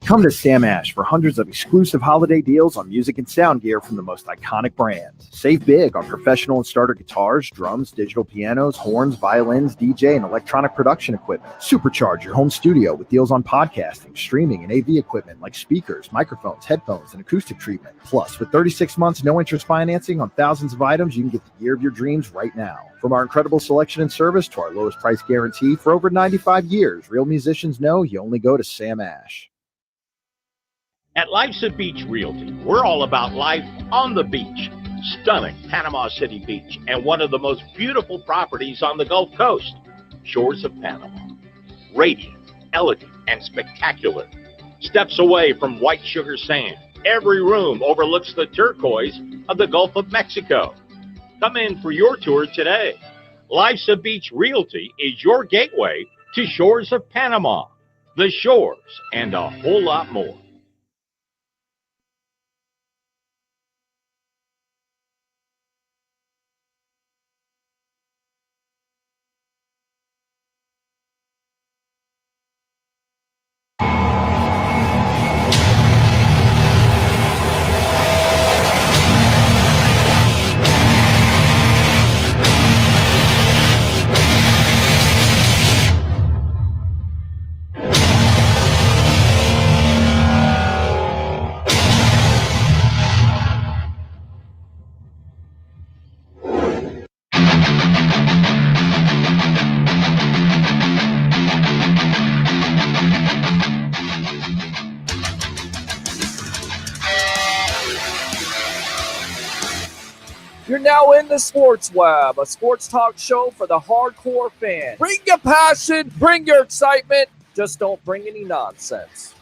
Come to Sam Ash for hundreds of exclusive holiday deals on music and sound gear from the most iconic brands. Save big on professional and starter guitars, drums, digital pianos, horns, violins, DJ, and electronic production equipment. Supercharge your home studio with deals on podcasting, streaming, and AV equipment like speakers, microphones, headphones, and acoustic treatment. Plus, with 36 months no-interest financing on thousands of items, you can get the gear of your dreams right now. From our incredible selection and service to our lowest price guarantee for over 95 years, real musicians know you only go to Sam Ash. At Life's a Beach Realty, we're all about life on the beach. Stunning Panama City Beach and one of the most beautiful properties on the Gulf Coast, Shores of Panama. Radiant, elegant, and spectacular. Steps away from white sugar sand, every room overlooks the turquoise of the Gulf of Mexico. Come in for your tour today. Life's a Beach Realty is your gateway to Shores of Panama, the shores, and a whole lot more. You're now in the Sports Web, a sports talk show for the hardcore fan. Bring your passion, bring your excitement, just don't bring any nonsense.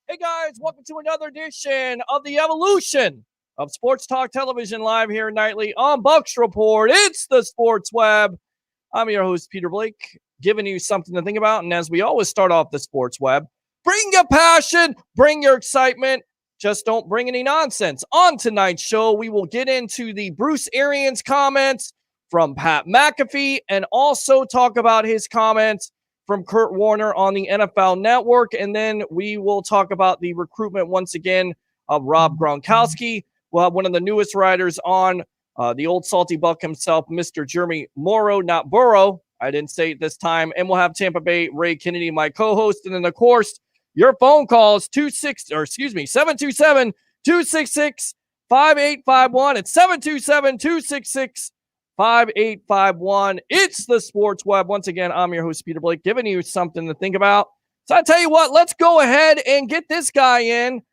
Hey guys, welcome to another edition of the evolution of Sports Talk Television live here nightly on Bucks Report. It's the Sports Web. I'm your host, Peter Blake, giving you something to think about. And as we always start off the Sports Web, bring your passion, bring your excitement, just don't bring any nonsense. On tonight's show, we will get into the Bruce Arians comments from Pat McAfee and also talk about his comments from Kurt Warner on the NFL Network. And then we will talk about the recruitment once again of Rob Gronkowski. We'll have one of the newest writers on, the old salty buck himself, Mr. Jeremy Morrow, not Burrow. I didn't say it this time. And we'll have Tampa Bay Ray Kennedy, my co-host. And then, of course, your phone calls 727-266-5851. It's 727-266-5851. It's the Sports Web. Once again, I'm your host, Peter Blake, giving you something to think about. So I tell you what, let's go ahead and get this guy in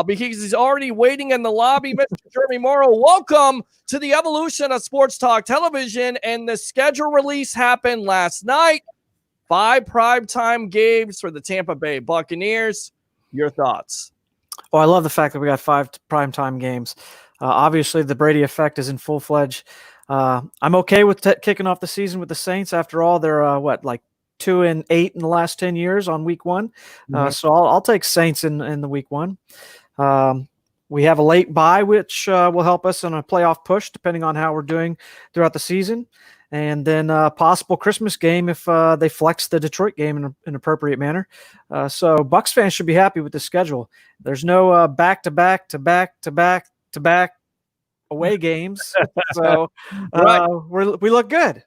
because he's already waiting in the lobby. Mr. Jeremy Morrow, welcome to the evolution of Sports Talk Television. And the schedule release happened last night. 5 primetime games for the Tampa Bay Buccaneers. Your thoughts? Oh, I love the fact that we got 5 primetime games. Obviously, the Brady effect is in full-fledged. I'm okay with kicking off the season with the Saints. After all, they're 2-8 in the last 10 years on week 1. So I'll take Saints in the week 1. We have a late bye, which will help us in a playoff push, depending on how we're doing throughout the season. And then a possible Christmas game if they flex the Detroit game in an appropriate manner. So Bucs fans should be happy with the schedule. There's no back-to-back away games. So Right. we look good.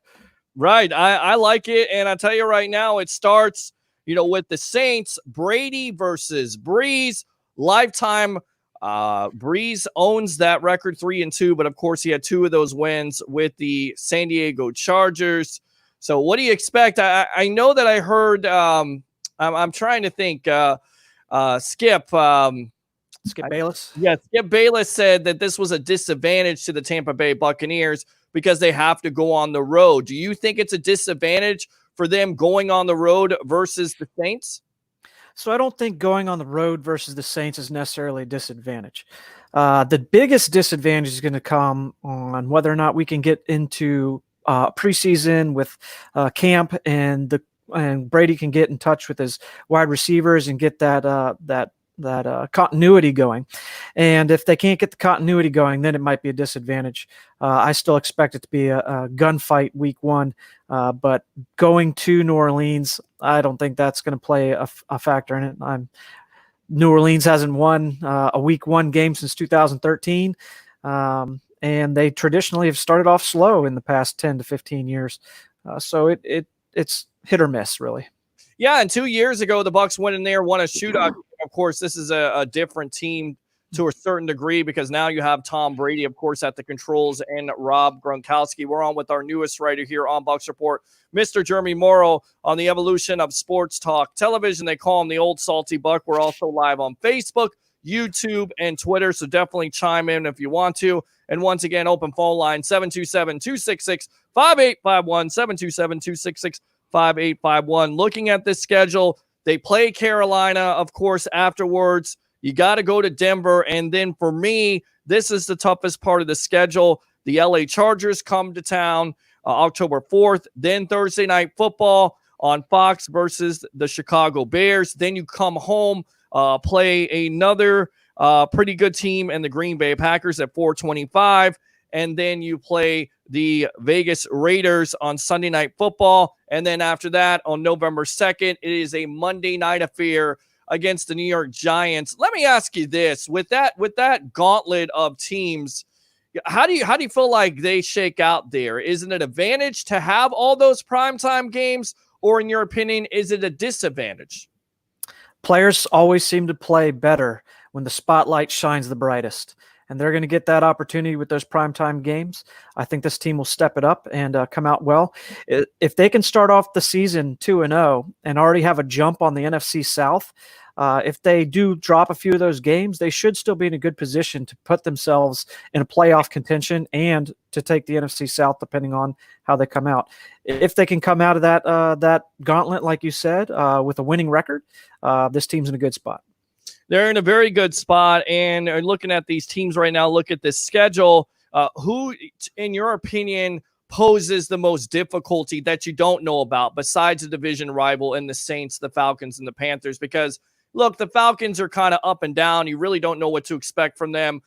Right. I like it. And I tell you right now, it starts, with the Saints, Brady versus Breeze, lifetime. Breeze owns that record 3-2, but of course he had 2 of those wins with the San Diego Chargers. So what do you expect? I know that I heard, I'm trying to think, Skip Bayless. Yeah, Skip Bayless said that this was a disadvantage to the Tampa Bay Buccaneers because they have to go on the road. Do you think it's a disadvantage for them going on the road versus the Saints? So I don't think going on the road versus the Saints is necessarily a disadvantage. The biggest disadvantage is going to come on whether or not we can get into preseason with camp and Brady can get in touch with his wide receivers and get that continuity going. And if they can't get the continuity going, then it might be a disadvantage. I still expect it to be a gunfight week one, but going to New Orleans, I don't think that's going to play a factor in it. New Orleans hasn't won a week one game since 2013. And they traditionally have started off slow in the past 10 to 15 years. So it's hit or miss, really. Yeah, and 2 years ago, the Bucs went in there, won a shootout. Of course, this is a different team to a certain degree because now you have Tom Brady, of course, at the controls and Rob Gronkowski. We're on with our newest writer here on Bucs Report, Mr. Jeremy Morrow, on the evolution of sports talk television. They call him the old salty buck. We're also live on Facebook, YouTube, and Twitter, so definitely chime in if you want to. And once again, open phone line 727-266-5851, 727-266-5851. Looking at this schedule, they play Carolina, of course, afterwards. You got to go to Denver. And then for me, this is the toughest part of the schedule. The LA Chargers come to town October 4th. Then Thursday Night Football on Fox versus the Chicago Bears. Then you come home, play another pretty good team and the Green Bay Packers at 4:25. And then you play the Vegas Raiders on Sunday Night Football. And then after that, on November 2nd, it is a Monday night affair against the New York Giants. Let me ask you this. With that gauntlet of teams, how do you feel like they shake out there? Is it an advantage to have all those primetime games, or in your opinion, is it a disadvantage? Players always seem to play better when the spotlight shines the brightest. And they're going to get that opportunity with those primetime games. I think this team will step it up and come out well. If they can start off the season 2-0 and already have a jump on the NFC South, if they do drop a few of those games, they should still be in a good position to put themselves in a playoff contention and to take the NFC South, depending on how they come out. If they can come out of that gauntlet, like you said, with a winning record, this team's in a good spot. They're in a very good spot, and looking at these teams right now, look at this schedule. Who, in your opinion, poses the most difficulty that you don't know about besides the division rival and the Saints, the Falcons, and the Panthers? Because, look, the Falcons are kind of up and down. You really don't know what to expect from them.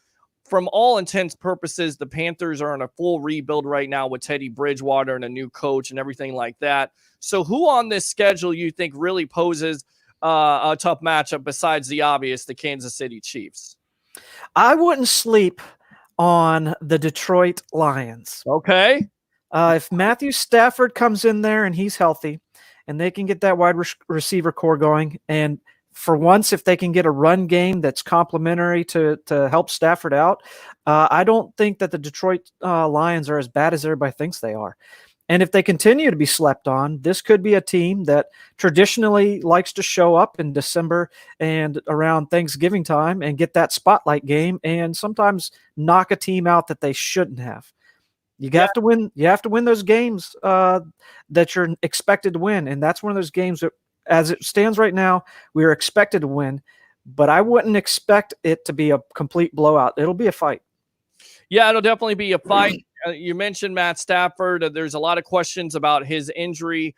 From all intents and purposes, the Panthers are in a full rebuild right now with Teddy Bridgewater and a new coach and everything like that. So who on this schedule you think really poses a tough matchup besides the obvious, the Kansas City Chiefs? I wouldn't sleep on the Detroit Lions. Okay. If Matthew Stafford comes in there and he's healthy and they can get that wide receiver core going, and for once, if they can get a run game that's complementary to help Stafford out, I don't think that the Detroit Lions are as bad as everybody thinks they are. And if they continue to be slept on, this could be a team that traditionally likes to show up in December and around Thanksgiving time and get that spotlight game and sometimes knock a team out that they shouldn't have. You have to win. You have to win those games that you're expected to win. And that's one of those games that, as it stands right now, we are expected to win, but I wouldn't expect it to be a complete blowout. It'll be a fight. Yeah, it'll definitely be a fight. You mentioned Matt Stafford. There's a lot of questions about his injury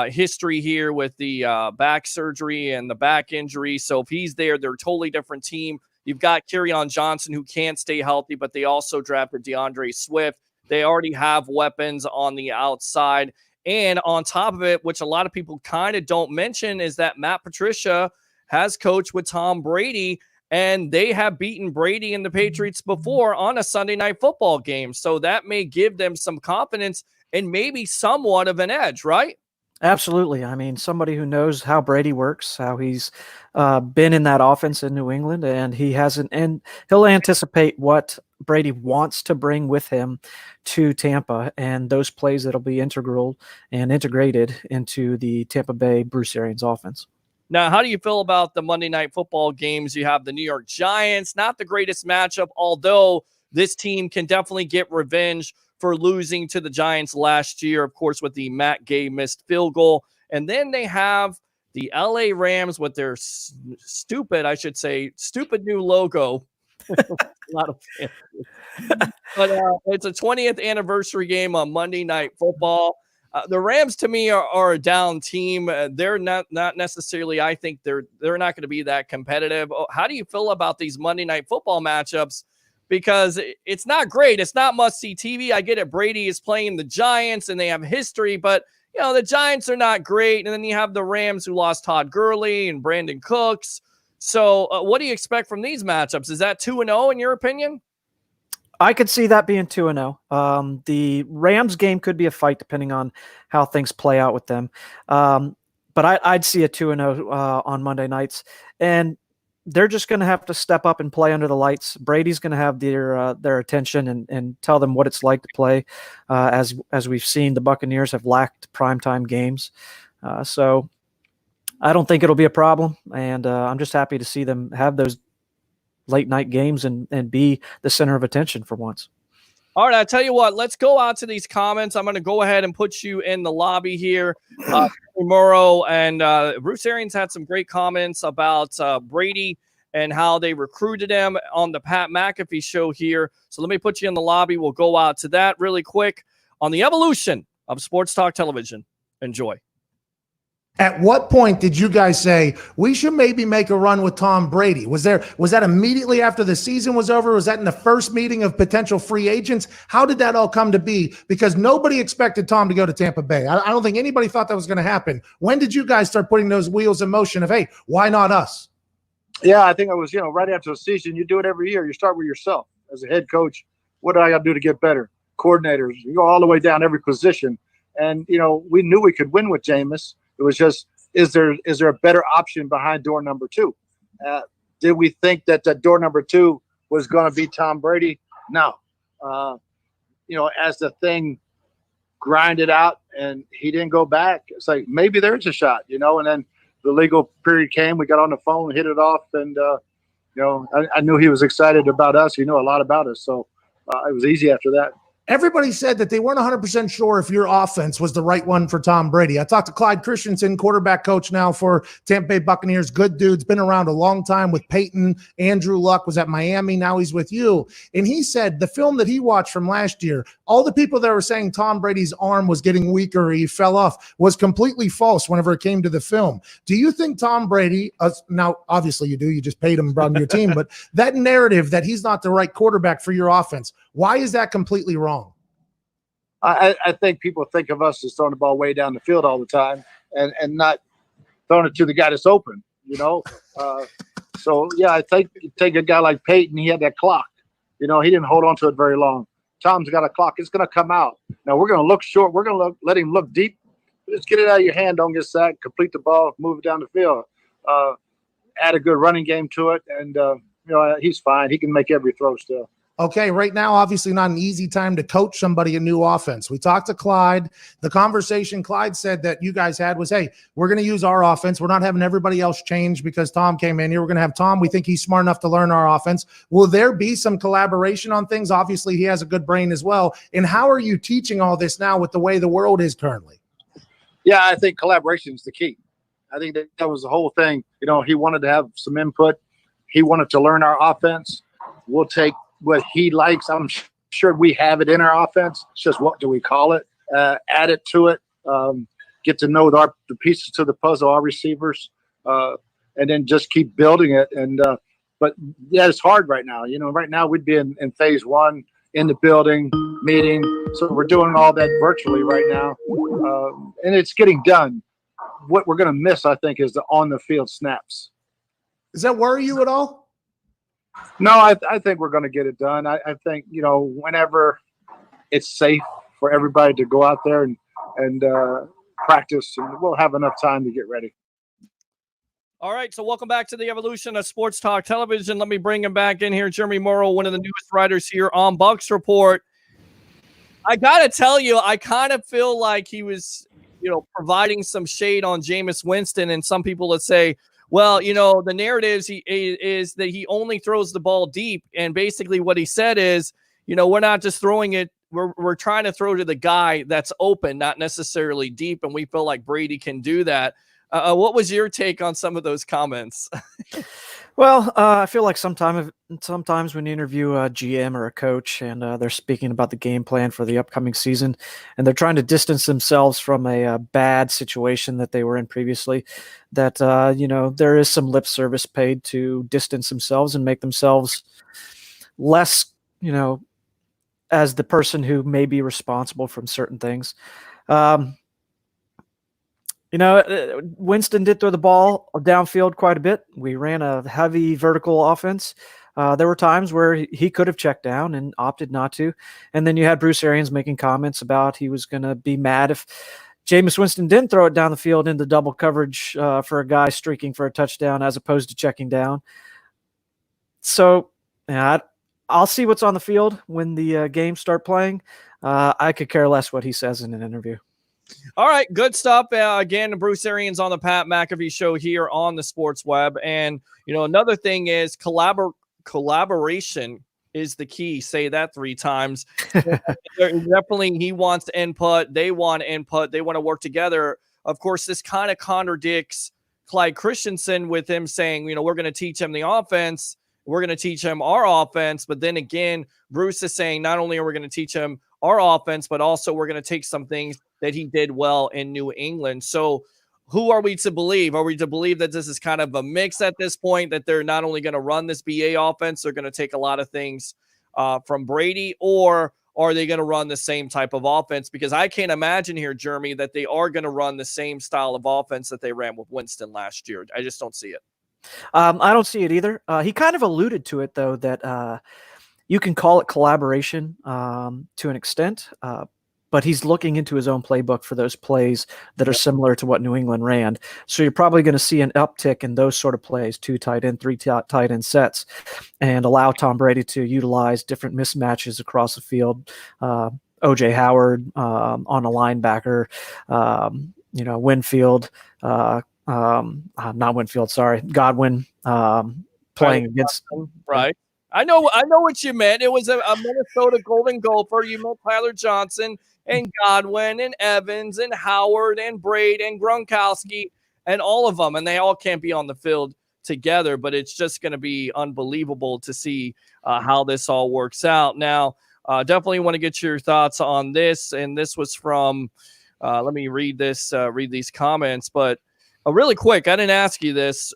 history here with the back surgery and the back injury. So if he's there, they're a totally different team. You've got Kerryon Johnson, who can't stay healthy, but they also drafted DeAndre Swift. They already have weapons on the outside. And on top of it, which a lot of people kind of don't mention, is that Matt Patricia has coached with Tom Brady, and they have beaten Brady and the Patriots before on a Sunday Night Football game. So that may give them some confidence and maybe somewhat of an edge, right? Absolutely. I mean, somebody who knows how Brady works, how he's been in that offense in New England, and he'll anticipate what Brady wants to bring with him to Tampa and those plays that'll be integral and integrated into the Tampa Bay Bruce Arians offense. Now, how do you feel about the Monday Night Football games? You have the New York Giants, not the greatest matchup, although this team can definitely get revenge for losing to the Giants last year, of course, with the Matt Gay missed field goal. And then they have the LA Rams with their stupid new logo. A lot of fans. But it's a 20th anniversary game on Monday Night Football. The Rams, to me, are a down team. They're not necessarily. I think they're not going to be that competitive. How do you feel about these Monday Night Football matchups? Because it's not great. It's not must-see TV. I get it. Brady is playing the Giants, and they have history, but the Giants are not great. And then you have the Rams, who lost Todd Gurley and Brandon Cooks. So, what do you expect from these matchups? Is that 2-0 in your opinion? I could see that being 2-0. The Rams game could be a fight depending on how things play out with them. But I'd see a 2-0 on Monday nights. And they're just going to have to step up and play under the lights. Brady's going to have their attention and tell them what it's like to play. As we've seen, the Buccaneers have lacked primetime games. So I don't think it'll be a problem. And I'm just happy to see them have those late night games and be the center of attention for once. All right, I tell you what, let's go out to these comments. I'm going to go ahead and put you in the lobby here. Morrow and Bruce Arians had some great comments about Brady and how they recruited him on the Pat McAfee show here. So let me put you in the lobby. We'll go out to that really quick on the evolution of Sports Talk Television. Enjoy. At what point did you guys say we should maybe make a run with Tom Brady? Was that immediately after the season was over? Was that in the first meeting of potential free agents? How did that all come to be? Because nobody expected Tom to go to Tampa Bay. I don't think anybody thought that was going to happen. When did you guys start putting those wheels in motion of, hey, why not us? Yeah, I think it was, right after the season. You do it every year. You start with yourself as a head coach. What do I got to do to get better? Coordinators. You go all the way down every position. And, we knew we could win with Jameis. It was just, is there a better option behind door number 2? Did we think that door number 2 was going to be Tom Brady? No. As the thing grinded out and he didn't go back, it's like maybe there's a shot, and then the legal period came. We got on the phone, hit it off, and, I knew he was excited about us. He knew a lot about us. So it was easy after that. Everybody said that they weren't 100% sure if your offense was the right one for Tom Brady. I talked to Clyde Christensen, quarterback coach now for Tampa Bay Buccaneers. Good dude's been around a long time with Peyton. Andrew Luck was at Miami. Now he's with you. And he said the film that he watched from last year, all the people that were saying Tom Brady's arm was getting weaker or he fell off was completely false whenever it came to the film. Do you think Tom Brady, now obviously you do, you just paid him and brought him to your team, but that narrative that he's not the right quarterback for your offense, why is that completely wrong? I think people think of us as throwing the ball way down the field all the time and not throwing it to the guy that's open, So, yeah, I think you take a guy like Peyton, he had that clock. He didn't hold on to it very long. Tom's got a clock. It's going to come out. Now, we're going to look short. We're going to let him look deep. Just get it out of your hand. Don't get sacked. Complete the ball. Move it down the field. Add a good running game to it. And, he's fine. He can make every throw still. Okay, right now, obviously not an easy time to coach somebody a new offense. We talked to Clyde. The conversation Clyde said that you guys had was, hey, we're going to use our offense. We're not having everybody else change because Tom came in here. We're going to have Tom. We think he's smart enough to learn our offense. Will there be some collaboration on things? Obviously, he has a good brain as well. And how are you teaching all this now with the way the world is currently? Yeah, I think collaboration is the key. I think that was the whole thing. He wanted to have some input. He wanted to learn our offense. We'll take what he likes. I'm sure we have it in our offense. It's just what do we call it? Add it to it. Get to know the pieces to the puzzle, our receivers, and then just keep building it. And but yeah, it's hard right now. Right now we'd be in phase 1 in the building meeting. So we're doing all that virtually right now, and it's getting done. What we're going to miss, I think, is the on the field snaps. Does that worry you at all? No, I think we're going to get it done. I think, whenever it's safe for everybody to go out there and practice, and we'll have enough time to get ready. All right, so welcome back to the evolution of Sports Talk Television. Let me bring him back in here. Jeremy Morrow, one of the newest writers here on Bucs Report. I got to tell you, I kind of feel like he was, providing some shade on Jameis Winston, and some people that say, well, the narrative is that he only throws the ball deep. And basically what he said is, we're not just throwing it. We're trying to throw to the guy that's open, not necessarily deep. And we feel like Brady can do that. What was your take on some of those comments? Well, I feel like sometimes when you interview a GM or a coach and they're speaking about the game plan for the upcoming season, and they're trying to distance themselves from a bad situation that they were in previously, that there is some lip service paid to distance themselves and make themselves less, as the person who may be responsible from certain things. Winston did throw the ball downfield quite a bit. We ran a heavy vertical offense. There were times where he could have checked down and opted not to. And then you had Bruce Arians making comments about he was going to be mad if Jameis Winston didn't throw it down the field into double coverage for a guy streaking for a touchdown as opposed to checking down. So I'll see what's on the field when the games start playing. I could care less what he says in an interview. All right, good stuff. Again, Bruce Arians on the Pat McAfee Show here on the Sports Web. And, another thing is collaboration is the key. Say that 3 times. Definitely he wants input. They want input. They want to work together. Of course, this kind of contradicts Clyde Christensen with him saying, we're going to teach him the offense. We're going to teach him our offense. But then again, Bruce is saying not only are we going to teach him our offense, but also we're going to take some things that he did well in New England. So who are we to believe? Are we to believe that this is kind of a mix at this point, that they're not only going to run this BA offense, they're going to take a lot of things from Brady, or are they going to run the same type of offense? Because I can't imagine here, Jeremy, that they are going to run the same style of offense that they ran with Winston last year. I just don't see it. I don't see it either. He kind of alluded to it, though, that you can call it collaboration to an extent, but he's looking into his own playbook for those plays that are similar to what New England ran. So you're probably going to see an uptick in those sort of plays, 2 tight end, 3 tight end sets, and allow Tom Brady to utilize different mismatches across the field. O.J. Howard on a linebacker, Winfield, not Winfield, sorry, Godwin playing against them. Right. I know what you meant. It was a Minnesota Golden Gopher. You meant Tyler Johnson and Godwin and Evans and Howard and Braid and Gronkowski and all of them. And they all can't be on the field together, but it's just going to be unbelievable to see how this all works out. Now, definitely want to get your thoughts on this. And this was from, let me read these comments, but really quick, I didn't ask you this.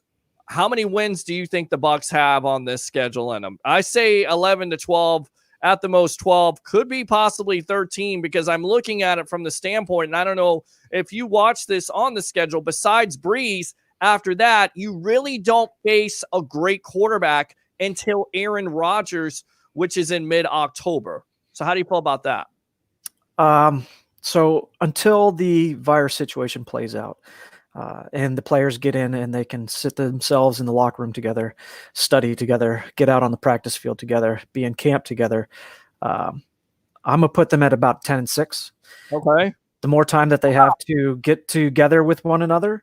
How many wins do you think the Bucs have on this schedule in them? I say 11 to 12, at the most 12, could be possibly 13, because I'm looking at it from the standpoint, and I don't know if you watch this on the schedule, besides Breeze, after that, you really don't face a great quarterback until Aaron Rodgers, which is in mid-October. So how do you feel about that? So until the virus situation plays out, and the players get in and they can sit themselves in the locker room together, study together, get out on the practice field together, be in camp together, I'm going to put them at about 10-6. Okay. The more time that they have to get together with one another,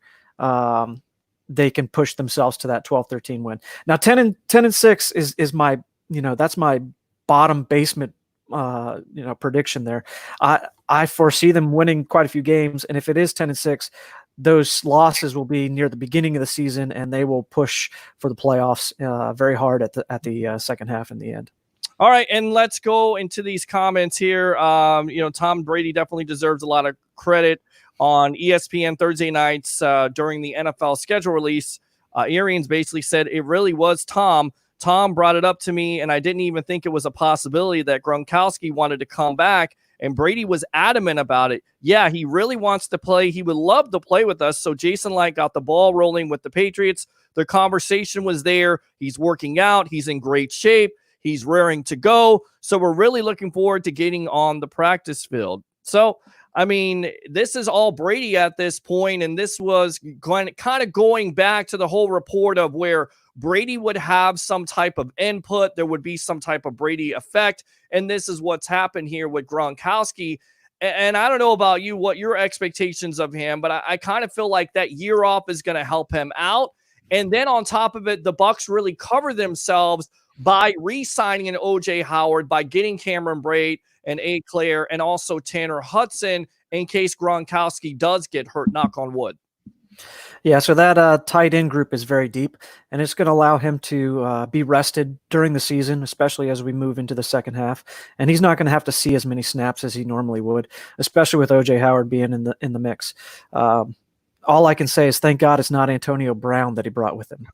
they can push themselves to that 12-13 win. Now, 10-6 is my, that's my bottom basement prediction there. I foresee them winning quite a few games, and if it is 10-6, those losses will be near the beginning of the season, and they will push for the playoffs very hard at the second half in the end. All right, and let's go into these comments here. Tom Brady definitely deserves a lot of credit on ESPN Thursday nights during the NFL schedule release. Arians basically said it really was Tom. Tom brought it up to me, and I didn't even think it was a possibility that Gronkowski wanted to come back. And Brady was adamant about it. Yeah, he really wants to play. He would love to play with us. So Jason Licht got the ball rolling with the Patriots. The conversation was there. He's working out. He's in great shape. He's raring to go. So we're really looking forward to getting on the practice field. So, I mean, this is all Brady at this point, and this was kind of going back to the whole report of where Brady would have some type of input. There would be some type of Brady effect. And this is what's happened here with Gronkowski. And I don't know about you, what your expectations of him, but I kind of feel like that year off is going to help him out. And then on top of it, the Bucs really cover themselves by re-signing an O.J. Howard, by getting Cameron Brate and Eclair and also Tanner Hudson in case Gronkowski does get hurt, knock on wood. Yeah, so that tight end group is very deep, and it's going to allow him to be rested during the season, especially as we move into the second half. And he's not going to have to see as many snaps as he normally would, especially with O.J. Howard being in the mix. All I can say is thank God it's not Antonio Brown that he brought with him.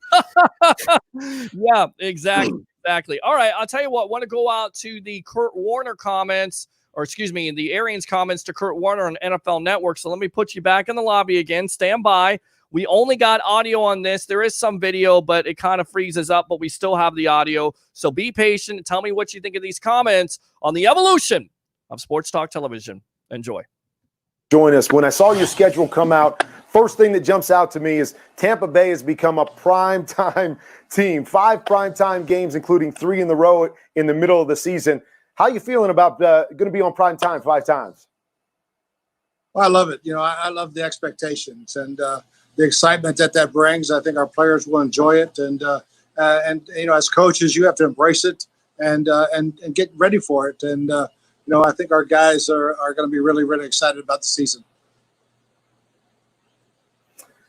Yeah, exactly. All right, I'll tell you what. Want to go out to the Kurt Warner comments, or excuse me, the Arians comments to Kurt Warner on NFL Network. So let me put you back in the lobby again. Stand by. We only got audio on this. There is some video, but it kind of freezes up, but we still have the audio. So be patient and tell me what you think of these comments on the evolution of Sports Talk Television. Enjoy. Join us. When I saw your schedule come out, first thing that jumps out to me is Tampa Bay has become a primetime team. 5 primetime games, including 3 in the row in the middle of the season. How are you feeling about going to be on prime time 5 times? Well, I love it. I love the expectations and the excitement that brings. I think our players will enjoy it, and as coaches, you have to embrace it and get ready for it. And I think our guys are going to be really, really excited about the season.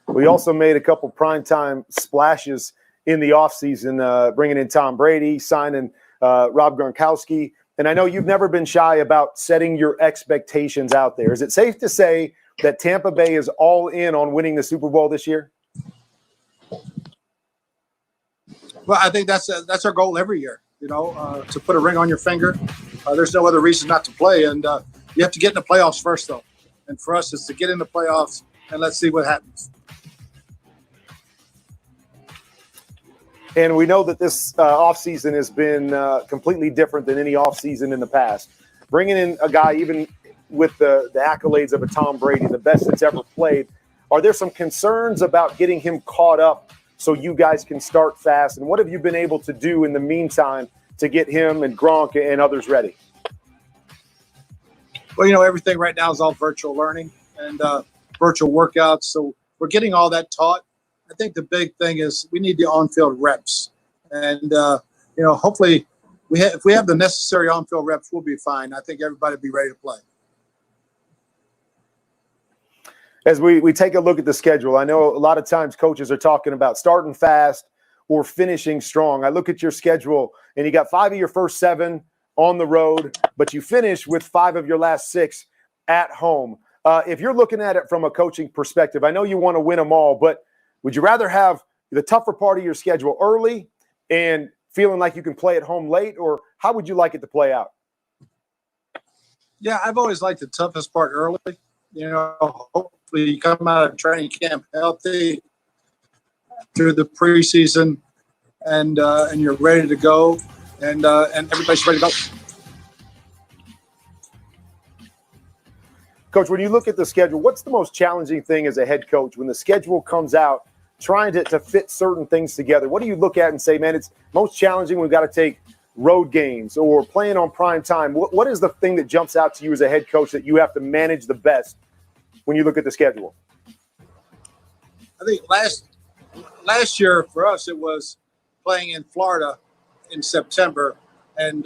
We also made a couple primetime splashes in the offseason, bringing in Tom Brady, signing Rob Gronkowski. And I know you've never been shy about setting your expectations out there. Is it safe to say that Tampa Bay is all in on winning the Super Bowl this year? Well, I think that's our goal every year, to put a ring on your finger. There's no other reason not to play. And you have to get in the playoffs first, though. And for us, it's to get in the playoffs, and let's see what happens. And we know that this offseason has been completely different than any offseason in the past. Bringing in a guy, even with the accolades of a Tom Brady, the best that's ever played, are there some concerns about getting him caught up so you guys can start fast? And what have you been able to do in the meantime to get him and Gronk and others ready? Well, everything right now is all virtual learning and virtual workouts. So we're getting all that taught. I think the big thing is we need the on-field reps. And, hopefully if we have the necessary on-field reps, we'll be fine. I think everybody will be ready to play. As we take a look at the schedule, I know a lot of times coaches are talking about starting fast or finishing strong. I look at your schedule, and you got 5 of your first 7 on the road, but you finish with 5 of your last 6 at home. If you're looking at it from a coaching perspective, I know you want to win them all, but would you rather have the tougher part of your schedule early and feeling like you can play at home late, or how would you like it to play out? Yeah, I've always liked the toughest part early. Hopefully you come out of training camp healthy through the preseason, and you're ready to go, and everybody's ready to go. Coach, when you look at the schedule, what's the most challenging thing as a head coach when the schedule comes out, trying to fit certain things together? What do you look at and say, man, it's most challenging, we've got to take road games or playing on prime time? What is the thing that jumps out to you as a head coach that you have to manage the best when you look at the schedule? I think last year for us, it was playing in Florida in September and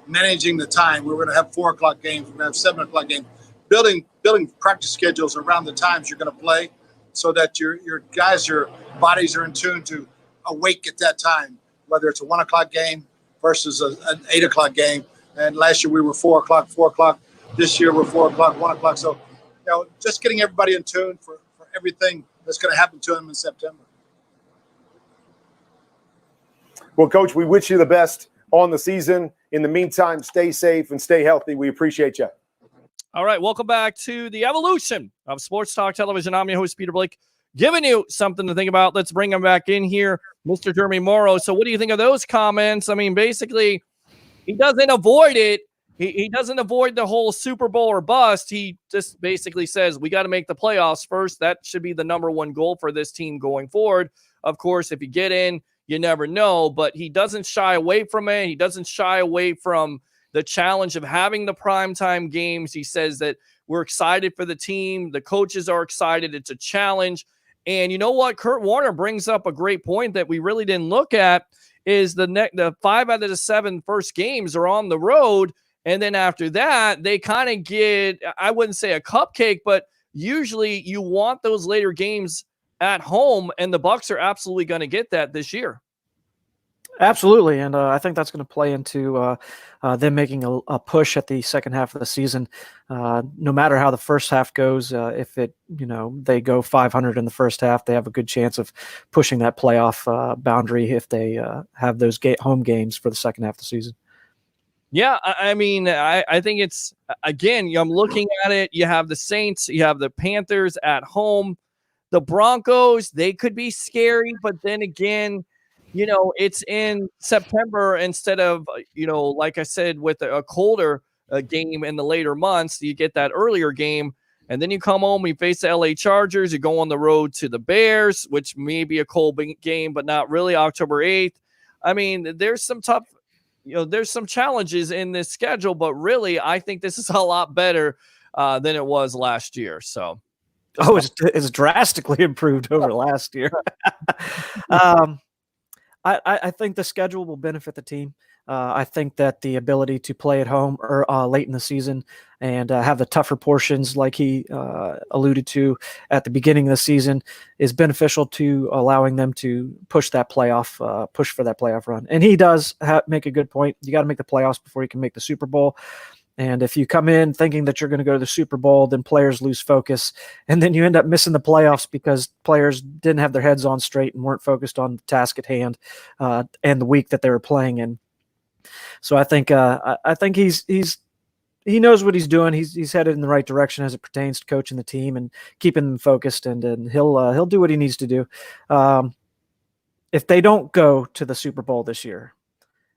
managing the time. We were going to have 4 o'clock games. We're going to have 7 o'clock games. Building practice schedules around the times you're going to play so that your guys, your bodies are in tune to awake at that time, whether it's a 1 o'clock game versus an 8 o'clock game. And last year we were 4 o'clock. This year we're 4 o'clock, 1 o'clock. So, just getting everybody in tune for everything that's going to happen to them in September. Well, Coach, we wish you the best on the season. In the meantime, stay safe and stay healthy. We appreciate you. All right, welcome back to the evolution of Sports Talk Television. I'm your host, Peter Blake, giving you something to think about. Let's bring him back in here, Mr. Jeremy Morrow. So what do you think of those comments? I mean, basically, he doesn't avoid it. He doesn't avoid the whole Super Bowl or bust. He just basically says, we got to make the playoffs first. That should be the number one goal for this team going forward. Of course, if you get in, you never know. But he doesn't shy away from it. He doesn't shy away from the challenge of having the primetime games. He says that we're excited for the team. The coaches are excited. It's a challenge. And you know what? Kurt Warner brings up a great point that we really didn't look at is the 5 out of the 7 first games are on the road. And then after that, they kind of get, I wouldn't say a cupcake, but usually you want those later games at home, and the Bucks are absolutely going to get that this year. Absolutely, and I think that's going to play into them making a push at the second half of the season. No matter how the first half goes, if they go 500 in the first half, they have a good chance of pushing that playoff boundary if they have those home games for the second half of the season. Yeah, I mean, I think it's, again, I'm looking at it. You have the Saints, you have the Panthers at home, the Broncos. They could be scary, but then again, it's in September instead of, like I said, with a colder game in the later months. You get that earlier game, and then you come home, you face the LA Chargers, you go on the road to the Bears, which may be a cold game, but not really, October 8th. I mean, there's some tough, there's some challenges in this schedule, but really, I think this is a lot better than it was last year. So, it's drastically improved over last year. I think the schedule will benefit the team. I think that the ability to play at home or late in the season and have the tougher portions, like he alluded to at the beginning of the season, is beneficial to allowing them to push for that playoff run. And he does make a good point. You got to make the playoffs before you can make the Super Bowl. And if you come in thinking that you're going to go to the Super Bowl, then players lose focus. And then you end up missing the playoffs because players didn't have their heads on straight and weren't focused on the task at hand and the week that they were playing in. So I think he knows what he's doing. He's headed in the right direction as it pertains to coaching the team and keeping them focused. And he'll do what he needs to do. If they don't go to the Super Bowl this year,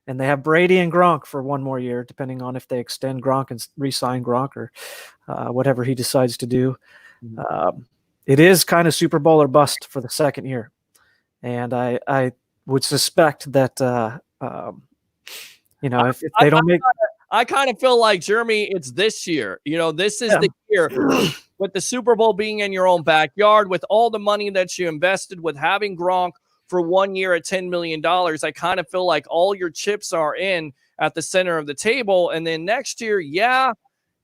and they have Brady and Gronk for one more year, depending on if they extend Gronk and re-sign Gronk or whatever he decides to do. It is kind of Super Bowl or bust for the second year. And I would suspect that, if they don't make... I kind of feel like, Jeremy, it's this year. This is the year with the Super Bowl being in your own backyard, with all the money that you invested, with having Gronk for 1 year at $10 million. I kind of feel like all your chips are in at the center of the table. And then next year,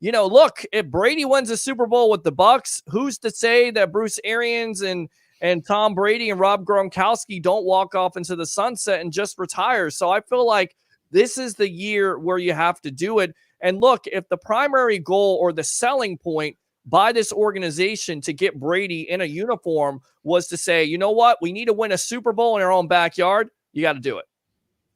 look, if Brady wins the Super Bowl with the Bucks, who's to say that Bruce Arians and Tom Brady and Rob Gronkowski don't walk off into the sunset and just retire? So I feel like this is the year where you have to do it. And look, if the primary goal or the selling point by this organization to get Brady in a uniform was to say, you know what, we need to win a Super Bowl in our own backyard, you got to do it.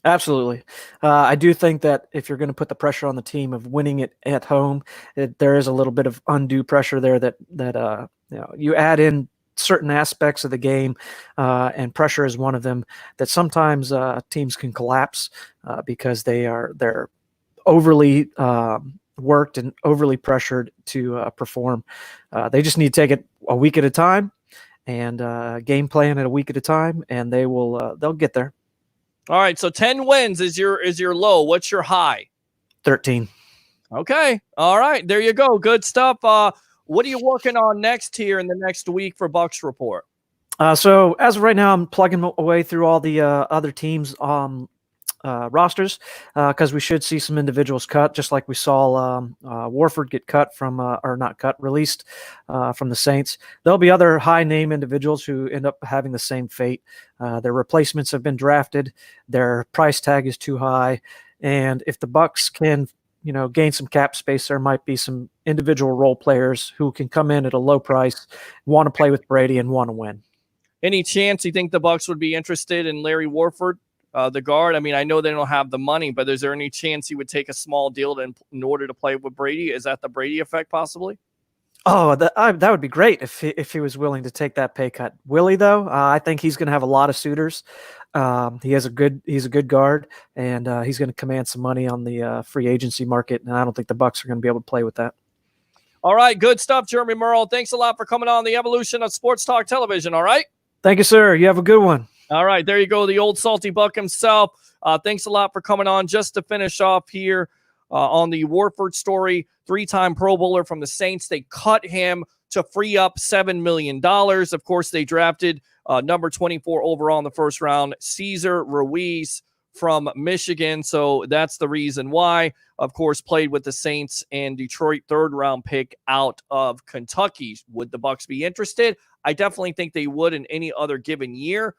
Absolutely. I do think that if you're going to put the pressure on the team of winning it at home, there is a little bit of undue pressure there that you add in certain aspects of the game, and pressure is one of them, that sometimes teams can collapse because they're overly worked and overly pressured to perform. They just need to take it a week at a time and game plan it a week at a time, and they'll get there. All right, so 10 wins is your low. What's your high? 13. Okay. All right, there you go. Good stuff. What are you working on next here in the next week for Bucks Report? So as of right now, I'm plugging away through all the other teams' rosters because we should see some individuals cut, just like we saw Warford get cut from, or not cut, released from the Saints. There'll be other high-name individuals who end up having the same fate. Their replacements have been drafted. Their price tag is too high. And if the Bucks can gain some cap space, there might be some individual role players who can come in at a low price, want to play with Brady, and want to win. Any chance you think the Bucks would be interested in Larry Warford, the guard? I mean, I know they don't have the money, but is there any chance he would take a small deal in order to play with Brady? Is that the Brady effect possibly? Oh, that would be great if he was willing to take that pay cut. Will he, though? I think he's going to have a lot of suitors. He's a good guard, and he's going to command some money on the free agency market, and I don't think the Bucks are going to be able to play with that. All right, good stuff, Jeremy Merle. Thanks a lot for coming on the evolution of Sports Talk Television, all right? Thank you, sir. You have a good one. All right, there you go, the old salty buck himself. Thanks a lot for coming on. Just to finish off here on the Warford story, 3-time Pro Bowler from the Saints. They cut him to free up $7 million. Of course, they drafted number 24 overall in the first round, Cesar Ruiz from Michigan. So that's the reason why. Of course, played with the Saints and Detroit 3rd-round pick out of Kentucky. Would the Bucs be interested? I definitely think they would in any other given year.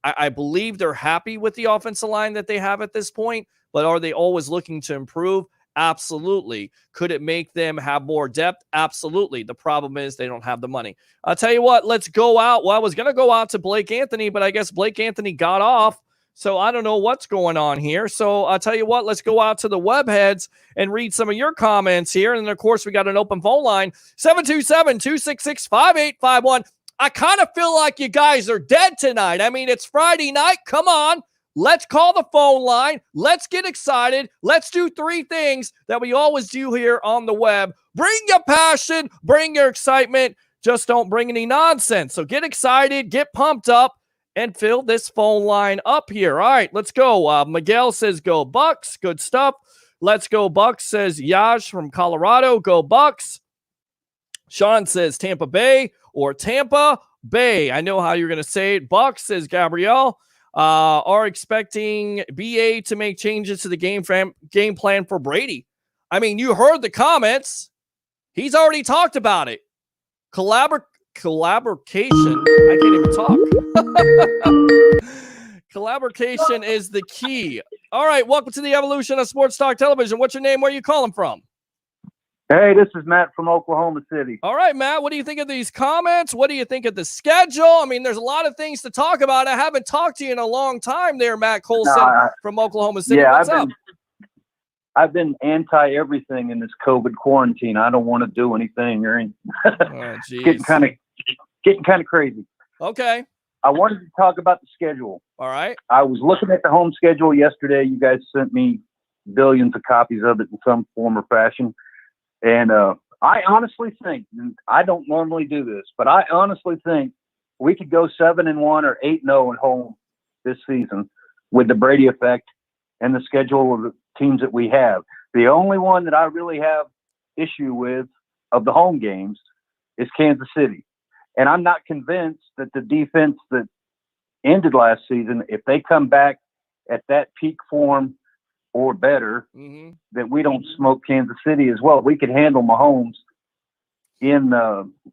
I believe they're happy with the offensive line that they have at this point, but are they always looking to improve? Absolutely. Could it make them have more depth? Absolutely. The problem is they don't have the money. I'll tell you what, let's go out. Well, I was going to go out to Blake Anthony, but I guess Blake Anthony got off. So I don't know what's going on here. So I'll tell you what, let's go out to the webheads and read some of your comments here. And then, of course, we got an open phone line, 727-266-5851. I kind of feel like you guys are dead tonight. I mean, it's Friday night. Come on. Let's call the phone line. Let's get excited. Let's do 3 things that we always do here on the web. Bring your passion. Bring your excitement. Just don't bring any nonsense. So get excited. Get pumped up. And fill this phone line up here. All right, let's go. Miguel says, go Bucks. Good stuff. Let's go Bucks, says Yash from Colorado. Go Bucks. Sean says Tampa Bay or Tampa Bay. I know how you're going to say it. Bucks, says Gabrielle. Are expecting BA to make changes to the game plan for Brady. I mean, you heard the comments. He's already talked about it. Collaboration. I can't even talk. Collaboration is the key. All right, welcome to the evolution of Sports Talk Television. What's your name? Where are you calling from? Hey, this is Matt from Oklahoma City. All right, Matt, what do you think of these comments? What do you think of the schedule? I mean, there's a lot of things to talk about. I haven't talked to you in a long time there, Matt Colson from Oklahoma City. Yeah, What's up? I've been anti everything in this COVID quarantine. I don't want to do anything. Getting kind of crazy. Okay. I wanted to talk about the schedule. All right. I was looking at the home schedule yesterday. You guys sent me billions of copies of it in some form or fashion. And I honestly think, and I don't normally do this, but I honestly think we could go 7-1 or 8-0 at home this season with the Brady effect and the schedule of the teams that we have. The only one that I really have issue with of the home games is Kansas City. And I'm not convinced that the defense that ended last season, if they come back at that peak form or better, that we don't smoke Kansas City as well. We could handle Mahomes in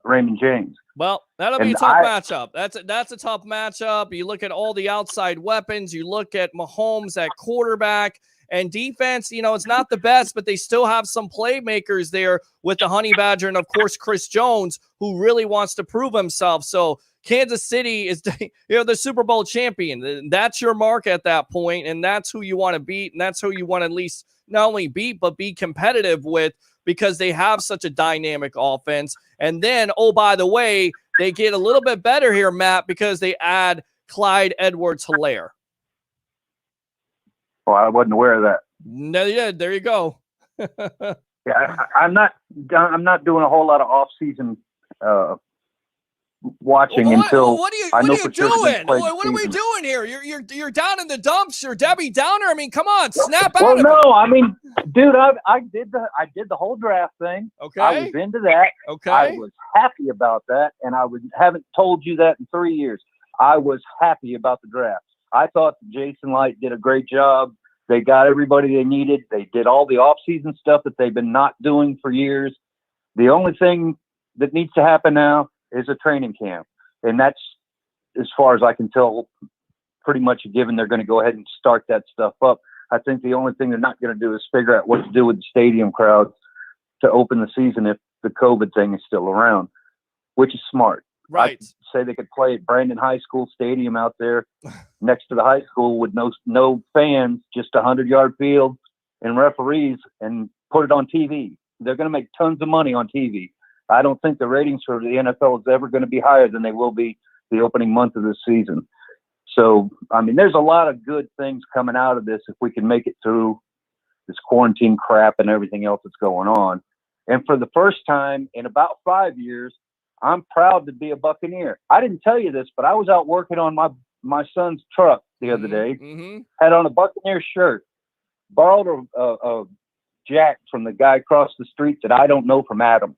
Raymond James. Well, that'll be a tough matchup. That's a tough matchup. You look at all the outside weapons. You look at Mahomes at quarterback. And defense, you know, it's not the best, but they still have some playmakers there with the Honey Badger and, of course, Chris Jones, who really wants to prove himself. So Kansas City is, the Super Bowl champion. That's your mark at that point, and that's who you want to beat, and that's who you want to at least not only beat, but be competitive with, because they have such a dynamic offense. And then, oh, by the way, they get a little bit better here, Matt, because they add Clyde Edwards-Helaire. Well, I wasn't aware of that. No, yeah, there you go. Yeah, I'm not doing a whole lot of off-season watching until what are you sure doing? What are we doing here? You're down in the dumps. You're Debbie Downer. I mean, come on, snap out of it. Well, no, I mean, dude, I did the whole draft thing. Okay, I was into that. Okay, I was happy about that, and haven't told you that in 3 years. I was happy about the draft. I thought Jason Light did a great job. They got everybody they needed. They did all the off-season stuff that they've been not doing for years. The only thing that needs to happen now is a training camp. And that's, as far as I can tell, pretty much a given. They're going to go ahead and start that stuff up. I think the only thing they're not going to do is figure out what to do with the stadium crowd to open the season if the COVID thing is still around, which is smart. Right. I'd say they could play at Brandon High School Stadium out there next to the high school with no fans, just a 100-yard field and referees, and put it on TV. They're going to make tons of money on TV. I don't think the ratings for the NFL is ever going to be higher than they will be the opening month of this season. So, I mean, there's a lot of good things coming out of this if we can make it through this quarantine crap and everything else that's going on. And for the first time in about 5 years, I'm proud to be a Buccaneer. I didn't tell you this, but I was out working on my son's truck the other day. Had on a Buccaneer shirt. Borrowed a jack from the guy across the street that I don't know from Adam.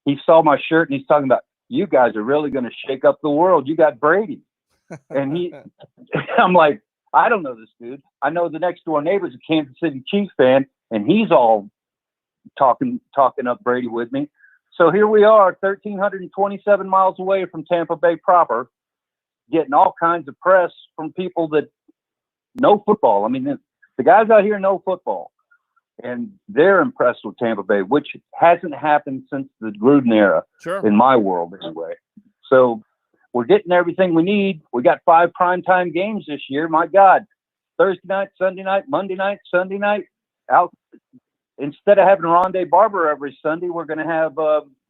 He saw my shirt and he's talking about, you guys are really going to shake up the world. You got Brady. And I'm like, I don't know this dude. I know the next door neighbor's a Kansas City Chiefs fan, and he's all talking up Brady with me. So here we are, 1,327 miles away from Tampa Bay proper, getting all kinds of press from people that know football. I mean, the guys out here know football, and they're impressed with Tampa Bay, which hasn't happened since the Gruden era, Sure. in my world anyway. So we're getting everything we need. We got 5 primetime games this year. My God, Thursday night, Sunday night, Monday night, Sunday night. Out instead of having Rondé Barber every Sunday, we're going to have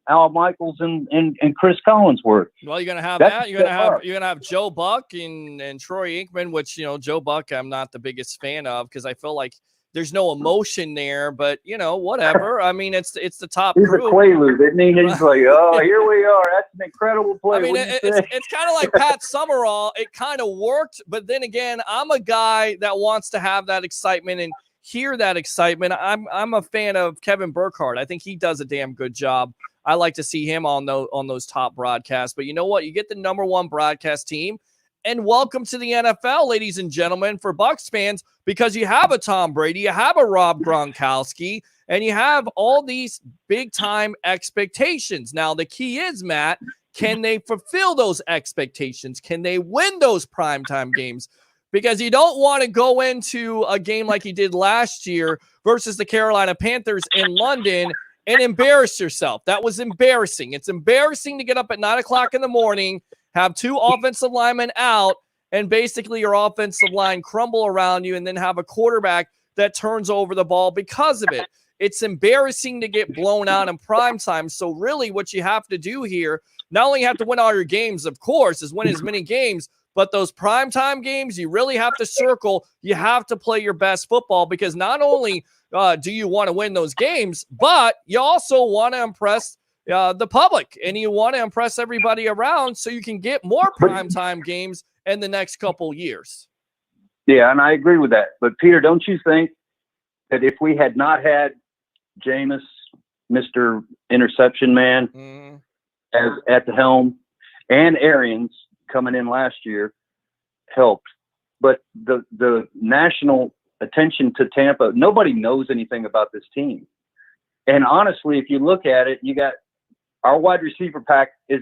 Al Michaels and Chris Collinsworth. Well, you're gonna have That's that. You're gonna have Joe Buck and Troy Aikman, which Joe Buck I'm not the biggest fan of because I feel like there's no emotion there. But whatever. I mean, it's the top He's group. a Quaalude, isn't he? He's like, oh, here we are. That's an incredible play. I mean, it's kind of like Pat Summerall. It kind of worked, but then again, I'm a guy that wants to have that excitement and hear that excitement. I'm a fan of Kevin Burkhardt. I think he does a damn good job. I like to see him on those top broadcasts. But you know what? You get the number one broadcast team. And welcome to the NFL, ladies and gentlemen, for Bucs fans, because you have a Tom Brady, you have a Rob Gronkowski, and you have all these big-time expectations. Now, the key is, Matt, can they fulfill those expectations? Can they win those primetime games? Because you don't want to go into a game like you did last year versus the Carolina Panthers in London and embarrass yourself. That was embarrassing. It's embarrassing to get up at 9 o'clock in the morning, have 2 offensive linemen out, and basically your offensive line crumble around you, and then have a quarterback that turns over the ball because of it. It's embarrassing to get blown out in prime time. So really what you have to do here, not only have to win all your games, of course, is win as many games, but those primetime games, you really have to circle. You have to play your best football because not only do you want to win those games, but you also want to impress the public, and you want to impress everybody around so you can get more primetime games in the next couple years. Yeah, and I agree with that. But, Peter, don't you think that if we had not had Jameis, Mr. Interception Man, as at the helm, and Arians coming in last year helped, but the national attention to Tampa, nobody knows anything about this team. And honestly, if you look at it, you got our wide receiver pack is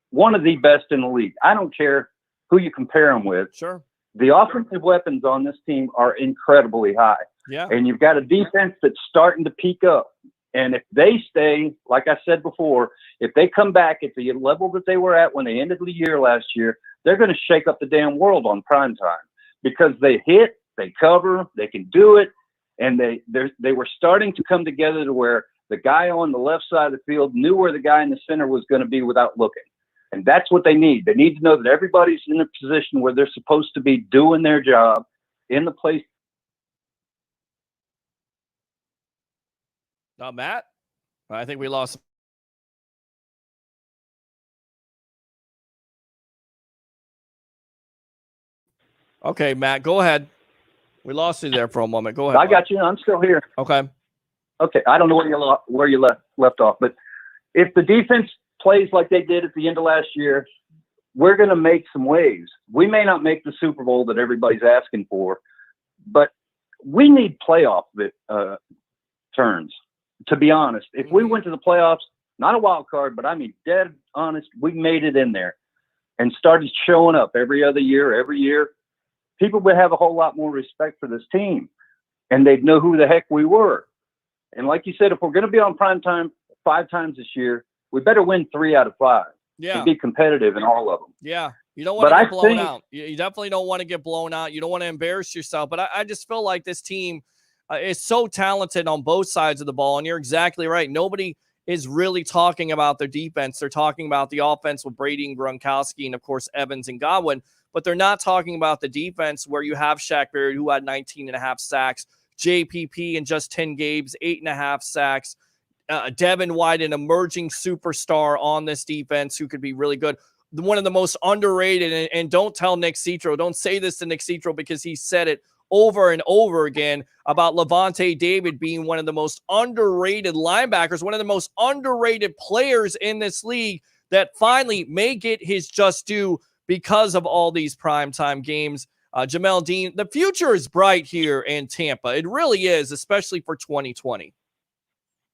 one of the best in the league. I don't care who you compare them with. Sure. The offensive weapons on this team are incredibly high. Yeah. And you've got a defense that's starting to peak up. And if they stay, like I said before, if they come back at the level that they were at when they ended the year last year, they're going to shake up the damn world on prime time because they hit, they cover, they can do it. And they were starting to come together to where the guy on the left side of the field knew where the guy in the center was going to be without looking. And that's what they need. They need to know that everybody's in a position where they're supposed to be doing their job in the place. Matt, I think we lost. Okay, Matt, go ahead. We lost you there for a moment. Go ahead. I got you. I'm still here. Okay. Okay. I don't know where you left off, but if the defense plays like they did at the end of last year, we're going to make some waves. We may not make the Super Bowl that everybody's asking for, but we need playoff turns, to be honest. If we went to the playoffs, not a wild card, but I mean, dead honest, we made it in there and started showing up every year, people would have a whole lot more respect for this team, and they'd know who the heck we were. And like you said, if we're going to be on prime time 5 times this year, we better win 3 out of 5 Yeah. and be competitive in all of them. Yeah. You don't want to But get blown think- out. You definitely don't want to get blown out. You don't want to embarrass yourself. But I just feel like this team is so talented on both sides of the ball. And you're exactly right. Nobody is really talking about their defense. They're talking about the offense with Brady and Gronkowski and, of course, Evans and Godwin. But they're not talking about the defense where you have Shaq Barrett, who had 19.5 sacks, JPP in just 10 games, 8.5 sacks, Devin White, an emerging superstar on this defense who could be really good. One of the most underrated, and don't tell Nick Citro, don't say this to Nick Citro because he said it over and over again about Levante David being one of the most underrated linebackers, one of the most underrated players in this league that finally may get his just due because of all these primetime games. Jamel Dean. The future is bright here in Tampa. It really is, especially for 2020.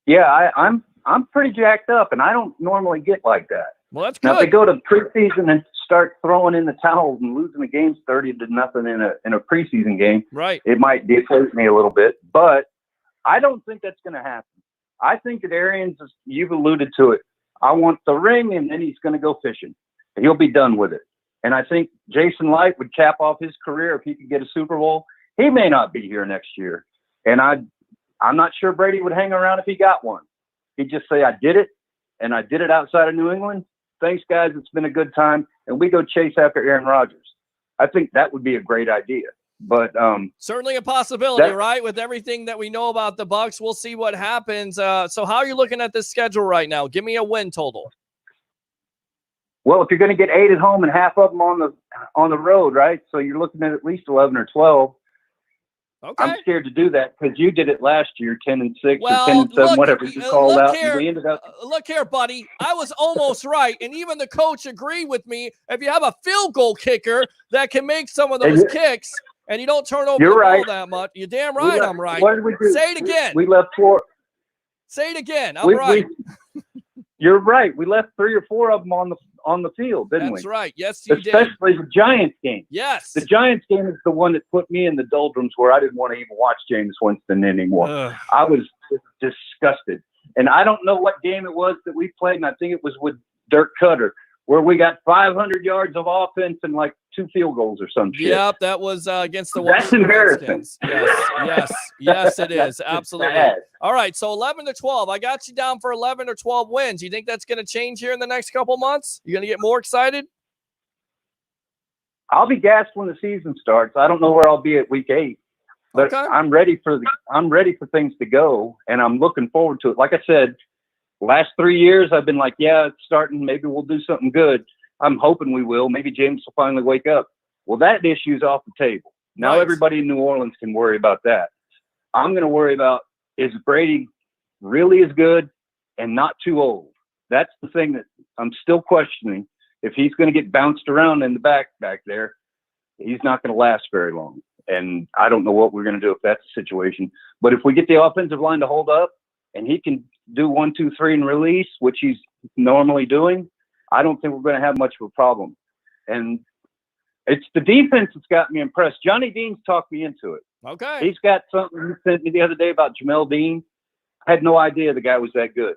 Yeah, I'm pretty jacked up, and I don't normally get like that. Well, that's Now, if they good. go to preseason and start throwing in the towels and losing the games 30-0 in a preseason game, Right. it might deflate me a little bit. But I don't think that's going to happen. I think that Arians, you've alluded to it, I want the ring, and then he's going to go fishing. He'll be done with it. And I think Jason Light would cap off his career if he could get a Super Bowl. He may not be here next year. And I'm not sure Brady would hang around if he got one. He'd just say, I did it, and I did it outside of New England. Thanks, guys. It's been a good time. And we go chase after Aaron Rodgers. I think that would be a great idea. But certainly a possibility, that- right? With everything that we know about the Bucs, we'll see what happens. So how are you looking at this schedule right now? Give me a win total. well, if you're going to get 8 at home and half of them on the road, right? So you're looking at least 11 or 12. Okay. I'm scared to do that because you did it last year, 10-6 Well, or 10-7, look, whatever you called look out. here. And we ended up. Look here, buddy. I was almost right, and even the coach agreed with me. If you have a field goal kicker that can make some of those kicks, and you don't turn over You're the right. ball that much, you're damn we right. left- I'm right. What did we do? Say it again. We left 4. Say it again. I'm right. You're right. We left 3 or 4 of them on the field, didn't That's we? right. Yes, you did. Especially the Giants game. Yes. The Giants game is the one that put me in the doldrums where I didn't want to even watch Jameis Winston anymore. Ugh. I was disgusted. And I don't know what game it was that we played, and I think it was with Dirk Cutter, where we got 500 yards of offense and like 2 field goals or some shit. Yep, that was against the That's Washington embarrassing. Redskins. Yes, it is. That's Absolutely. bad. All right, so 11 to 12. I got you down for 11 or 12 wins. You think that's going to change here in the next couple months? You going to get more excited? I'll be gassed when the season starts. I don't know where I'll be at week 8, but Okay. I'm ready for things to go, and I'm looking forward to it. Like I said, last 3 years I've been like, yeah, it's starting. Maybe we'll do something good. I'm hoping we will. Maybe James will finally wake up. Well, that issue's off the table. Now Right. everybody in New Orleans can worry about that. I'm going to worry about, is Brady really as good and not too old? That's the thing that I'm still questioning. If he's going to get bounced around in the back there, he's not going to last very long. And I don't know what we're going to do if that's the situation. But if we get the offensive line to hold up and he can do 1, 2, 3 and release, which he's normally doing, I don't think we're going to have much of a problem. And it's the defense that's got me impressed. Johnny Dean's talked me into it. Okay. He's got something he sent me the other day about Jamel Dean. I had no idea the guy was that good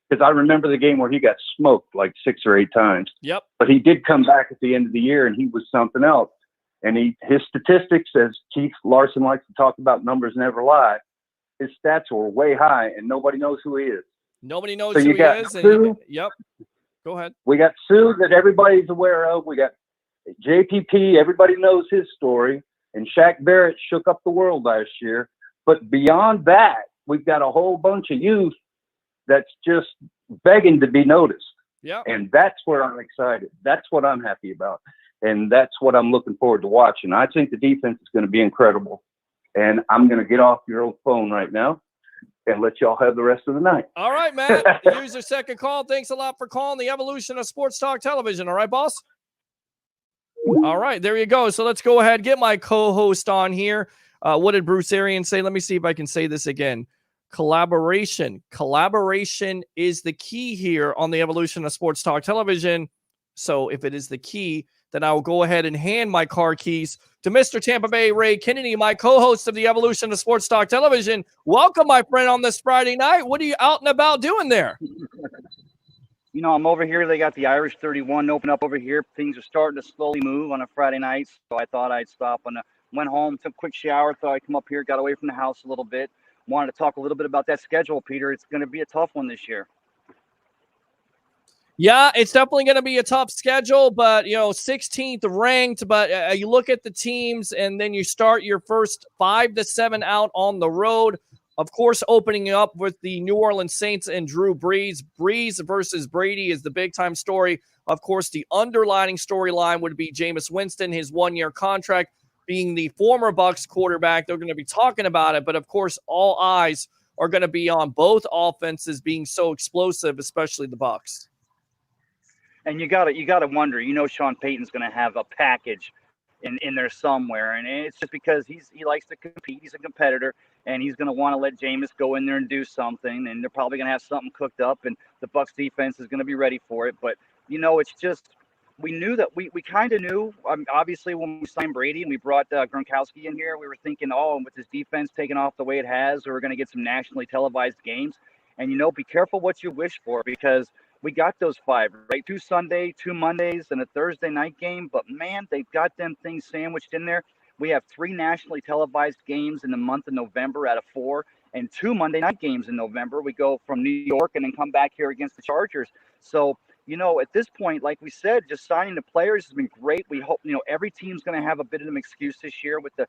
because I remember the game where he got smoked like 6 or 8 times. Yep. But he did come back at the end of the year and he was something else. And his statistics, as Keith Larson likes to talk about, numbers never lie. His stats were way high and nobody knows who he is. Nobody knows So who you he got is. Sue. Yep. Go ahead. We got Sue that everybody's aware of. We got JPP. Everybody knows his story. And Shaq Barrett shook up the world last year. But beyond that, we've got a whole bunch of youth that's just begging to be noticed. Yep. And that's where I'm excited. That's what I'm happy about. And that's what I'm looking forward to watching. I think the defense is going to be incredible. And I'm going to get off your old phone right now and let y'all have the rest of the night. All right, man. Use your second call. Thanks a lot for calling the evolution of Sports Talk Television. All right, boss? All right, there you go. So let's go ahead, get my co-host on here. What did Bruce Arians say? Let me see if I can say this again. Collaboration. Collaboration is the key here on the evolution of Sports Talk Television. So if it is the key, then I will go ahead and hand my car keys to Mr. Tampa Bay Ray Kennedy, my co-host of the evolution of Sports Talk Television. Welcome, my friend, on this Friday night. What are you out and about doing there? You know, I'm over here. They got the Irish 31 open up over here. Things are starting to slowly move on a Friday night. So I thought I'd stop and went home, took a quick shower, thought I'd come up here, got away from the house a little bit. Wanted to talk a little bit about that schedule, Peter. It's going to be a tough one this year. Yeah, it's definitely going to be a tough schedule, but, 16th ranked. But you look at the teams and then you start your first 5 to 7 out on the road. Of course, opening up with the New Orleans Saints and Drew Brees. Brees versus Brady is the big-time story. Of course, the underlining storyline would be Jameis Winston, his 1-year contract, being the former Bucs quarterback. They're going to be talking about it, but of course, all eyes are going to be on both offenses being so explosive, especially the Bucs. And you gotta wonder, Sean Payton's going to have a package in there somewhere. And it's just because he likes to compete. He's a competitor, and he's going to want to let Jameis go in there and do something. And they're probably going to have something cooked up, and the Bucs defense is going to be ready for it. But, it's just we knew that we kind of knew. Obviously, when we signed Brady and we brought Gronkowski in here, we were thinking, with this defense taking off the way it has, we're going to get some nationally televised games. And, be careful what you wish for, because we got those 5, right? 2 Sunday, 2 Mondays, and a Thursday night game. But, man, they've got them things sandwiched in there. We have 3 nationally televised games in the month of November out of 4, and 2 Monday night games in November. We go from New York and then come back here against the Chargers. So, at this point, like we said, just signing the players has been great. We hope, every team's going to have a bit of an excuse this year with the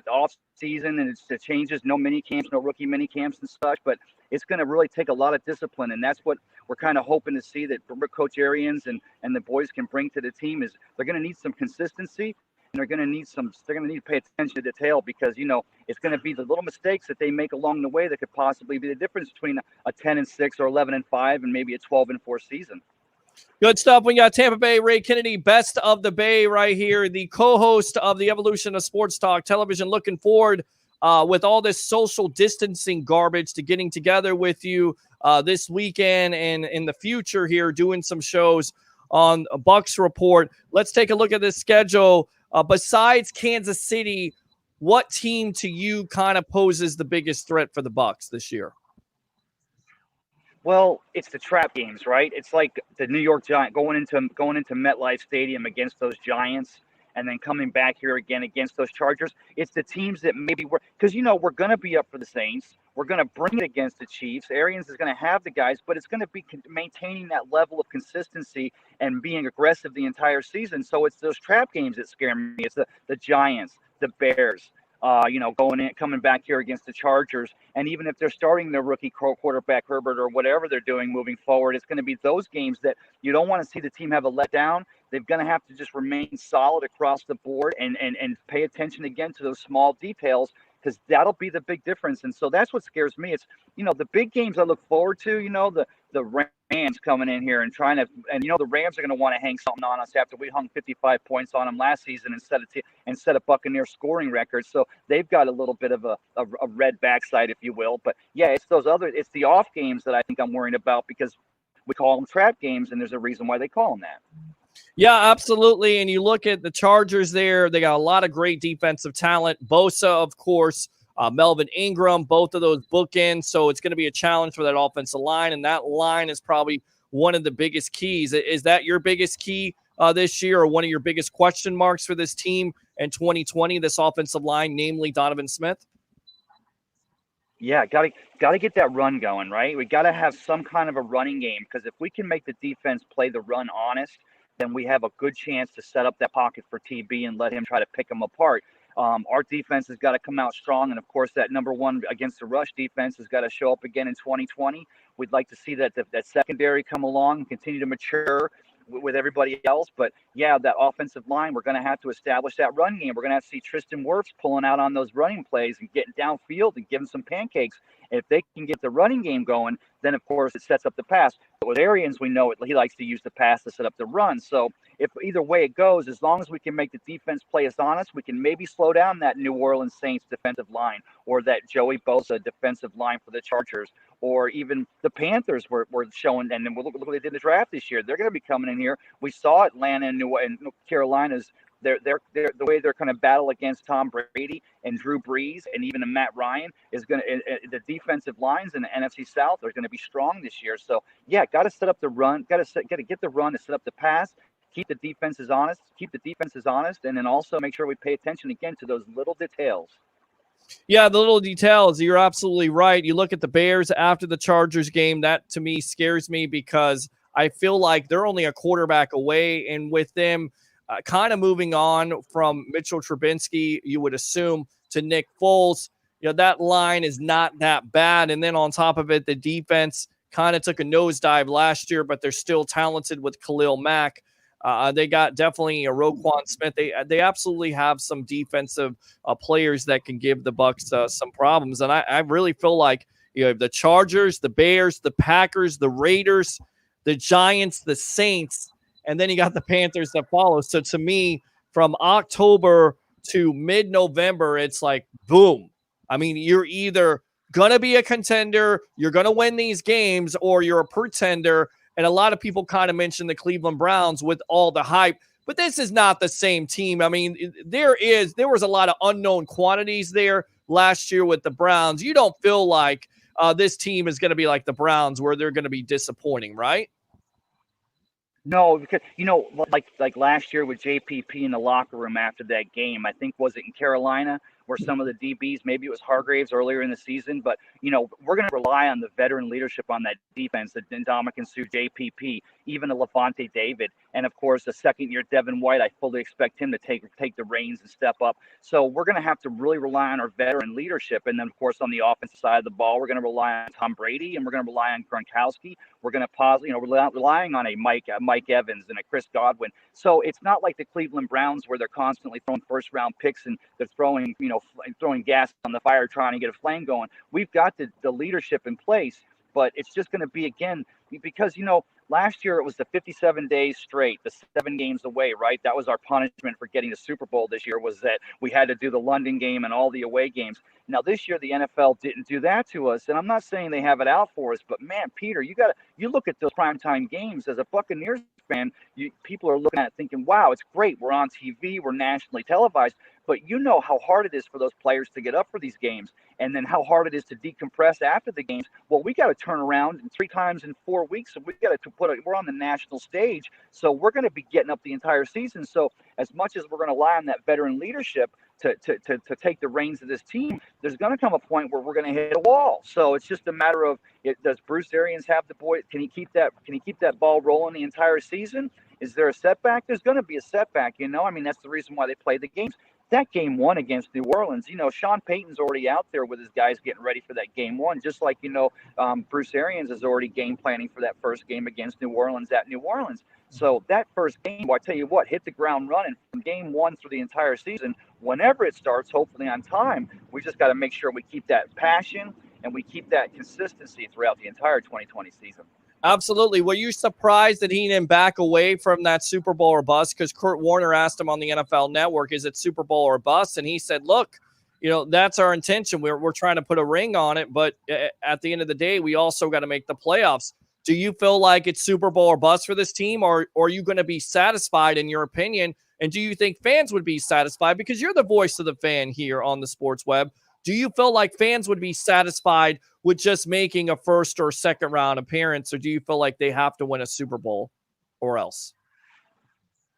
off season, and it's the changes, no mini camps, no rookie mini camps and such. But it's going to really take a lot of discipline, and that's what we're kind of hoping to see that Coach Arians and the boys can bring to the team. Is they're going to need some consistency. And they're going to need to pay attention to detail, because, it's going to be the little mistakes that they make along the way that could possibly be the difference between a 10-6 or 11-5 and maybe a 12-4 season. Good stuff. We got Tampa Bay Ray Kennedy, best of the Bay right here, the co-host of the Evolution of Sports Talk Television. Looking forward with all this social distancing garbage to getting together with you this weekend and in the future here, doing some shows on Bucs Report. Let's take a look at this schedule. Besides Kansas City, what team to you kind of poses the biggest threat for the Bucs this year? Well, it's the trap games, right? It's like the New York Giants going into MetLife Stadium against those Giants, and then coming back here again against those Chargers. It's the teams that maybe because we're going to be up for the Saints. We're going to bring it against the Chiefs. Arians is going to have the guys, but it's going to be maintaining that level of consistency and being aggressive the entire season. So it's those trap games that scare me. It's the Giants, the Bears, coming back here against the Chargers. And even if they're starting their rookie quarterback Herbert or whatever they're doing moving forward, it's going to be those games that you don't want to see the team have a letdown. They're going to have to just remain solid across the board and pay attention again to those small details, because that'll be the big difference. And so that's what scares me. It's, the big games I look forward to, the Rams coming in here and the Rams are going to want to hang something on us after we hung 55 points on them last season and set a Buccaneer scoring record. So they've got a little bit of a red backside, if you will. But yeah, it's the off games that I think I'm worried about, because we call them trap games, and there's a reason why they call them that. Yeah, absolutely. And you look at the Chargers there, they got a lot of great defensive talent. Bosa, of course, Melvin Ingram, both of those bookends. So it's going to be a challenge for that offensive line. And that line is probably one of the biggest keys. Is that your biggest key this year, or one of your biggest question marks for this team in 2020, this offensive line, namely Donovan Smith? Yeah, got to get that run going, right? We got to have some kind of a running game, because if we can make the defense play the run honest, then we have a good chance to set up that pocket for TB and let him try to pick them apart. Our defense has got to come out strong, and of course that number one against the rush defense has got to show up again in 2020. We'd like to see that secondary come along and continue to mature with everybody else. But yeah, that offensive line, we're going to have to establish that run game. We're going to have to see Tristan Wirfs pulling out on those running plays and getting downfield and giving some pancakes. And if they can get the running game going, then of course it sets up the pass. But with Arians, we know he likes to use the pass to set up the run. So if either way it goes, as long as we can make the defense play as honest, we can maybe slow down that New Orleans Saints defensive line, or that Joey Bosa defensive line for the Chargers, or even the Panthers were showing. And then look what they did in the draft this year. They're going to be coming in here. We saw Atlanta and Carolina's the way they're going to battle against Tom Brady and Drew Brees and even Matt Ryan is going to the defensive lines in the NFC South are going to be strong this year. So yeah, got to set up the run, got to get the run to set up the pass, keep the defenses honest, and then also make sure we pay attention again to those little details. Yeah, the little details. You're absolutely right. You look at the Bears after the Chargers game, that to me scares me, because I feel like they're only a quarterback away, and with them kind of moving on from Mitchell Trubisky, you would assume, to Nick Foles, that line is not that bad. And then on top of it, the defense kind of took a nosedive last year, but they're still talented with Khalil Mack. They got definitely a Roquan Smith. They absolutely have some defensive players that can give the Bucs some problems. And I really feel like the Chargers, the Bears, the Packers, the Raiders, the Giants, the Saints, and then you got the Panthers that follow. So to me, from October to mid-November, it's like, boom. I mean, you're either going to be a contender, you're going to win these games, or you're a pretender. And a lot of people kind of mention the Cleveland Browns with all the hype, but this is not the same team. I mean, there was a lot of unknown quantities there last year with the Browns. You don't feel like this team is going to be like the Browns where they're going to be disappointing, right? No, because like last year with JPP in the locker room after that game, I think was it in Carolina where some of the DBs, maybe it was Hargraves earlier in the season, but we're going to rely on the veteran leadership on that defense, the Ndamukong Suh, JPP, even a Levante David, and of course the second-year Devin White. I fully expect him to take the reins and step up. So we're going to have to really rely on our veteran leadership, and then of course on the offensive side of the ball, we're going to rely on Tom Brady, and we're going to rely on Gronkowski. We're going to relying on a Mike Evans and a Chris Godwin. So it's not like the Cleveland Browns where they're constantly throwing first-round picks and they're throwing gas on the fire trying to get a flame going. We've got the leadership in place, but it's just going to be, again, because last year it was the 57 days straight, the 7 games away, right? That was our punishment for getting the Super Bowl this year, was that we had to do the London game and all the away games. Now this year the NFL didn't do that to us, and I'm not saying they have it out for us, but man, Peter, you look at those primetime games as a Buccaneers fan, people are looking at it thinking, wow, it's great, we're on TV, we're nationally televised, but you know how hard it is for those players to get up for these games, and then how hard it is to decompress after the games. Well, we got to turn around 3 times in 4 weeks, so we got to we're on the national stage, so we're going to be getting up the entire season. So as much as we're going to rely on that veteran leadership to take the reins of this team, there's going to come a point where we're going to hit a wall. So it's just a matter of, does Bruce Arians have the boy? Can he keep that ball rolling the entire season? Is there a setback? There's going to be a setback. I mean, that's the reason why they play the games. That game 1 against New Orleans, Sean Payton's already out there with his guys getting ready for that game 1, just like, Bruce Arians is already game planning for that first game against New Orleans at New Orleans. So that first game, well, I tell you what, hit the ground running from game 1 through the entire season. Whenever it starts, hopefully on time, we just got to make sure we keep that passion and we keep that consistency throughout the entire 2020 season. Absolutely. Were you surprised that he didn't back away from that Super Bowl or bust? Because Kurt Warner asked him on the NFL Network, is it Super Bowl or bust? And he said, look, that's our intention. We're trying to put a ring on it. But at the end of the day, we also got to make the playoffs. Do you feel like it's Super Bowl or bust for this team? Or are you going to be satisfied in your opinion? And do you think fans would be satisfied? Because you're the voice of the fan here on the Sports Web. Do you feel like fans would be satisfied with just making a first or second round appearance, or do you feel like they have to win a Super Bowl or else?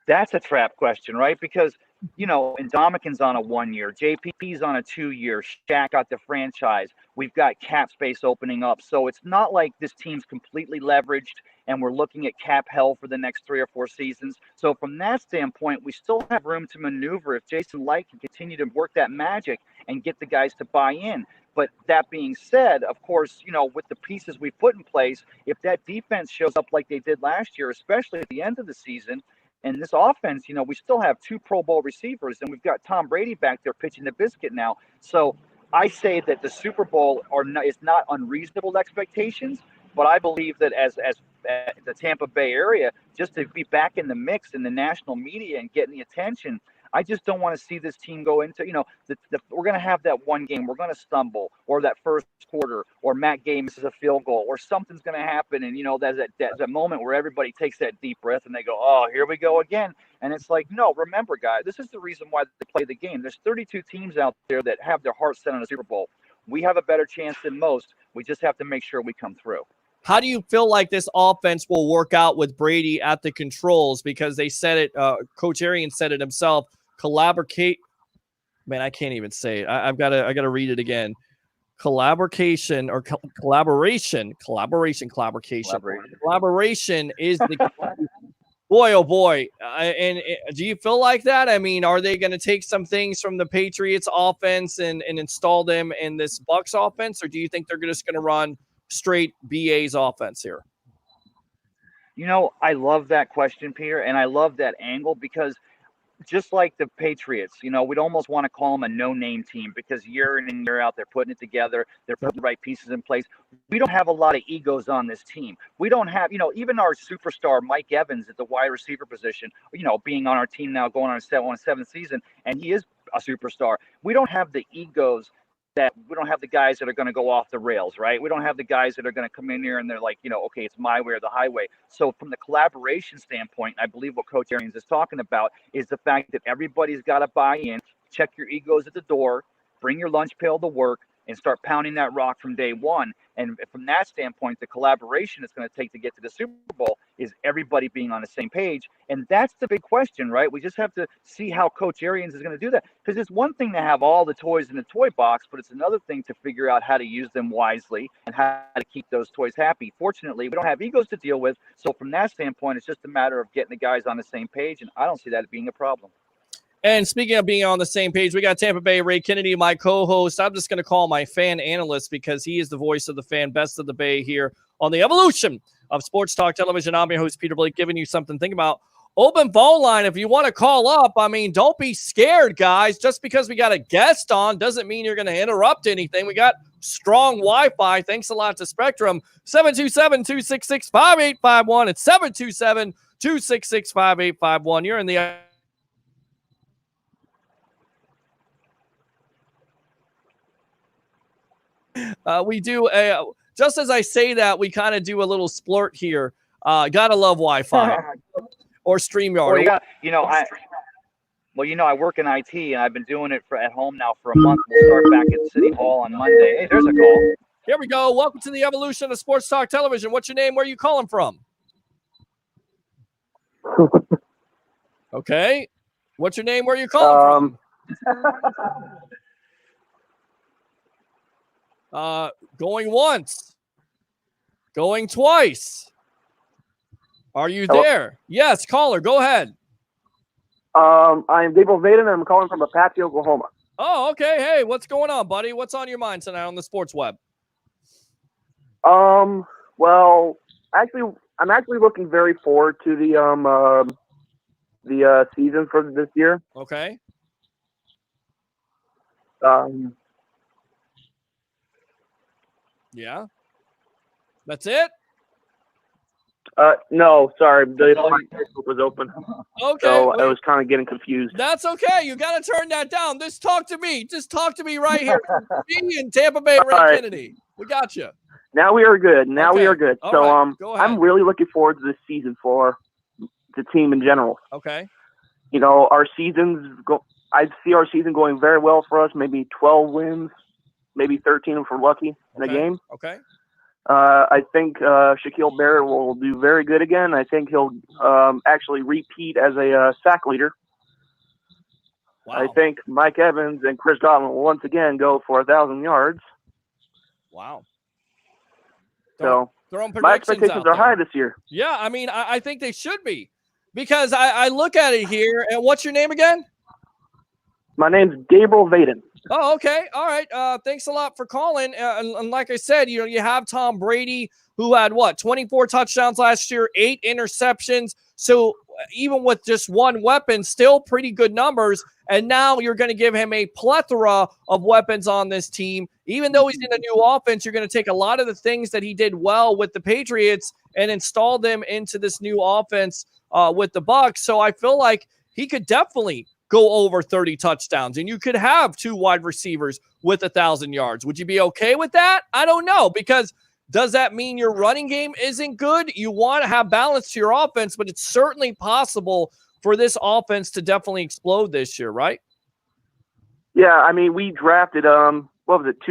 That's a trap question, right? Because, Ndamukong's on a 1-year, JPP's on a 2-year, Shaq got the franchise. We've got cap space opening up. So it's not like this team's completely leveraged and we're looking at cap hell for the next 3 or 4 seasons. So from that standpoint, we still have room to maneuver if Jason Licht can continue to work that magic and get the guys to buy in. But that being said, of course, with the pieces we put in place, if that defense shows up like they did last year, especially at the end of the season, and this offense, we still have 2 Pro Bowl receivers, and we've got Tom Brady back there pitching the biscuit now. So I say that the Super Bowl is not unreasonable expectations, but I believe that as the Tampa Bay area, just to be back in the mix in the national media and getting the attention, I just don't want to see this team go into, we're going to have that one game, we're going to stumble, or that first quarter, or Matt Gay misses a field goal, or something's going to happen. And, there's that moment where everybody takes that deep breath and they go, oh, here we go again. And it's like, no, remember, guys, this is the reason why they play the game. There's 32 teams out there that have their hearts set on a Super Bowl. We have a better chance than most. We just have to make sure we come through. How do you feel like this offense will work out with Brady at the controls? Because they said it, Coach Arians said it himself. Collaborate, man, I can't even say it. I gotta read it again. Collaboration is the boy, oh boy. And do you feel like that? I mean, are they going to take some things from the Patriots offense and install them in this Bucs offense, or do you think they're just going to run straight BA's offense here? I love that question, Peter, and I love that angle because just like the Patriots, we'd almost want to call them a no-name team because year in and year out, they're putting it together. They're putting the right pieces in place. We don't have a lot of egos on this team. We don't have, even our superstar, Mike Evans at the wide receiver position, being on our team now, going on a seventh season, and he is a superstar. We don't have the egos that we don't have the guys that are going to go off the rails, right? We don't have the guys that are going to come in here and they're like, okay, it's my way or the highway. So from the collaboration standpoint, I believe what Coach Arians is talking about is the fact that everybody's got to buy in, check your egos at the door, bring your lunch pail to work, and start pounding that rock from day one. And from that standpoint, the collaboration it's going to take to get to the Super Bowl is everybody being on the same page. And that's the big question, right? We just have to see how Coach Arians is going to do that. Because it's one thing to have all the toys in the toy box, but it's another thing to figure out how to use them wisely and how to keep those toys happy. Fortunately, we don't have egos to deal with. So from that standpoint, it's just a matter of getting the guys on the same page. And I don't see that being a problem. And speaking of being on the same page, we got Tampa Bay Ray Kennedy, my co-host. I'm just going to call my fan analyst because he is the voice of the fan, best of the Bay here on the evolution of Sports Talk Television. I'm your host, Peter Blake, giving you something to think about. Open phone line if you want to call up. I mean, don't be scared, guys. Just because we got a guest on doesn't mean you're going to interrupt anything. We got strong Wi-Fi. Thanks a lot to Spectrum. 727-266-5851. It's 727-266-5851. You're in the... we do just as I say that, we kind of do a little splurt here. Gotta love Wi-Fi or StreamYard. I work in IT and I've been doing it at home now for a month. We'll start back at City Hall on Monday. Hey, there's a call. Here we go. Welcome to the evolution of Sports Talk Television. What's your name? Where are you calling from? Okay. What's your name? Where are you calling from? Going once. Going twice. Are you there? Yes, caller, go ahead. I am Gabriel Vaden, and I'm calling from Apache, Oklahoma. Oh, okay. Hey, what's going on, buddy? What's on your mind tonight on the Sports Web? Well, I'm actually looking very forward to the season for this year. Okay. Yeah. That's it? No, sorry. The Facebook was open. Okay. So I was kind of getting confused. That's okay. You got to turn that down. Just talk to me. Just talk to me right here. Me and Tampa Bay Ray right. Kennedy. We got you. Now we are good. We are good. All So right. Go ahead. I'm really looking forward to this season for the team in general. Okay. Our I see our season going very well for us. Maybe 12 wins, maybe 13 if we're lucky in a game. Okay. I think Shaquille Barrett will do very good again. I think he'll actually repeat as a sack leader. Wow. I think Mike Evans and Chris Godwin will once again go for 1,000 yards. Wow. So my expectations are high this year. Yeah, I mean, I think they should be because I look at it here. And what's your name again? My name's Gabriel Vaden. Oh, okay. All right. Thanks a lot for calling. And like I said, you have Tom Brady, who had 24 touchdowns last year, 8 interceptions. So even with just one weapon, still pretty good numbers. And now you're going to give him a plethora of weapons on this team. Even though he's in a new offense, you're going to take a lot of the things that he did well with the Patriots and install them into this new offense with the Bucs. So I feel like he could definitely go over 30 touchdowns, and you could have 2 wide receivers with 1,000 yards. Would you be okay with that? I don't know, because does that mean your running game isn't good? You want to have balance to your offense, but it's certainly possible for this offense to definitely explode this year, right? Yeah, I mean, we drafted, 2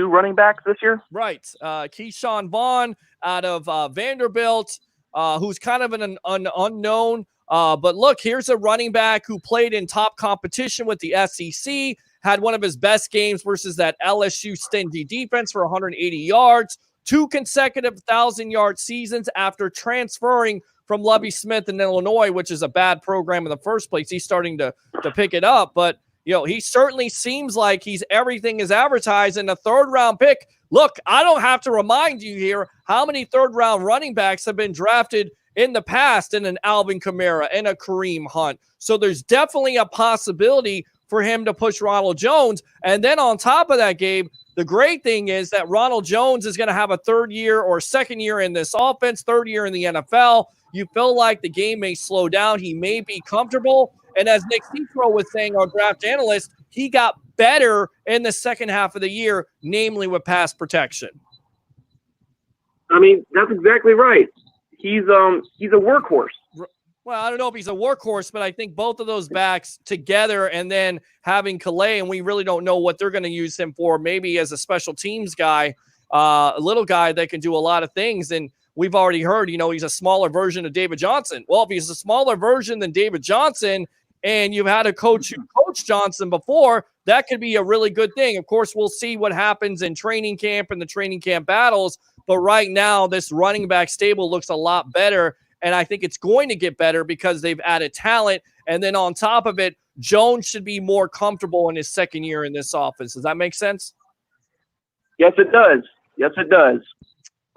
running backs this year? Right. Keyshawn Vaughn out of Vanderbilt, who's kind of an unknown. But look, here's a running back who played in top competition with the SEC, had one of his best games versus that LSU stingy defense for 180 yards, 2 consecutive 1,000-yard seasons after transferring from Lovie Smith in Illinois, which is a bad program in the first place. He's starting to pick it up, but he certainly seems like he's everything is advertised in a 3rd-round pick. Look, I don't have to remind you here how many 3rd-round running backs have been drafted in the past in an Alvin Kamara and a Kareem Hunt. So there's definitely a possibility for him to push Ronald Jones. And then on top of that, Gabe, the great thing is that Ronald Jones is going to have a third year or second year in this offense, third year in the NFL. You feel like the game may slow down. He may be comfortable. And as Nick Citro was saying, our draft analyst, he got better in the second half of the year, namely with pass protection. I mean, that's exactly right. He's a workhorse. Well, I don't know if he's a workhorse, but I think both of those backs together and then having Calais, and we really don't know what they're going to use him for, maybe as a special teams guy, a little guy that can do a lot of things. And we've already heard, he's a smaller version of David Johnson. Well, if he's a smaller version than David Johnson and you've had a coach who coached Johnson before, that could be a really good thing. Of course, we'll see what happens in training camp and the training camp battles. But right now, this running back stable looks a lot better. And I think it's going to get better because they've added talent. And then on top of it, Jones should be more comfortable in his second year in this offense. Does that make sense? Yes, it does. Yes, it does.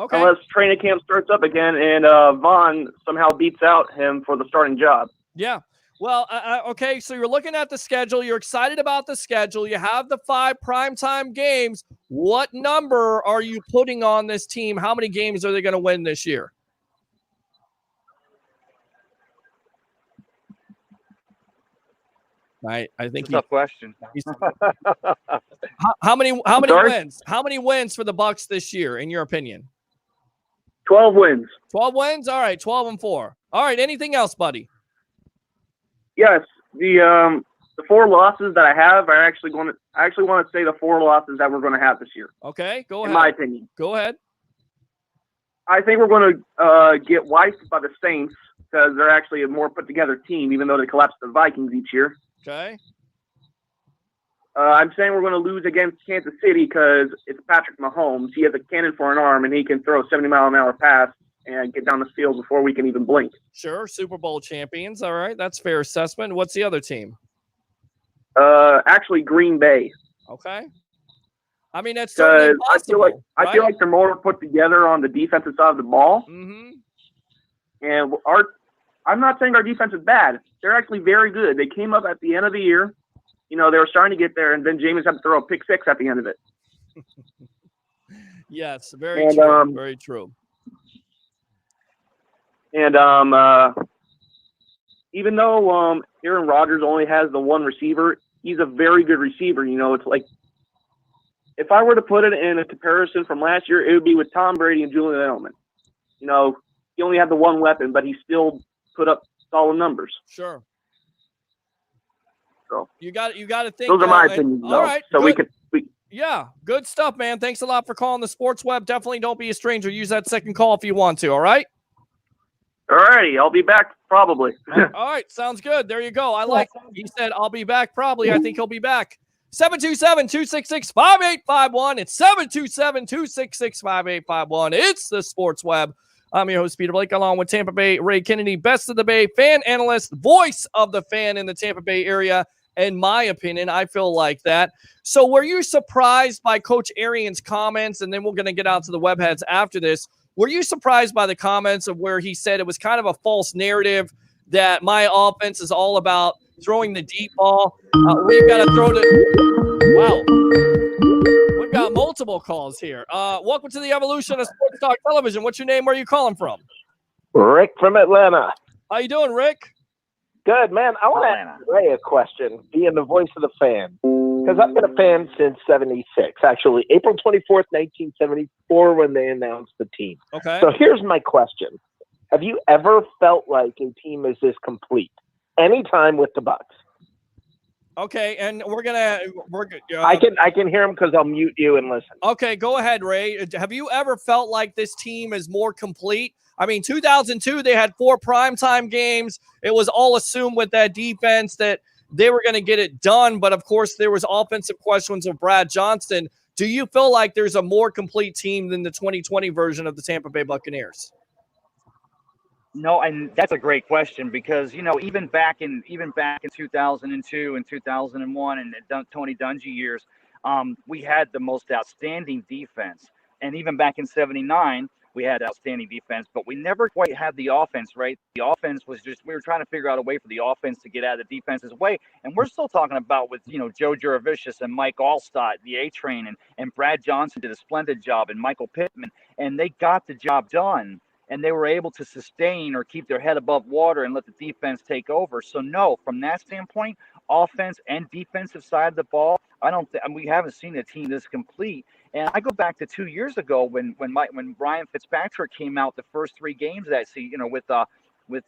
Okay. Unless training camp starts up again and Vaughn somehow beats out him for the starting job. Yeah. Well, okay, so you're looking at the schedule. You're excited about the schedule. You have the 5 primetime games. What number are you putting on this team? How many games are they going to win this year? I think tough question. How many wins? How many wins for the Bucs this year, in your opinion? 12 wins. 12 wins? All right, 12-4. All right, anything else, buddy? Yes, the 4 losses that I have are actually want to say the 4 losses that we're going to have this year. Okay, go ahead. In my opinion. Go ahead. I think we're going to get wiped by the Saints because they're actually a more put together team, even though they collapse the Vikings each year. Okay. I'm saying we're going to lose against Kansas City because it's Patrick Mahomes. He has a cannon for an arm, and he can throw a 70-mile-an-hour pass and get down the field before we can even blink. Sure, Super Bowl champions. All right, that's fair assessment. What's the other team? Actually, Green Bay. Okay. I mean, that's certainly possible. I feel like they're more put together on the defensive side of the ball. Mm-hmm. And I'm not saying our defense is bad. They're actually very good. They came up at the end of the year. They were starting to get there, and then Jameis had to throw a pick 6 at the end of it. Yes, very true. Very true. And even though Aaron Rodgers only has the one receiver, he's a very good receiver. It's like if I were to put it in a comparison from last year, it would be with Tom Brady and Julian Edelman. He only had the one weapon, but he still put up solid numbers. Sure. So you got to think. Those are my opinions. All right. So good. Yeah, good stuff, man. Thanks a lot for calling the Sports Web. Definitely don't be a stranger. Use that second call if you want to. All right. All righty, I'll be back probably. All right, sounds good. There you go. I like that. He said, I'll be back probably. I think he'll be back. 727-266-5851. It's 727-266-5851. It's the Sports Web. I'm your host, Peter Blake, along with Tampa Bay Ray Kennedy, best of the Bay, fan analyst, voice of the fan in the Tampa Bay area. In my opinion, I feel like that. So were you surprised by Coach Arians' comments? And then we're going to get out to the webheads after this. Were you surprised by the comments of where he said it was kind of a false narrative that my offense is all about throwing the deep ball? We've got to throw the – wow. We've got multiple calls here. Welcome to the evolution of Sports Talk Television. What's your name? Where are you calling from? Rick from Atlanta. How you doing, Rick? Good, man. I want to ask Ray a question, being the voice of the fan. Because I've been a fan since 76, actually, April 24th, 1974, when they announced the team. Okay. So here's my question. Have you ever felt like a team is this complete? Anytime with the Bucs? Okay, and we're good. I can hear him because I'll mute you and listen. Okay, go ahead, Ray. Have you ever felt like this team is more complete? I mean, 2002, they had 4 primetime games. It was all assumed with that defense that they were going to get it done. But, of course, there was offensive questions with Brad Johnson. Do you feel like there's a more complete team than the 2020 version of the Tampa Bay Buccaneers? No, and that's a great question because, even back in 2002 and 2001 and Tony Dungy years, we had the most outstanding defense. And even back in 79, We had outstanding defense, but we never quite had the offense, right? The offense was just, we were trying to figure out a way for the offense to get out of the defense's way. And we're still talking about with, Joe Juravicius and Mike Allstott, the A-Train, and Brad Johnson did a splendid job, and Michael Pittman, and they got the job done. And they were able to sustain or keep their head above water and let the defense take over. So no, from that standpoint, offense and defensive side of the ball, we haven't seen a team this complete. And I go back to 2 years ago when Ryan Fitzpatrick came out the first 3 games of that season, with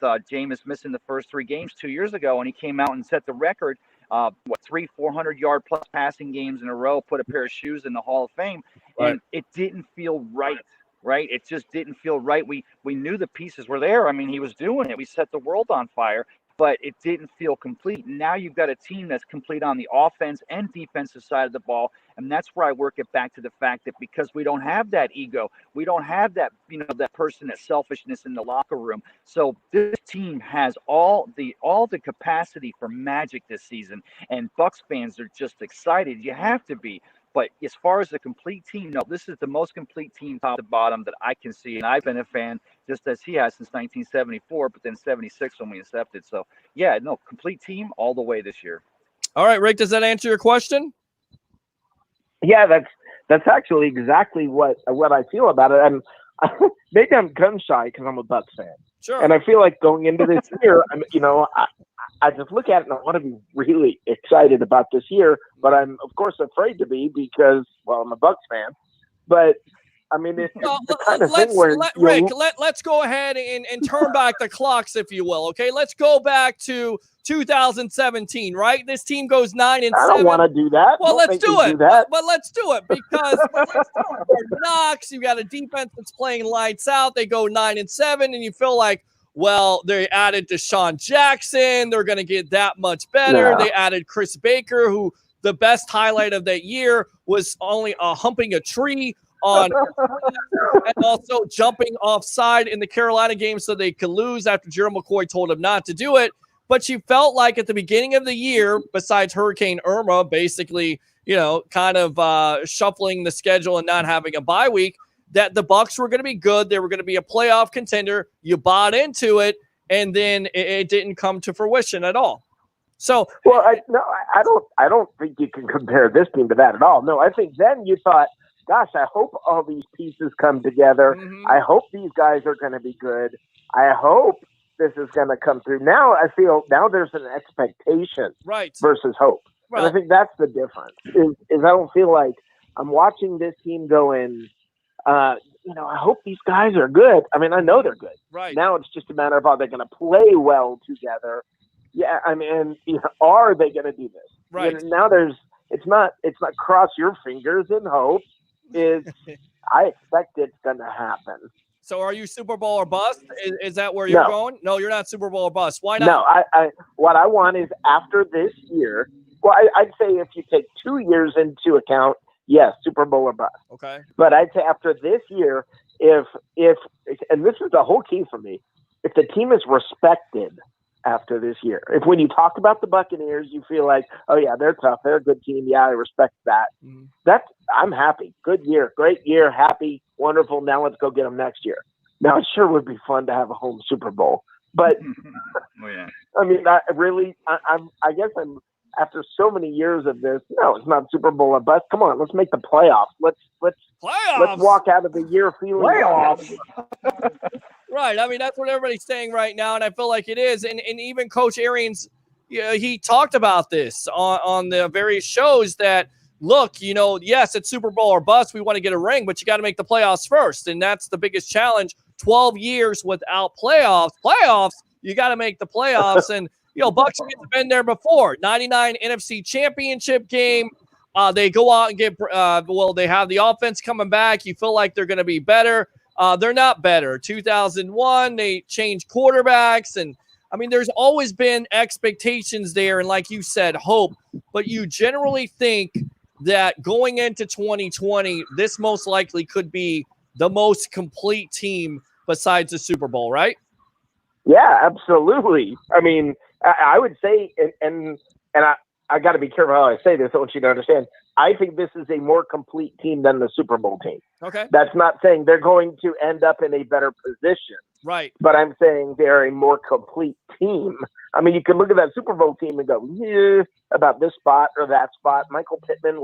Jameis missing the first 3 games 2 years ago, and he came out and set the record, 400-yard plus passing games in a row, put a pair of shoes in the Hall of Fame, and it didn't feel right. Right. It just didn't feel right. We knew the pieces were there. I mean, he was doing it. We set the world on fire, but it didn't feel complete. Now you've got a team that's complete on the offense and defensive side of the ball. And that's where I work it back to the fact that because we don't have that ego, we don't have that, that person, that selfishness in the locker room. So this team has all the capacity for magic this season. And Bucs fans are just excited. You have to be. But as far as the complete team, no, this is the most complete team top to bottom that I can see. And I've been a fan just as he has since 1974, but then 76 when we accepted. So, yeah, no, complete team all the way this year. All right, Rick, does that answer your question? Yeah, that's actually exactly what I feel about it. And maybe I'm gun shy because I'm a Bucs fan. Sure. And I feel like going into this year, I just look at it and I want to be really excited about this year, but I'm of course afraid to be because, well, I'm a Bucs fan. But I mean, it's the kind of thing where Rick, let's go ahead and turn back the clocks, if you will. Okay, let's go back to 2017. Right, this team goes 9-7. I don't want to do that. Well, let's do it. But let's do it because Knox. You got a defense that's playing lights out. They go 9-7, and you feel like, well, they added Deshaun Jackson. They're going to get that much better. Yeah. They added Chris Baker, who the best highlight of that year was only humping a tree on and also jumping offside in the Carolina game so they could lose after Gerald McCoy told him not to do it. But you felt like at the beginning of the year, besides Hurricane Irma, basically, kind of shuffling the schedule and not having a bye week, that the Bucs were going to be good. They were going to be a playoff contender. You bought into it, and then it didn't come to fruition at all. So, well, I don't think you can compare this team to that at all. No, I think then you thought, gosh, I hope all these pieces come together. Mm-hmm. I hope these guys are going to be good. I hope this is going to come through. Now I feel there's an expectation versus hope. Right. And I think that's the difference is I don't feel like I'm watching this team going, I hope these guys are good. I mean, I know they're good. Right. Now it's just a matter of, are they going to play well together? Yeah, I mean, are they going to do this? Right. Now it's not cross your fingers and hope. I expect it's going to happen. So are you Super Bowl or bust? Is that where you're going? No, you're not Super Bowl or bust. Why not? No, I what I want is after this year. Well, I'd say if you take 2 years into account, yes, Super Bowl or bust. Okay. But I'd say after this year, if and this is the whole key for me, if the team is respected after this year, if when you talk about the Buccaneers, you feel like, oh yeah, they're tough, they're a good team, yeah, I respect that. Mm-hmm. I'm happy. Good year, great year, happy, wonderful. Now let's go get them next year. Now it sure would be fun to have a home Super Bowl, but I mean, I guess I'm. After so many years of this, no, it's not Super Bowl or bust. Come on, let's make the playoffs. Let's walk out of the year feeling playoffs. Right. I mean, that's what everybody's saying right now, and I feel like it is. And even Coach Arians, he talked about this on the various shows that, look, yes, it's Super Bowl or bust. We want to get a ring, but you got to make the playoffs first, and that's the biggest challenge. 12 years without playoffs. You got to make the playoffs, and Bucs have been there before. 99 NFC Championship game. They go out and get they have the offense coming back. You feel like they're going to be better. They're not better. 2001, they changed quarterbacks. And, I mean, there's always been expectations there. And like you said, hope. But you generally think that going into 2020, this most likely could be the most complete team besides the Super Bowl, right? Yeah, absolutely. I mean, I would say, and I got to be careful how I say this. I want you to understand. I think this is a more complete team than the Super Bowl team. Okay. That's not saying they're going to end up in a better position. Right. But I'm saying they're a more complete team. I mean, you can look at that Super Bowl team and go, yeah, about this spot or that spot. Michael Pittman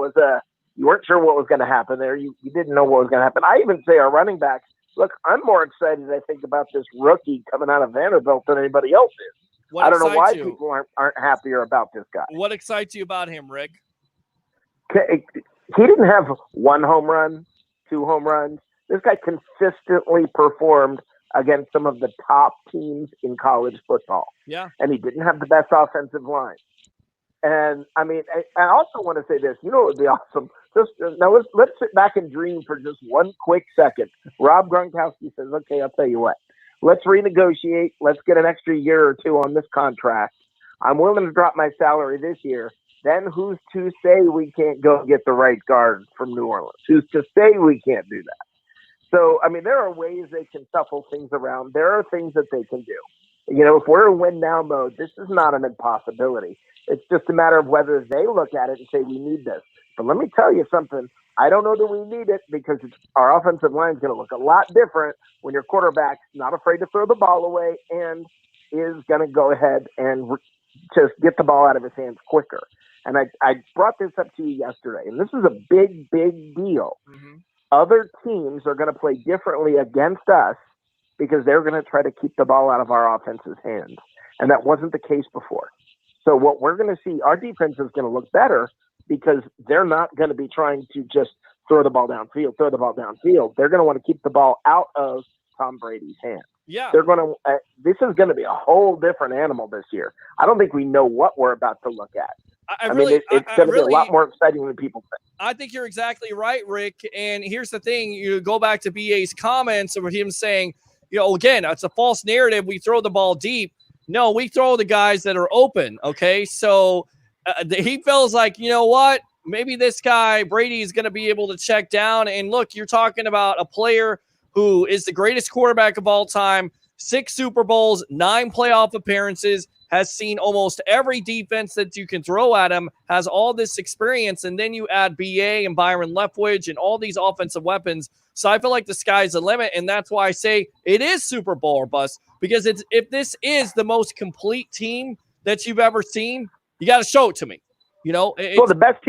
you weren't sure what was going to happen there. You didn't know what was going to happen. I even say our running backs. Look, I'm more excited, I think, about this rookie coming out of Vanderbilt than anybody else is. I don't know why people aren't happier about this guy. What excites you about him, Rick? He didn't have 1 home run, 2 home runs. This guy consistently performed against some of the top teams in college football. Yeah. And he didn't have the best offensive line. And, I mean, I also want to say this. You know what would be awesome? Now, let's sit back and dream for just one quick second. Rob Gronkowski says, okay, I'll tell you what. Let's renegotiate. Let's get an extra year or 2 on this contract. I'm willing to drop my salary this year. Then who's to say we can't go get the right guard from New Orleans? Who's to say we can't do that? So, I mean, there are ways they can shuffle things around. There are things that they can do. You know, if we're in win-now mode, this is not an impossibility. It's just a matter of whether they look at it and say, we need this. But let me tell you something. I don't know that we need it because our offensive line is going to look a lot different when your quarterback's not afraid to throw the ball away and is going to go ahead and just get the ball out of his hands quicker. And I brought this up to you yesterday, and this is a big, big deal. Mm-hmm. Other teams are going to play differently against us because they're going to try to keep the ball out of our offense's hands. And that wasn't the case before. So what we're going to see, our defense is going to look better because they're not going to be trying to just throw the ball downfield. They're going to want to keep the ball out of Tom Brady's hands. Yeah. They're going to. This is going to be a whole different animal this year. I don't think we know what we're about to look at. I mean, it's going to be a lot more exciting than people think. I think you're exactly right, Rick. And here's the thing. You go back to BA's comments of him saying, you know, again, it's a false narrative. We throw the ball deep. No, we throw the guys that are open. Okay. So he feels like, you know what? Maybe this guy, Brady, is going to be able to check down. And look, you're talking about a player who is the greatest quarterback of all time, 6 Super Bowls, 9 playoff appearances, has seen almost every defense that you can throw at him, has all this experience, and then you add BA and Byron Leftwich and all these offensive weapons. So I feel like the sky's the limit, and that's why I say it is Super Bowl or bust, because if this is the most complete team that you've ever seen, you got to show it to me. You know, well, the best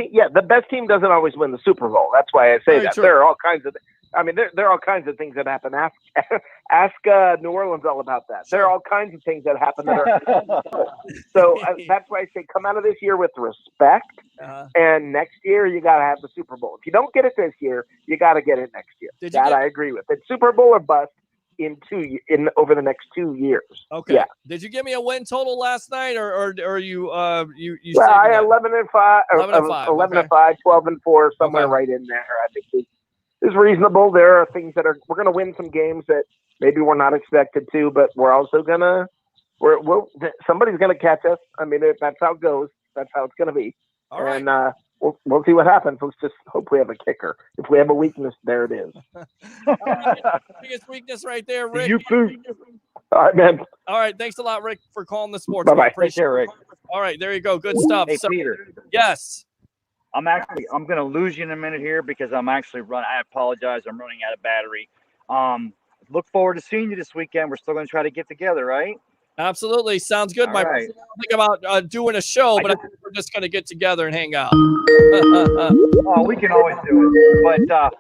team doesn't always win the Super Bowl. That's why I say that. True. There are all kinds of. I mean, there are all kinds of things that happen. Ask New Orleans all about that. There are all kinds of things that happen. So that's why I say come out of this year with respect, and next year you got to have the Super Bowl. If you don't get it this year, you got to get it next year. I agree with. It's Super Bowl or bust over the next 2 years. Okay. Yeah. Did you give me a win total last night, or you? Well, I had 11-5, 11-5, 12-4, somewhere right in there. I think is reasonable. There are things that we're going to win some games that maybe we're not expected to, but we're also somebody's going to catch us. I mean, that's how it goes. That's how it's going to be. All right. And we'll see what happens. Let's just hope we have a kicker. If we have a weakness, there it is. Biggest weakness right there, Rick. All right, man. All right. Thanks a lot, Rick, for calling the sports. Bye-bye. Appreciate it, Rick. All right. There you go. Good stuff. Hey, Peter. Yes. I'm going to lose you in a minute here because I'm actually running. I apologize. I'm running out of battery. Look forward to seeing you this weekend. We're still going to try to get together, right? Absolutely. Sounds good. All right. Think about doing a show, but I think we're just going to get together and hang out. Oh, we can always do it. But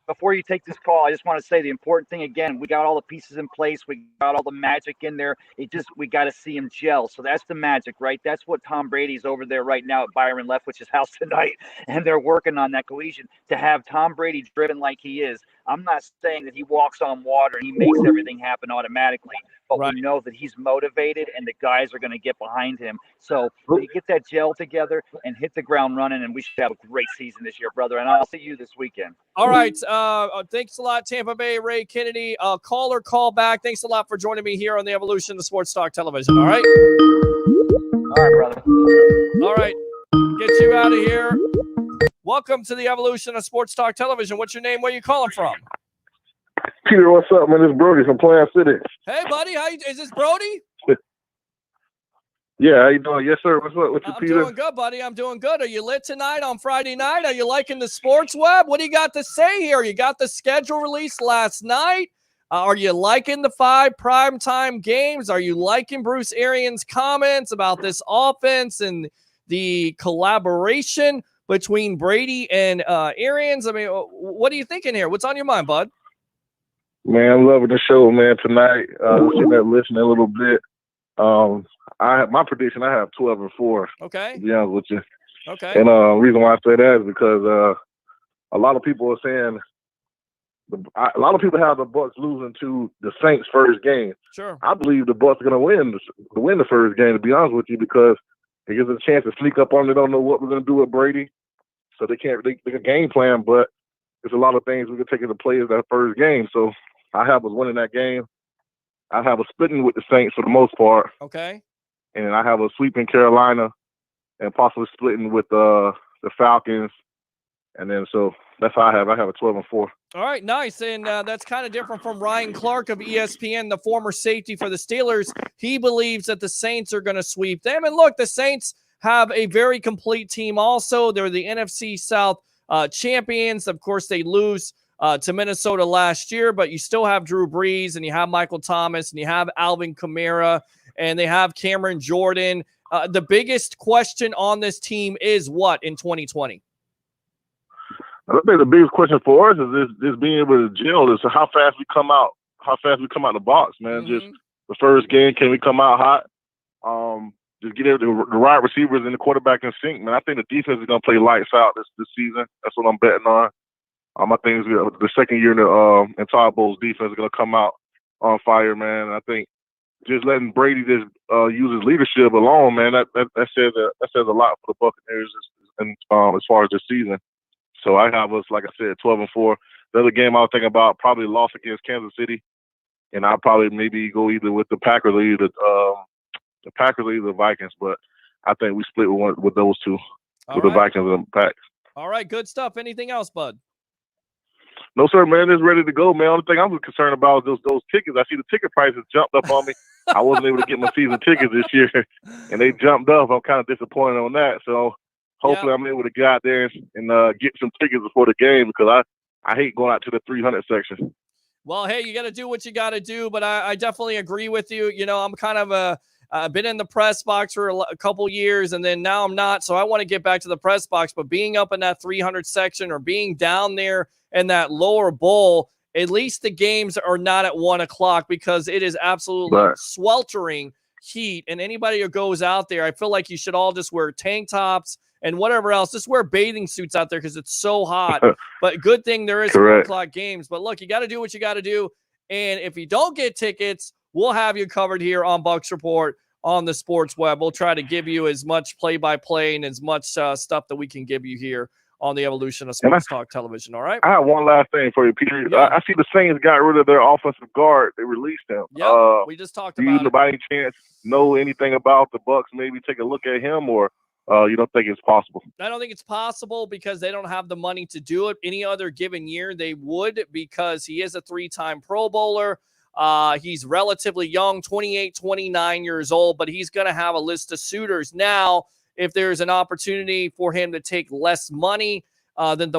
before you take this call, I just want to say the important thing again, we got all the pieces in place. We got all the magic in there. We got to see him gel. So that's the magic, right? That's what Tom Brady's over there right now at Byron Leftwich's house tonight. And they're working on that cohesion to have Tom Brady driven like he is. I'm not saying that he walks on water and he makes everything happen automatically, but we know that he's motivated and the guys are going to get behind him. So they get that gel together and hit the ground running, and we should have a great season this year, brother. And I'll see you this weekend. All right. Thanks a lot, Tampa Bay, Ray Kennedy. Call back. Thanks a lot for joining me here on the Evolution of Sports Talk Television. All right. All right, brother. All right. Get you out of here. Welcome to the Evolution of Sports Talk Television. What's your name? Where are you calling from? Peter, what's up, man? This is Brody from Plant City. Hey, buddy. Is this Brody? Yeah, how you doing? Yes, sir. What's up with you, I'm Peter? doing good, buddy. I'm doing good. Are you lit tonight on Friday night? Are you liking the sports web? What do you got to say here? You got the schedule released last night. Are you liking the 5 primetime games? Are you liking Bruce Arians' comments about this offense and the collaboration between Brady and Arians? I mean, what are you thinking here? What's on your mind, bud? Man, I'm loving the show, man. Tonight, sitting there listening a little bit. My prediction, I have 12-4. Okay. To be honest with you. Okay. And reason why I say that is because a lot of people are saying a lot of people have the Bucs losing to the Saints first game. Sure. I believe the Bucs are going to win the first game. To be honest with you, because it gives us a chance to sneak up on them. They don't know what we're going to do with Brady, so they can game plan. But there's a lot of things we can take into play as that first game. So I have us winning that game. I have a splitting with the Saints for the most part. Okay. And I have a sweep in Carolina and possibly splitting with the Falcons. And then so that's how I have a 12-4. All right, nice. And that's kind of different from Ryan Clark of ESPN, the former safety for the Steelers. He believes that the Saints are going to sweep them. And look, the Saints have a very complete team also. They're the NFC South champions. Of course, they lose to Minnesota last year, but you still have Drew Brees, and you have Michael Thomas, and you have Alvin Kamara, and they have Cameron Jordan. The biggest question on this team is what in 2020? I think the biggest question for us is this being able to gel. Is how fast we come out the box, man. Mm-hmm. Just the first game, can we come out hot? Just get the right receivers and the quarterback in sync, man. I think the defense is going to play lights out this season. That's what I'm betting on. I think the second year in Todd Bowles' defense is going to come out on fire, man. I think just letting Brady just use his leadership alone, man, that says a lot for the Buccaneers as far as this season. So I have us, like I said, 12-4. The other game I was thinking about probably loss against Kansas City, and I'll probably maybe go either with the Packers or either the Vikings. But I think we split with those two, the Vikings and the Packs. All right, good stuff. Anything else, bud? No, sir, man. It's ready to go, man. Only thing I'm concerned about is those tickets. I see the ticket prices jumped up on me. I wasn't able to get my season tickets this year, and they jumped up. I'm kind of disappointed on that. So hopefully I'm able to get out there and get some tickets before the game, because I hate going out to the 300 section. Well, hey, you got to do what you got to do, but I definitely agree with you. You know, I'm kind of been in the press box for a couple years, and then now I'm not, so I want to get back to the press box. But being up in that 300 section or being down there in that lower bowl, at least the games are not at 1 o'clock, because it is absolutely sweltering heat. And anybody who goes out there, I feel like you should all just wear tank tops and whatever else. Just wear bathing suits out there because it's so hot. But good thing there is 1 o'clock games. But look, you got to do what you got to do. And if you don't get tickets, we'll have you covered here on Bucs Report on the Sports Web. We'll try to give you as much play-by-play and as much stuff that we can give you here on the evolution of Sports Talk Television. All right? I have one last thing for you, Peter. Yeah. I see the Saints got rid of their offensive guard. They released him. Yeah, we just talked about it. Do you, by any chance, know anything about the Bucs? Maybe take a look at him, or you don't think it's possible? I don't think it's possible because they don't have the money to do it. Any other given year, they would, because he is a 3-time Pro Bowler. He's relatively young, 28, 29 years old, but he's going to have a list of suitors. Now, if there's an opportunity for him to take less money than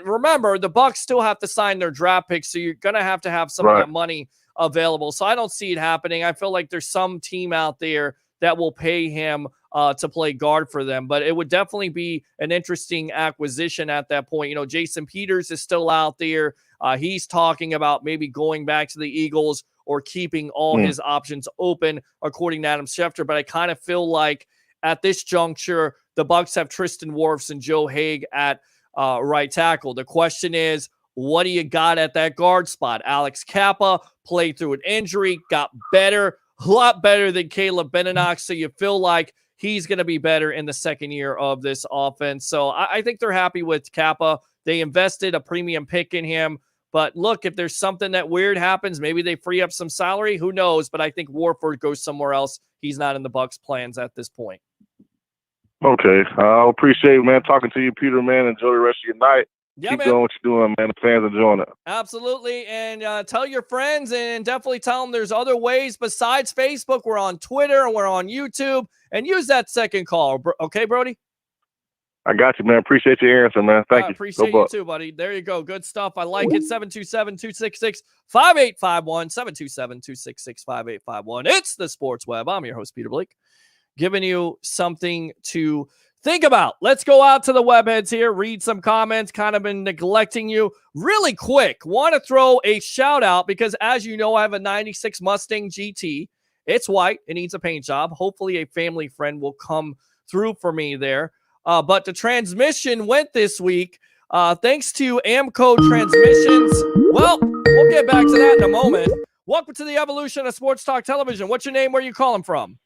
remember, the Bucs still have to sign their draft picks, so you're going to have some of that money available. So I don't see it happening. I feel like there's some team out there that will pay him to play guard for them, but it would definitely be an interesting acquisition at that point. You know, Jason Peters is still out there. He's talking about maybe going back to the Eagles or keeping all his options open, according to Adam Schefter. But I kind of feel like at this juncture, the Bucs have Tristan Wirfs and Joe Haig at right tackle. The question is, what do you got at that guard spot? Alex Kappa played through an injury, got better, a lot better than Caleb Benenox. So you feel like he's going to be better in the second year of this offense. So I think they're happy with Kappa. They invested a premium pick in him. But look, if there's something that weird happens, maybe they free up some salary. Who knows? But I think Warford goes somewhere else. He's not in the Bucs' plans at this point. Okay. I appreciate it, man, talking to you, Peter, man. Enjoy the rest of your night. Yeah, Keep man. doing what you're doing, man. The fans enjoying it. Absolutely. And tell your friends, and definitely tell them there's other ways besides Facebook. We're on Twitter and we're on YouTube. and use that second call. Okay, Brody? I got you, man. Appreciate your answer, man. Thank I you. appreciate Go you Bucks. too, buddy. There you go. Good stuff. I like it. 727-266-5851. 727-266-5851. It's the Sports Web. I'm your host, Peter Blake, giving you something to think about. Let's go out to the webheads here, read some comments. Kind of been neglecting you really quick. Want to throw a shout out because, as you know, I have a 96 Mustang GT. It's white. It needs a paint job. Hopefully a family friend will come through for me there. But the transmission went this week. Thanks to Amco Transmissions. Well, we'll get back to that in a moment. Welcome to the evolution of Sports Talk Television. What's your name? Where are you calling from?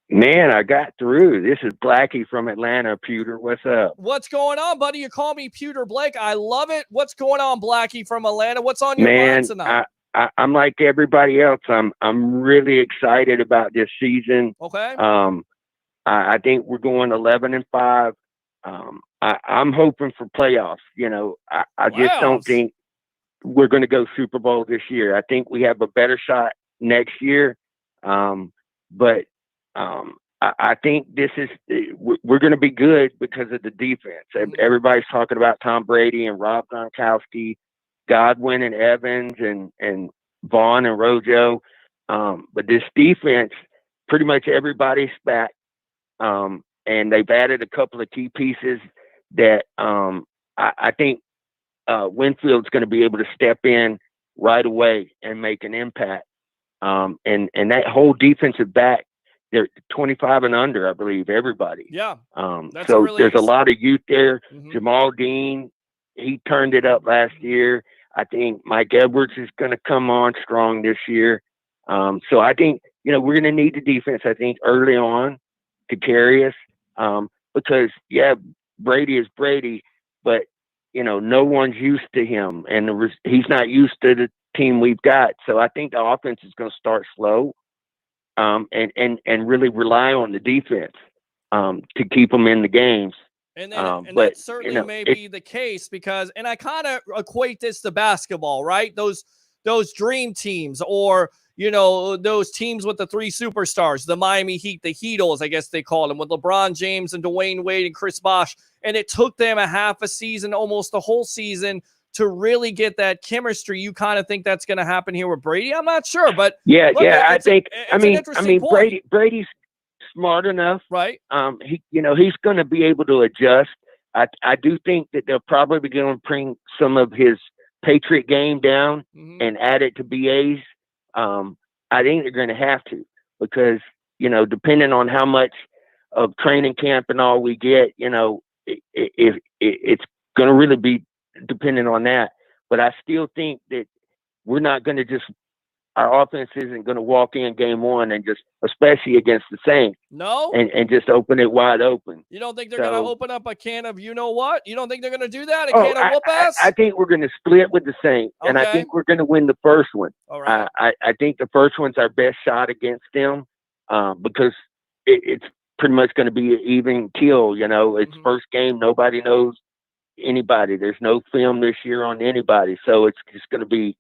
Man, I got through. This is Blackie from Atlanta, Pewter. What's up? What's going on, buddy? You call me Pewter Blake. I love it. What's going on, Blackie from Atlanta? What's on your mind tonight? I'm like everybody else. I'm really excited about this season. Okay. I think we're going 11-5. I'm hoping for playoffs. I just don't think we're going to go Super Bowl this year. I think we have a better shot next year. But I think we're going to be good because of the defense. Everybody's talking about Tom Brady and Rob Gronkowski, Godwin and Evans and Vaughn and Rojo. But this defense, pretty much everybody's back. And they've added a couple of key pieces that I think Winfield's going to be able to step in right away and make an impact. And that whole defensive back, they're 25 and under, I believe, everybody. Yeah. So there's a lot of youth there. Jamal Dean, he turned it up last year. I think Mike Edwards is going to come on strong this year. So I think, we're going to need the defense, I think, early on to carry us. Because Brady is Brady, but no one's used to him, and he's not used to the team we've got. So I think the offense is going to start slow, and really rely on the defense to keep them in the games. And that certainly may be the case because, and I kind of equate this to basketball, right? Those dream teams, or those teams with the three superstars, the Miami Heat, the Heatles, I guess they call them, with LeBron James and Dwayne Wade and Chris Bosh. And it took them a half a season, almost the whole season, to really get that chemistry. You kind of think that's going to happen here with Brady? I'm not sure, but Brady's smart enough, right? He's going to be able to adjust. I do think that they'll probably going to bring some of his Patriot game down and add it to BA's. I think they're going to have to, because, depending on how much of training camp and all we get, it's going to really be dependent on that. But I still think that we're not going to our offense isn't going to walk in game one and just, especially against the Saints, and just open it wide open. You don't think they're going to open up a can of what? You don't think they're going to do that? A can of whoop ass? I think we're going to split with the Saints, and I think we're going to win the first one. All right. I think the first one's our best shot against them, because it's pretty much going to be an even kill. It's first game. Nobody knows anybody. There's no film this year on anybody. So it's just going to be,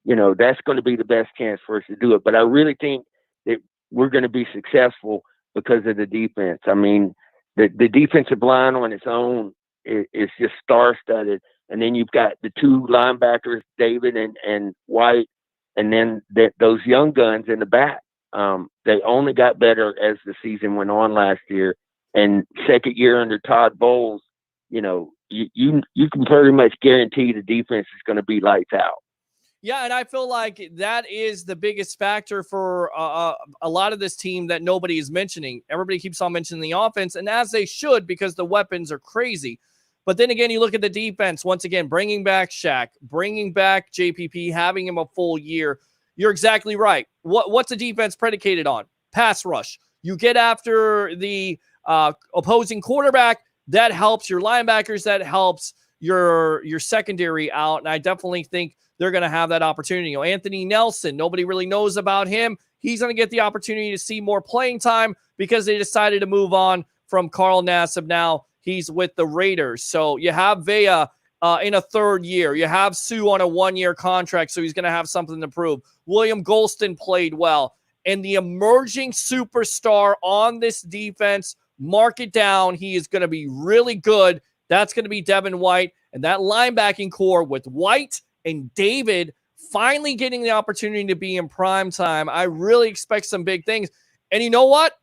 that's going to be the best chance for us to do it. But I really think that we're going to be successful because of the defense. I mean, the defensive line on its own is just star-studded. And then you've got the two linebackers, David and White, and then those young guns in the back. They only got better as the season went on last year. And second year under Todd Bowles, you can pretty much guarantee the defense is going to be lights out. Yeah, and I feel like that is the biggest factor for a lot of this team that nobody is mentioning. Everybody keeps on mentioning the offense, and as they should, because the weapons are crazy. But then again, you look at the defense, once again, bringing back Shaq, bringing back JPP, having him a full year. You're exactly right. What's the defense predicated on? Pass rush. You get after the opposing quarterback, that helps your linebackers, that helps your secondary out, and I definitely think they're going to have that opportunity. Anthony Nelson, nobody really knows about him. He's going to get the opportunity to see more playing time because they decided to move on from Carl Nassib. Now he's with the Raiders. So you have Vea in a third year. You have Sue on a 1-year contract, so he's going to have something to prove. William Golston played well. and the emerging superstar on this defense, mark it down. He is going to be really good. That's going to be Devin White. And that linebacking core with White and David finally getting the opportunity to be in prime time, I really expect some big things. And you know what?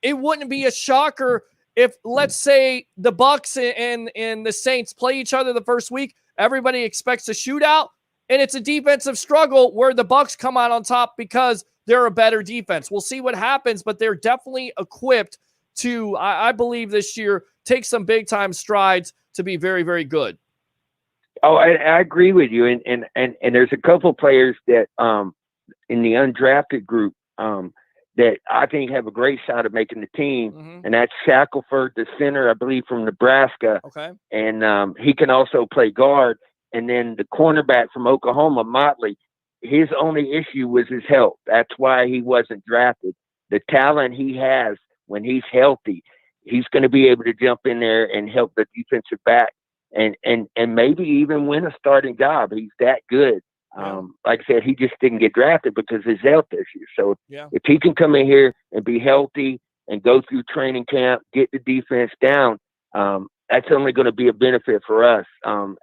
It wouldn't be a shocker if, let's say, the Bucs and the Saints play each other the first week. Everybody expects a shootout, and it's a defensive struggle where the Bucs come out on top because they're a better defense. We'll see what happens, but they're definitely equipped to, I believe this year, take some big-time strides to be very, very good. Oh, I agree with you. And there's a couple players that in the undrafted group that I think have a great shot of making the team, and that's Shackelford, the center, I believe, from Nebraska. Okay. And he can also play guard. And then the cornerback from Oklahoma, Motley, his only issue was his health. That's why he wasn't drafted. The talent he has when he's healthy, he's going to be able to jump in there and help the defensive back and maybe even win a starting job. He's that good. Like I said, he just didn't get drafted because of his health issues. So if he can come in here and be healthy and go through training camp, get the defense down, that's only going to be a benefit for us,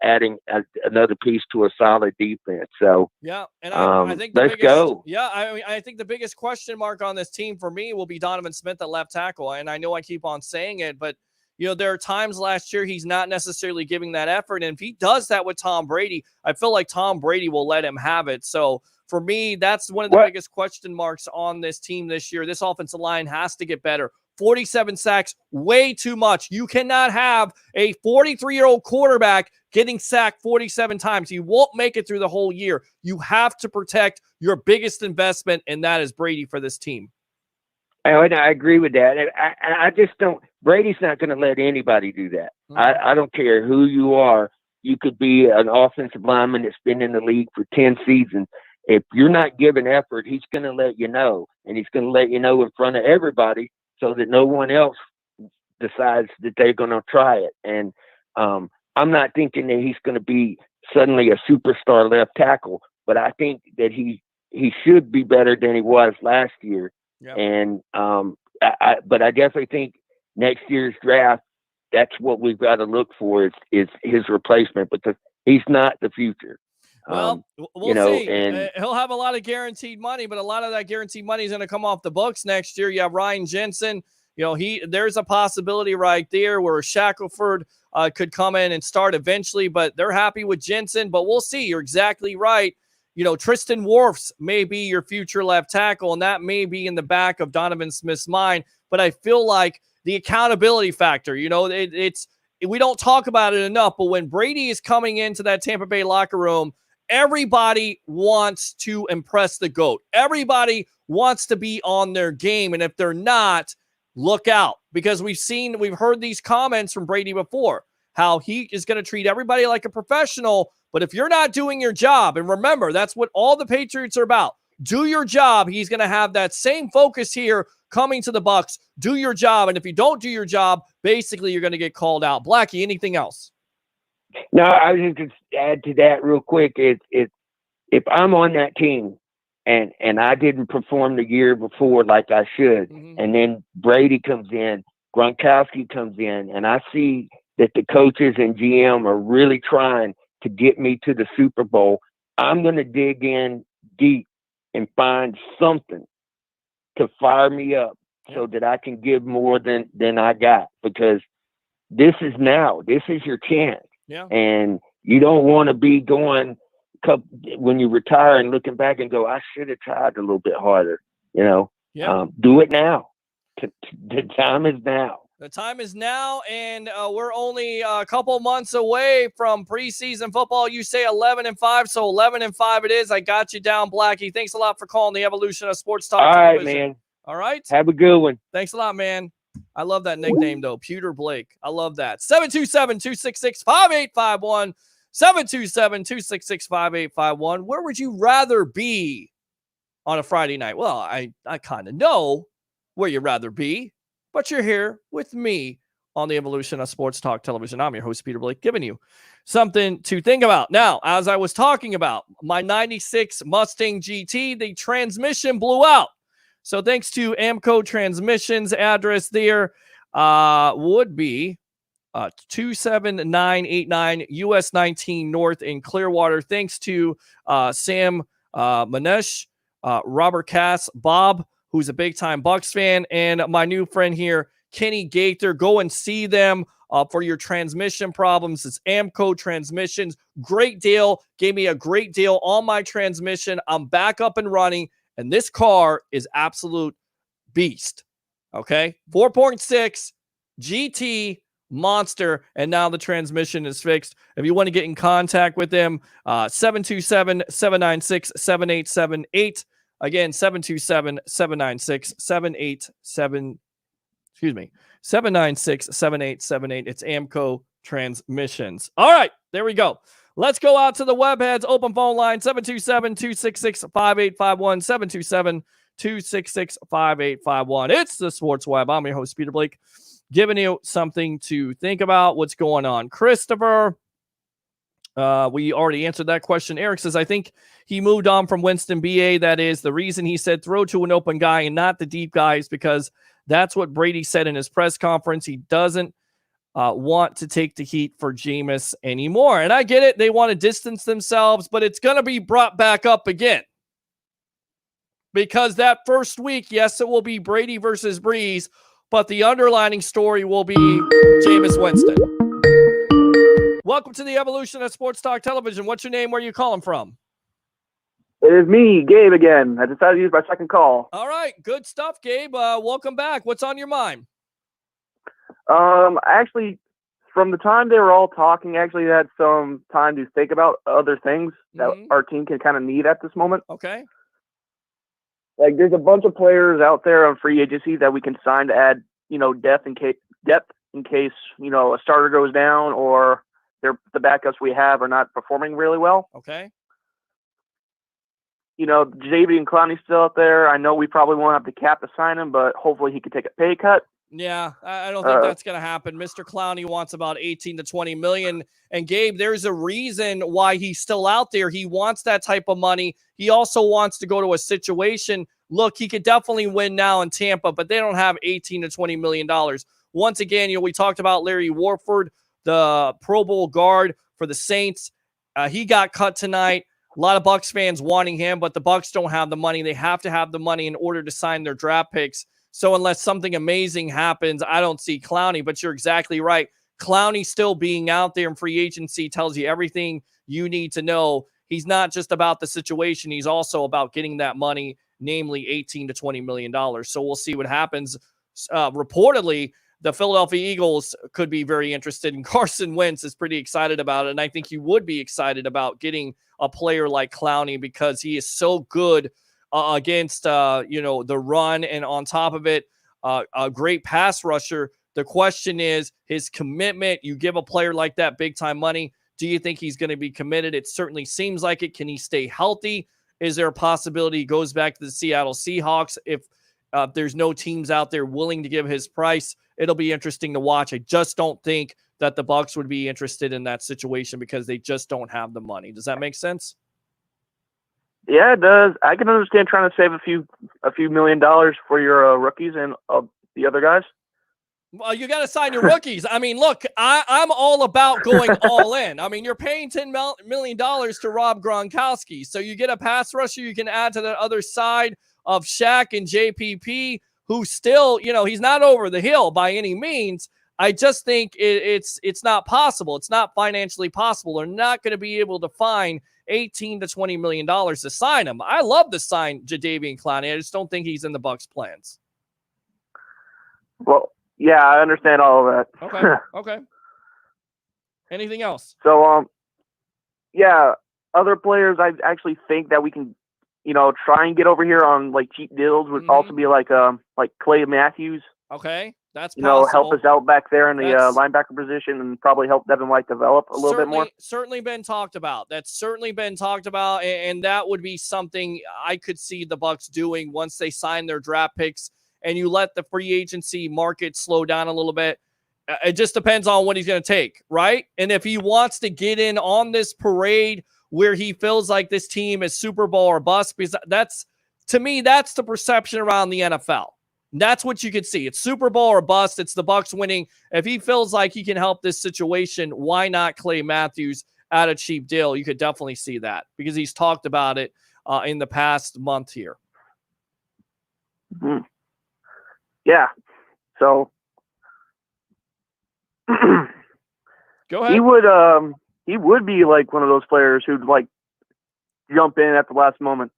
adding another piece to a solid defense. So and I think let's go. Yeah, I think the biggest question mark on this team for me will be Donovan Smith at left tackle. And I know I keep on saying it, but there are times last year he's not necessarily giving that effort. And if he does that with Tom Brady, I feel like Tom Brady will let him have it. So for me, that's one of the biggest question marks on this team this year. This offensive line has to get better. 47 sacks, way too much. You cannot have a 43-year-old quarterback getting sacked 47 times. He won't make it through the whole year. You have to protect your biggest investment, and that is Brady for this team. And I agree with that. And I just don't – Brady's not going to let anybody do that. I don't care who you are. You could be an offensive lineman that's been in the league for 10 seasons. If you're not giving effort, he's going to let you know. And he's going to let you know in front of everybody so that no one else decides that they're going to try it. And I'm not thinking that he's going to be suddenly a superstar left tackle, but I think that he should be better than he was last year. And but I definitely think next year's draft, that's what we've got to look for is his replacement, because he's not the future. Well, we'll see. And he'll have a lot of guaranteed money, but a lot of that guaranteed money is going to come off the books next year. You have Ryan Jensen. There's a possibility right there where Shackelford could come in and start eventually, but they're happy with Jensen. But we'll see. You're exactly right. Tristan Wirfs may be your future left tackle, and that may be in the back of Donovan Smith's mind. But I feel like the accountability factor, we don't talk about it enough, but when Brady is coming into that Tampa Bay locker room, everybody wants to impress the GOAT. Everybody wants to be on their game. And if they're not, look out, because we've heard these comments from Brady before, how he is going to treat everybody like a professional. But if you're not doing your job, and remember, that's what all the Patriots are about. Do your job. He's going to have that same focus here coming to the Bucs. Do your job. And if you don't do your job, basically you're going to get called out. Blackie, anything else? No, I was just going to add to that real quick. If I'm on that team and I didn't perform the year before like I should, and then Brady comes in, Gronkowski comes in, and I see that the coaches and GM are really trying to get me to the Super Bowl, I'm going to dig in deep and find something to fire me up so that I can give more than I got, because this is your chance. Yeah. And you don't want to be going when you retire and looking back and go, I should have tried a little bit harder, do it now. The time is now. The time is now, and we're only a couple months away from preseason football. You say 11-5, so 11-5 it is. I got you down, Blackie. Thanks a lot for calling the Evolution of Sports Talk Television. All right, man. All right? Have a good one. Thanks a lot, man. I love that nickname, though, Pewter Blake. I love that. 727-266-5851. 727-266-5851. Where would you rather be on a Friday night? Well, I kind of know where you'd rather be, but you're here with me on the Evolution of Sports Talk Television. I'm your host, Peter Blake, giving you something to think about. Now, as I was talking about, my 96 Mustang GT, the transmission blew out. So thanks to Amco Transmissions, address there would be 27989 US 19 North in Clearwater. Thanks to Sam Manesh, Robert Cass, Bob, who's a big-time Bucks fan, and my new friend here, Kenny Gaither. Go and see them for your transmission problems. It's Amco Transmissions. Great deal. Gave me a great deal on my transmission. I'm back up and running, and this car is absolute beast. Okay? 4.6 GT monster, and now the transmission is fixed. If you want to get in contact with them, 727-796-7878. Again, 727-796-798. 796-7878. It's Amco Transmissions. All right, there we go. Let's go out to the webheads. Open phone line 727-266-5851. 727-266-5851. It's the Sports Web. I'm your host, Peter Blake, giving you something to think about. What's going on? Christopher, we already answered that question. Eric says, I think he moved on from Winston BA. That is the reason he said throw to an open guy and not the deep guys, because that's what Brady said in his press conference. He doesn't want to take the heat for Jameis anymore. And I get it. They want to distance themselves, but it's going to be brought back up again. Because that first week, yes, it will be Brady versus Breeze, but the underlining story will be Jameis Winston. Welcome to the evolution of Sports Talk Television. What's your name? Where are you calling from? It is me, Gabe, again. I decided to use my second call. All right. Good stuff, Gabe. Welcome back. What's on your mind? Actually, from the time they were all talking, I actually had some time to think about other things that our team can kind of need at this moment. Okay. Like, there's a bunch of players out there on free agency that we can sign to add, depth in case, a starter goes down or the backups we have are not performing really well. Okay. Jadeveon Clowney's still out there. I know we probably won't have the cap to sign him, but hopefully he could take a pay cut. Yeah, I don't think that's going to happen. Mr. Clowney wants about 18 to 20 million. And Gabe, there's a reason why he's still out there. He wants that type of money. He also wants to go to a situation. Look, he could definitely win now in Tampa, but they don't have 18 to 20 million dollars. Once again, we talked about Larry Warford, the Pro Bowl guard for the Saints. He got cut tonight. A lot of Bucs fans wanting him, but the Bucs don't have the money. They have to have the money in order to sign their draft picks. So unless something amazing happens, I don't see Clowney, but you're exactly right. Clowney still being out there in free agency tells you everything you need to know. He's not just about the situation. He's also about getting that money, namely 18 to $20 million. So we'll see what happens. Reportedly, the Philadelphia Eagles could be very interested in Carson Wentz, is pretty excited about it. And I think you would be excited about getting a player like Clowney because he is so good against, the run. And on top of it, a great pass rusher. The question is his commitment. You give a player like that big time money. Do you think he's going to be committed? It certainly seems like it. Can he stay healthy? Is there a possibility he goes back to the Seattle Seahawks if there's no teams out there willing to give his price? It'll be interesting to watch. I just don't think that the Bucs would be interested in that situation because they just don't have the money. Does that make sense? Yeah, it does. I can understand trying to save a few $1 million for your rookies and the other guys. Well, you got to sign your rookies. I mean, look, I'm all about going all in. I mean, you're paying $10 million to Rob Gronkowski. So you get a pass rusher you can add to the other side of Shaq and JPP, who still, he's not over the hill by any means. I just think it's not possible. It's not financially possible. They're not going to be able to find $18 to $20 million to sign him. I love to sign Jadeveon Clowney. I just don't think he's in the Bucs' plans. Well, yeah, I understand all of that. Okay. Anything else? So, other players I actually think that we can, try and get over here on like cheap deals would also be like Clay Matthews. Okay, that's possible. Help us out back there in the linebacker position and probably help Devin White develop a little bit more. Certainly been talked about. That's certainly been talked about, and that would be something I could see the Bucs doing once they sign their draft picks and you let the free agency market slow down a little bit. It just depends on what he's going to take, right? And if he wants to get in on this parade where he feels like this team is Super Bowl or bust, because To me, that's the perception around the NFL. That's what you could see. It's Super Bowl or bust. It's the Bucs winning. If he feels like he can help this situation, why not Clay Matthews at a cheap deal? You could definitely see that because he's talked about it in the past month here. Mm-hmm. Yeah. So go ahead. He would be like one of those players who'd like jump in at the last moment.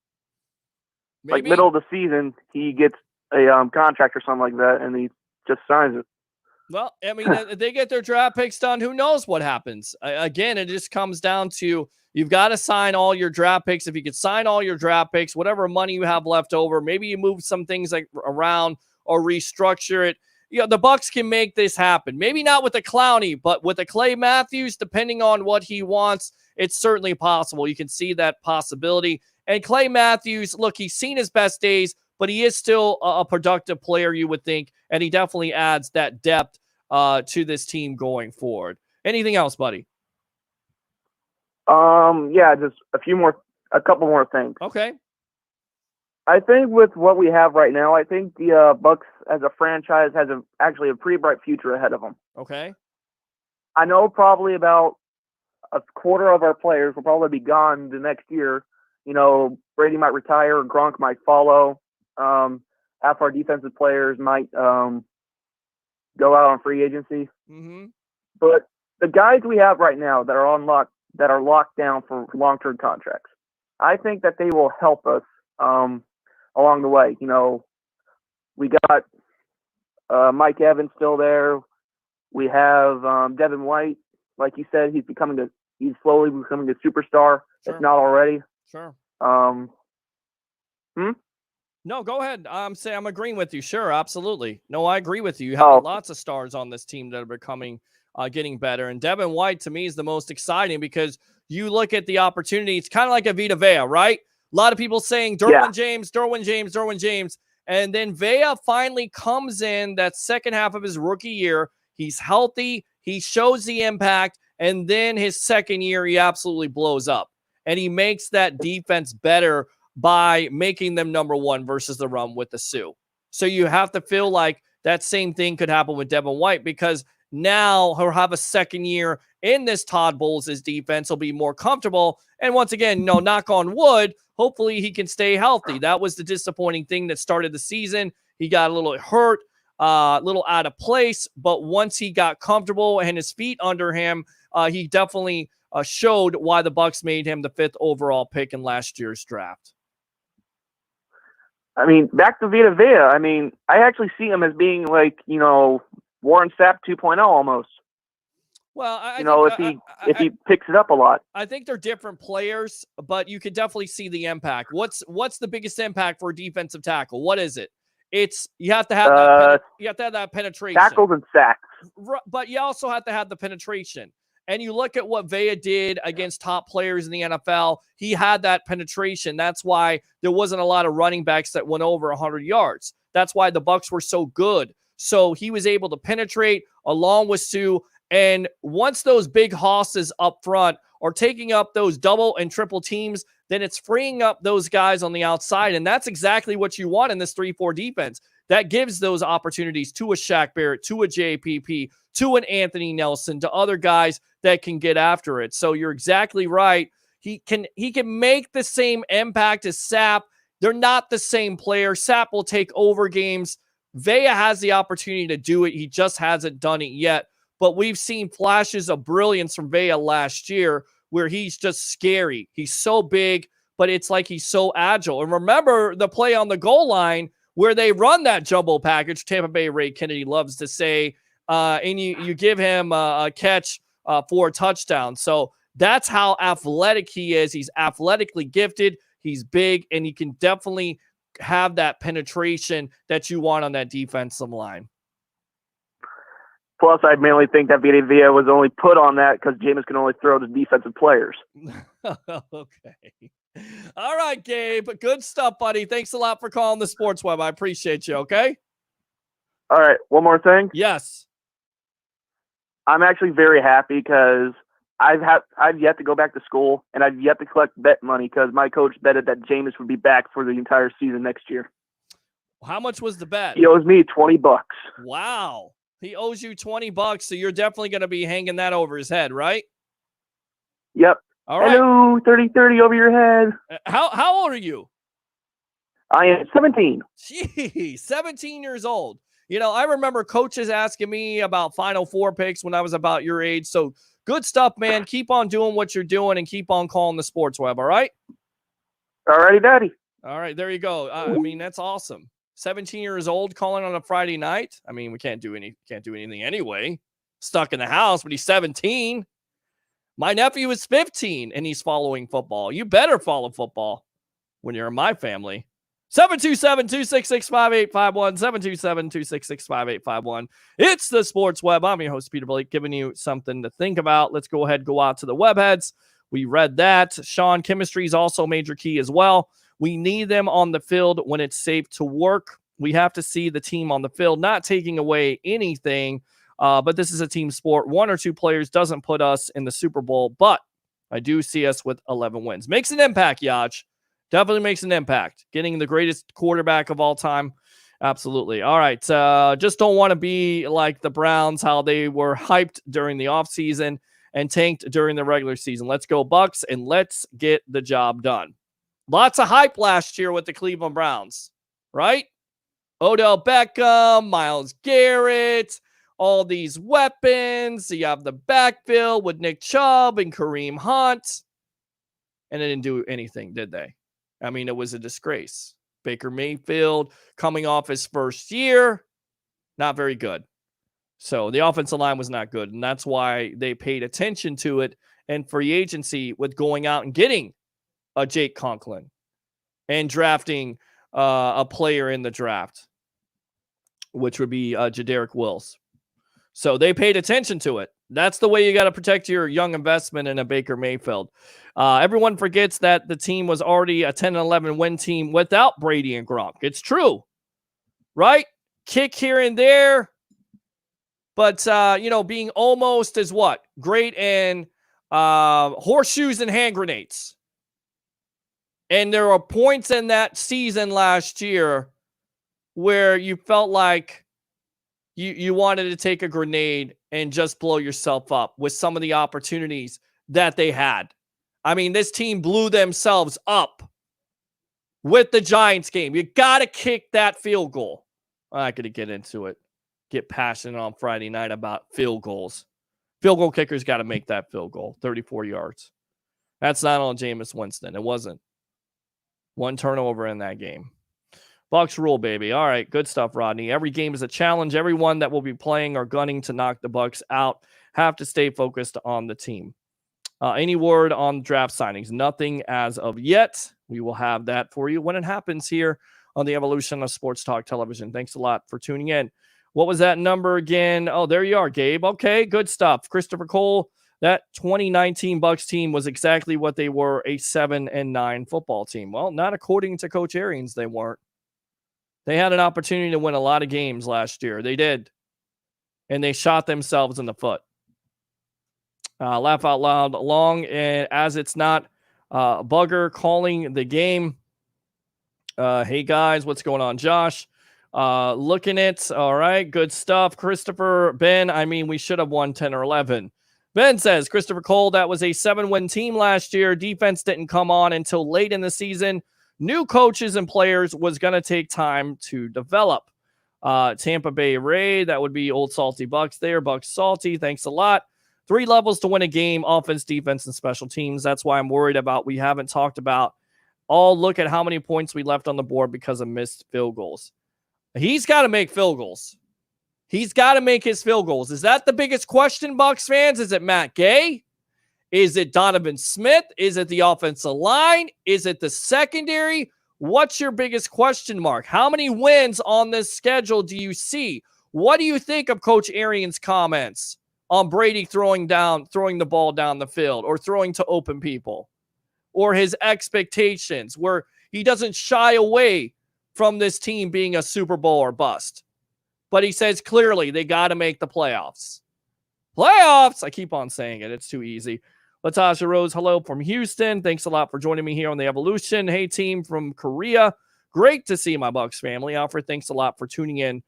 Maybe. Like middle of the season, he gets a contract or something like that, and he just signs it. Well, I mean, if they get their draft picks done, who knows what happens? Again, it just comes down to you've got to sign all your draft picks. If you could sign all your draft picks, whatever money you have left over, maybe you move some things like around or restructure it. You know, the Bucs can make this happen. Maybe not with the Clowney, but with the Clay Matthews, depending on what he wants, it's certainly possible. You can see that possibility. And Clay Matthews, look, he's seen his best days, but he is still a productive player, you would think, and he definitely adds that depth to this team going forward. Anything else, buddy? Yeah, just a couple more things. Okay. I think with what we have right now, I think the Bucs as a franchise has actually a pretty bright future ahead of them. Okay. I know probably about a quarter of our players will probably be gone the next year. You know, Brady might retire, Gronk might follow. Half our defensive players might go out on free agency. Mm-hmm. But the guys we have right now that are locked down for long-term contracts, I think that they will help us along the way. You know, we got Mike Evans still there. We have Devin White, like you said, he's slowly becoming a superstar. Sure. If not already. Sure. No, go ahead. I'm agreeing with you. Sure, absolutely. No, I agree with you. You have lots of stars on this team that are becoming, getting better. And Devin White, to me, is the most exciting because you look at the opportunity. It's kind of like a Vita Vea, right? A lot of people saying Derwin James. And then Vea finally comes in that second half of his rookie year. He's healthy. He shows the impact. And then his second year, he absolutely blows up. And he makes that defense better by making them number one versus the run with the Sioux. So you have to feel like that same thing could happen with Devin White because now he'll have a second year in this Todd Bowles' defense. He'll be more comfortable. And once again, knock on wood, hopefully he can stay healthy. That was the disappointing thing that started the season. He got a little hurt, a little out of place. But once he got comfortable and his feet under him, he definitely showed why the Bucs made him the 5th overall pick in last year's draft. I mean, back to Vita Vea. I mean, I actually see him as being like, Warren Sapp 2.0 almost. Well, if he picks it up a lot. I think they're different players, but you can definitely see the impact. What's the biggest impact for a defensive tackle? What is it? It's you have to have that penetration. Tackles and sacks. But you also have to have the penetration. And you look at what Vea did against top players in the NFL. He had that penetration. That's why there wasn't a lot of running backs that went over 100 yards. That's why the Bucs were so good. So he was able to penetrate along with Sue. And once those big hosses up front are taking up those double and triple teams, then it's freeing up those guys on the outside. And that's exactly what you want in this 3-4 defense. That gives those opportunities to a Shaq Barrett, to a JPP, to an Anthony Nelson, to other guys that can get after it. So you're exactly right. He can make the same impact as Sapp. They're not the same player. Sapp will take over games. Vea has the opportunity to do it. He just hasn't done it yet. But we've seen flashes of brilliance from Vea last year where he's just scary. He's so big, but it's like he's so agile. And remember the play on the goal line where they run that jumbo package, Tampa Bay Ray Kennedy loves to say, and you give him a catch for a touchdown. So that's how athletic he is. He's athletically gifted. He's big, and he can definitely have that penetration that you want on that defensive line. Plus, I mainly think that Vita Vea was only put on that because Jameis can only throw to defensive players. Okay. All right, Gabe. Good stuff, buddy. Thanks a lot for calling the Sports Web. I appreciate you, okay? All right. One more thing. Yes. I'm actually very happy because I've yet to go back to school, and I've yet to collect bet money because my coach betted that Jameis would be back for the entire season next year. How much was the bet? He owes me $20. Wow. He owes you $20, so you're definitely going to be hanging that over his head, right? Yep. All right. Hello, 30-30 over your head. How old are you? I am 17. Gee, 17 years old. You know, I remember coaches asking me about Final Four picks when I was about your age. So good stuff, man. Keep on doing what you're doing and keep on calling the Sports Web, all right? All righty, daddy. All right, there you go. I mean, that's awesome. 17 years old calling on a Friday night. I mean, we can't do anything anyway. Stuck in the house, but he's 17. My nephew is 15 and he's following football. You better follow football when you're in my family. 727-266-5851. 727-266-5851. It's the Sports Web. I'm your host, Peter Blake, giving you something to think about. Let's go ahead and go out to the webheads. We read that. Sean, chemistry is also a major key as well. We need them on the field when it's safe to work. We have to see the team on the field, not taking away anything, but this is a team sport. 1 or 2 players doesn't put us in the Super Bowl, but I do see us with 11 wins. Makes an impact, Yaj. Definitely makes an impact. Getting the greatest quarterback of all time. Absolutely. All right. Just don't want to be like the Browns, how they were hyped during the offseason and tanked during the regular season. Let's go Bucks and let's get the job done. Lots of hype last year with the Cleveland Browns, right? Odell Beckham, Myles Garrett, all these weapons. You have the backfield with Nick Chubb and Kareem Hunt. And they didn't do anything, did they? I mean, it was a disgrace. Baker Mayfield coming off his first year, not very good. So the offensive line was not good, and that's why they paid attention to it and free agency with going out and getting a Jake Conklin and drafting a player in the draft, which would be Jedarick Wills. So they paid attention to it. That's the way you got to protect your young investment in a Baker Mayfield. Everyone forgets that the team was already a 10-11 win team without Brady and Gronk. It's true, right? Kick here and there. But, being almost as what? Great in horseshoes and hand grenades. And there are points in that season last year where you felt like you wanted to take a grenade and just blow yourself up with some of the opportunities that they had. I mean, this team blew themselves up with the Giants game. You got to kick that field goal. I'm not going to get into it. Get passionate on Friday night about field goals. Field goal kickers got to make that field goal, 34 yards. That's not on Jameis Winston. It wasn't. 1 turnover in that game. Bucks rule, baby. All right, good stuff, Rodney. Every game is a challenge. Everyone that will be playing or gunning to knock the Bucks out have to stay focused on the team. Any word on draft signings? Nothing as of yet. We will have that for you when it happens here on the Evolution of Sports Talk Television. Thanks a lot for tuning in. What was that number again? Oh, there you are, Gabe. Okay, good stuff. Christopher Cole, that 2019 Bucks team was exactly what they were, a 7-9 football team. Well, not according to Coach Arians, they weren't. They had an opportunity to win a lot of games last year. They did. And they shot themselves in the foot. Laugh out loud long as it's not Bugger calling the game. Hey, guys, what's going on? Josh, looking it. All right, good stuff. Christopher, Ben, I mean, we should have won 10 or 11. Ben says, Christopher Cole, that was a 7-win team last year. Defense didn't come on until late in the season. New coaches and players was going to take time to develop. Tampa Bay Ray, that would be old salty Bucks there. Bucks salty, thanks a lot. 3 levels to win a game, offense, defense, and special teams. That's why I'm worried about we haven't talked about look at how many points we left on the board because of missed field goals. He's got to make field goals. He's got to make his field goals. Is that the biggest question, Bucs fans? Is it Matt Gay? Is it Donovan Smith? Is it the offensive line? Is it the secondary? What's your biggest question mark? How many wins on this schedule do you see? What do you think of Coach Arians' comments on Brady throwing the ball down the field or throwing to open people? Or his expectations where he doesn't shy away from this team being a Super Bowl or bust. But he says clearly they got to make the playoffs. Playoffs. I keep on saying it. It's too easy. Latasha Rose, hello from Houston. Thanks a lot for joining me here on the Evolution. Hey, team from Korea. Great to see my Bucks family. Alfred, thanks a lot for tuning in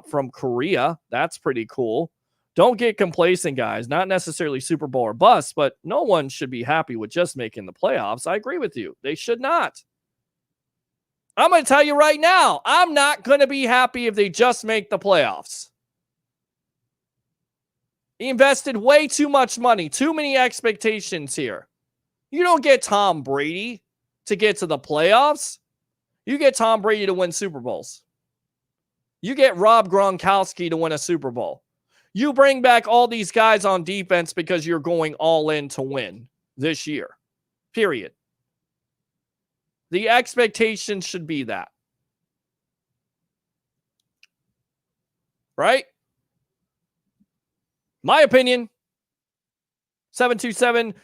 from Korea. That's pretty cool. Don't get complacent, guys. Not necessarily Super Bowl or bust, but no one should be happy with just making the playoffs. I agree with you. They should not. I'm going to tell you right now, I'm not going to be happy if they just make the playoffs. He invested way too much money, too many expectations here. You don't get Tom Brady to get to the playoffs. You get Tom Brady to win Super Bowls. You get Rob Gronkowski to win a Super Bowl. You bring back all these guys on defense because you're going all in to win this year. Period. The expectation should be that. Right? My opinion. 727-266-5851.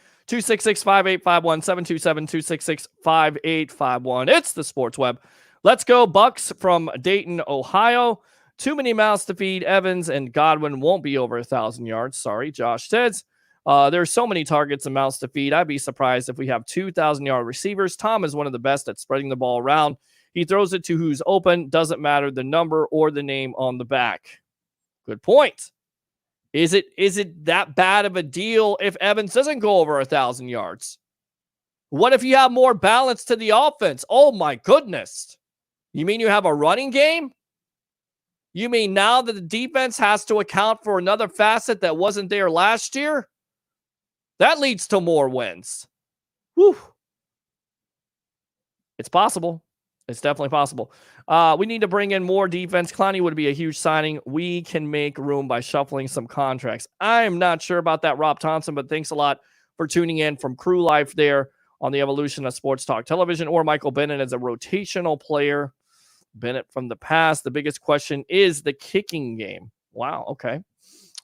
727-266-5851. It's the Sports Web. Let's go Bucks from Dayton, Ohio. Too many mouths to feed. Evans and Godwin won't be over 1,000 yards. Sorry, Josh says. There's so many targets and mouths to feed. I'd be surprised if we have 2,000-yard receivers. Tom is one of the best at spreading the ball around. He throws it to who's open. Doesn't matter the number or the name on the back. Good point. Is it that bad of a deal if Evans doesn't go over 1,000 yards? What if you have more balance to the offense? Oh, my goodness. You mean you have a running game? You mean now that the defense has to account for another facet that wasn't there last year? That leads to more wins. Whew. It's possible. It's definitely possible. We need to bring in more defense. Clowney would be a huge signing. We can make room by shuffling some contracts. I'm not sure about that, Rob Thompson, but thanks a lot for tuning in from Crew Life there on the Evolution of Sports Talk Television, or Michael Bennett as a rotational player. Bennett from the past. The biggest question is the kicking game. Wow. Okay.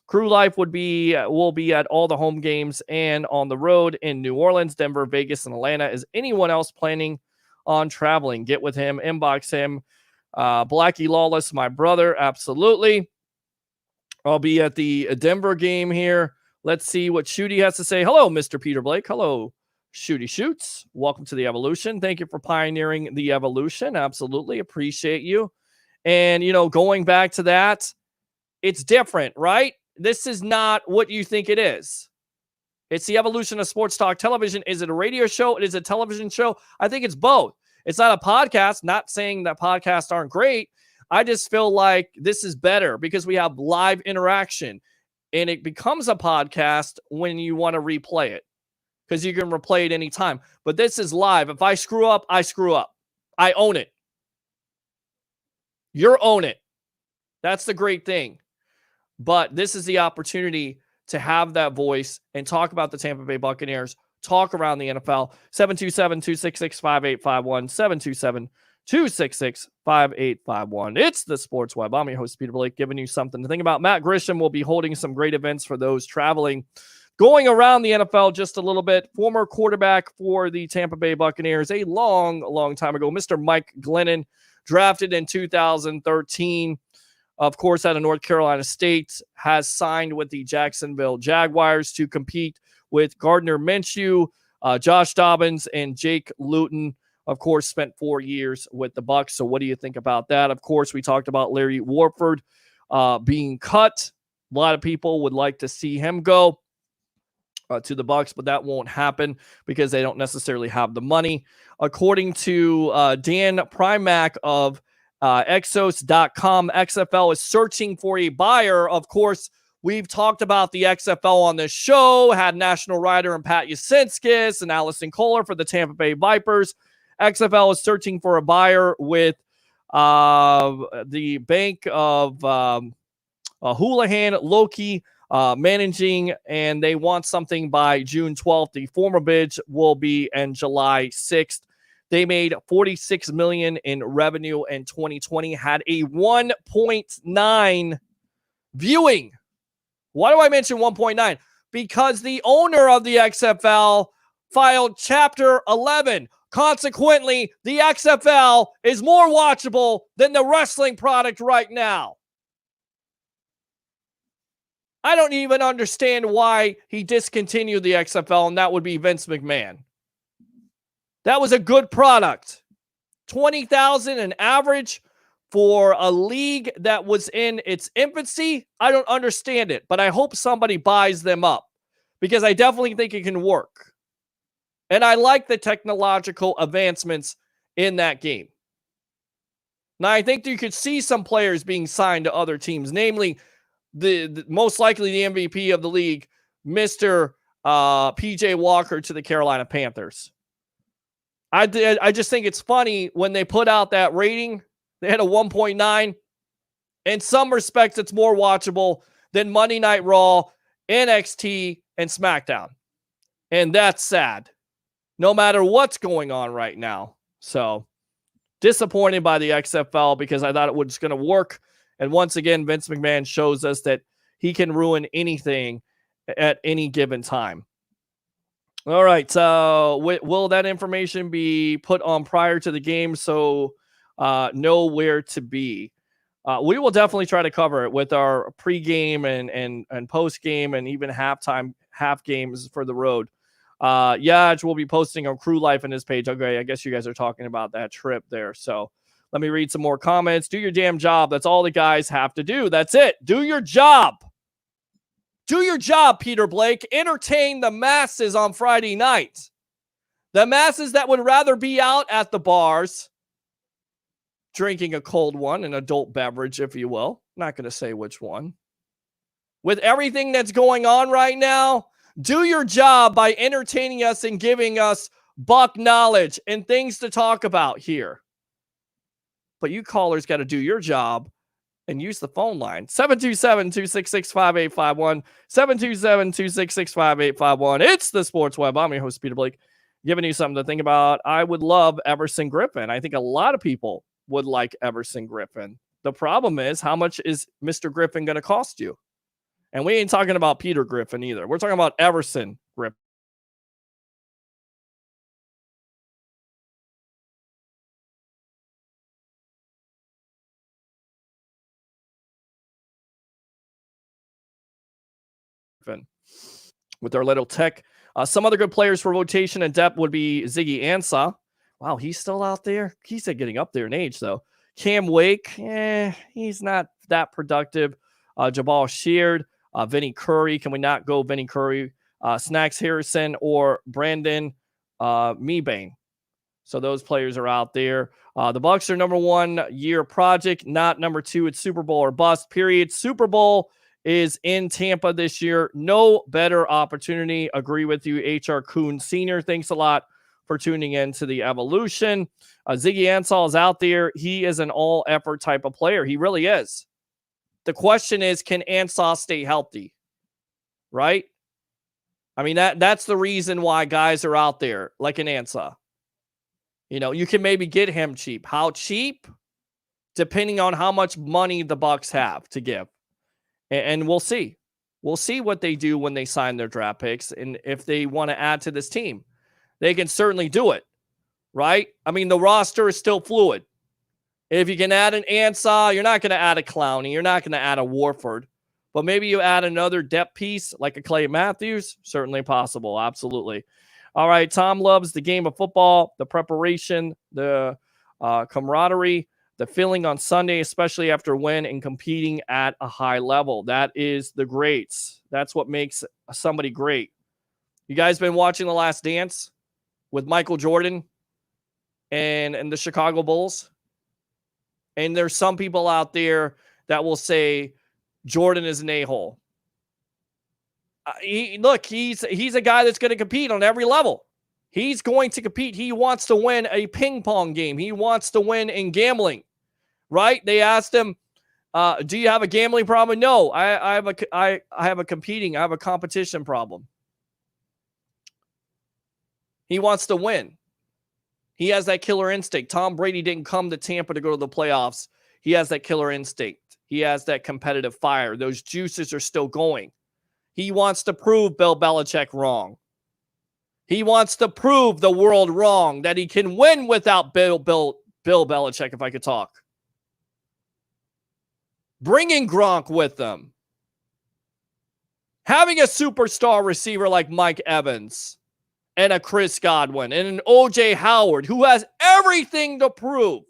Crew Life will be at all the home games and on the road in New Orleans, Denver, Vegas, and Atlanta. Is anyone else planning on traveling? Get with him, inbox him. Blackie Lawless, my brother, absolutely. I'll be at the Denver game here. Let's see what Shooty has to say. Hello, Mr. Peter Blake. Hello, Shooty Shoots. Welcome to the Evolution. Thank you for pioneering the Evolution. Absolutely appreciate you. And, going back to that, it's different, right? This is not what you think it is. It's the Evolution of Sports Talk Television. Is it a radio show? It is a television show. I think it's both. It's not a podcast. Not saying that podcasts aren't great. I just feel like this is better because we have live interaction, and it becomes a podcast when you want to replay it because you can replay it anytime. But this is live. If I screw up, I screw up. I own it. You own it. That's the great thing. But this is the opportunity to have that voice and talk about the Tampa Bay Buccaneers, talk around the NFL. 727-266-5851, 727-266-5851. It's the Sports Web. I'm your host, Peter Blake, giving you something to think about. Matt Grisham will be holding some great events for those traveling, going around the NFL just a little bit. Former quarterback for the Tampa Bay Buccaneers a long, long time ago, Mr. Mike Glennon, drafted in 2013. Of course, out of North Carolina State, has signed with the Jacksonville Jaguars to compete with Gardner Minshew, Josh Dobbins, and Jake Luton. Of course, spent 4 years with the Bucs. So what do you think about that? Of course, we talked about Larry Warford being cut. A lot of people would like to see him go to the Bucs, but that won't happen because they don't necessarily have the money. According to Dan Primack of Exos.com, XFL is searching for a buyer. Of course, we've talked about the XFL on this show, had national writer and Pat Yasinskis and Allison Kohler for the Tampa Bay Vipers. XFL is searching for a buyer with the bank of Houlihan Lokey managing, and they want something by June 12th. The former bid will be in July 6th. They made $46 million in revenue in 2020, had a 1.9 viewing. Why do I mention 1.9? Because the owner of the XFL filed Chapter 11. Consequently, the XFL is more watchable than the wrestling product right now. I don't even understand why he discontinued the XFL, and that would be Vince McMahon. That was a good product. 20,000 an average for a league that was in its infancy. I don't understand it, but I hope somebody buys them up because I definitely think it can work. And I like the technological advancements in that game. Now, I think you could see some players being signed to other teams, namely the most likely the MVP of the league, Mr. PJ Walker to the Carolina Panthers. I just think it's funny when they put out that rating. They had a 1.9. In some respects, it's more watchable than Monday Night Raw, NXT, and SmackDown. And that's sad, no matter what's going on right now. So, disappointed by the XFL because I thought it was going to work. And once again, Vince McMahon shows us that he can ruin anything at any given time. All right. So will that information be put on prior to the game so know where to be? We will definitely try to cover it with our pregame and post-game and even half games for the road. Yaj will be posting on Crew Life in his page. Okay, I guess you guys are talking about that trip there. So let me read some more comments. Do your damn job. That's all the guys have to do. That's it. Do your job. Do your job, Peter Blake. Entertain the masses on Friday night. The masses that would rather be out at the bars drinking a cold one, an adult beverage, if you will. Not going to say which one. With everything that's going on right now, do your job by entertaining us and giving us Buck knowledge and things to talk about here. But you callers got to do your job and use the phone line. 727-266-5851. 727-266-5851. It's the Sports Web. I'm your host, Peter Blake, giving you something to think about. I would love Everson Griffin. I think a lot of people would like Everson Griffin. The problem is, how much is Mr. Griffin going to cost you? And we ain't talking about Peter Griffin either. We're talking about Everson Griffin. With their little tech. Some other good players for rotation and depth would be Ziggy Ansah. Wow, he's still out there. He's getting up there in age, though. Cam Wake, he's not that productive. Jabal Sheard, Vinny Curry. Can we not go Vinny Curry? Snacks Harrison or Brandon Mebane. So those players are out there. The Bucs are number 1 year project, not number 2. It's Super Bowl or bust, period. Super Bowl is in Tampa this year. No better opportunity. Agree with you, H.R. Kuhn Sr. Thanks a lot for tuning in to the Evolution. Ziggy Ansah is out there. He is an all-effort type of player. He really is. The question is, can Ansah stay healthy? Right? I mean, that's the reason why guys are out there like an Ansah. You know, you can maybe get him cheap. How cheap? Depending on how much money the Bucs have to give. And we'll see. We'll see what they do when they sign their draft picks and if they want to add to this team. They can certainly do it, right? I mean, the roster is still fluid. If you can add an Ansah, you're not going to add a Clowney. You're not going to add a Warford. But maybe you add another depth piece like a Clay Matthews. Certainly possible. Absolutely. All right, Tom loves the game of football, the preparation, the camaraderie, the feeling on Sunday, especially after win and competing at a high level. That is the greats. That's what makes somebody great. You guys been watching The Last Dance with Michael Jordan and the Chicago Bulls? And there's some people out there that will say Jordan is an a-hole. He's a guy that's going to compete on every level. He's going to compete. He wants to win a ping pong game. He wants to win in gambling, right? They asked him, do you have a gambling problem? No, I have a competition problem. He wants to win. He has that killer instinct. Tom Brady didn't come to Tampa to go to the playoffs. He has that killer instinct. He has that competitive fire. Those juices are still going. He wants to prove Bill Belichick wrong. He wants to prove the world wrong, that he can win without Bill Belichick, if I could talk. Bringing Gronk with them. Having a superstar receiver like Mike Evans and a Chris Godwin and an OJ Howard who has everything to prove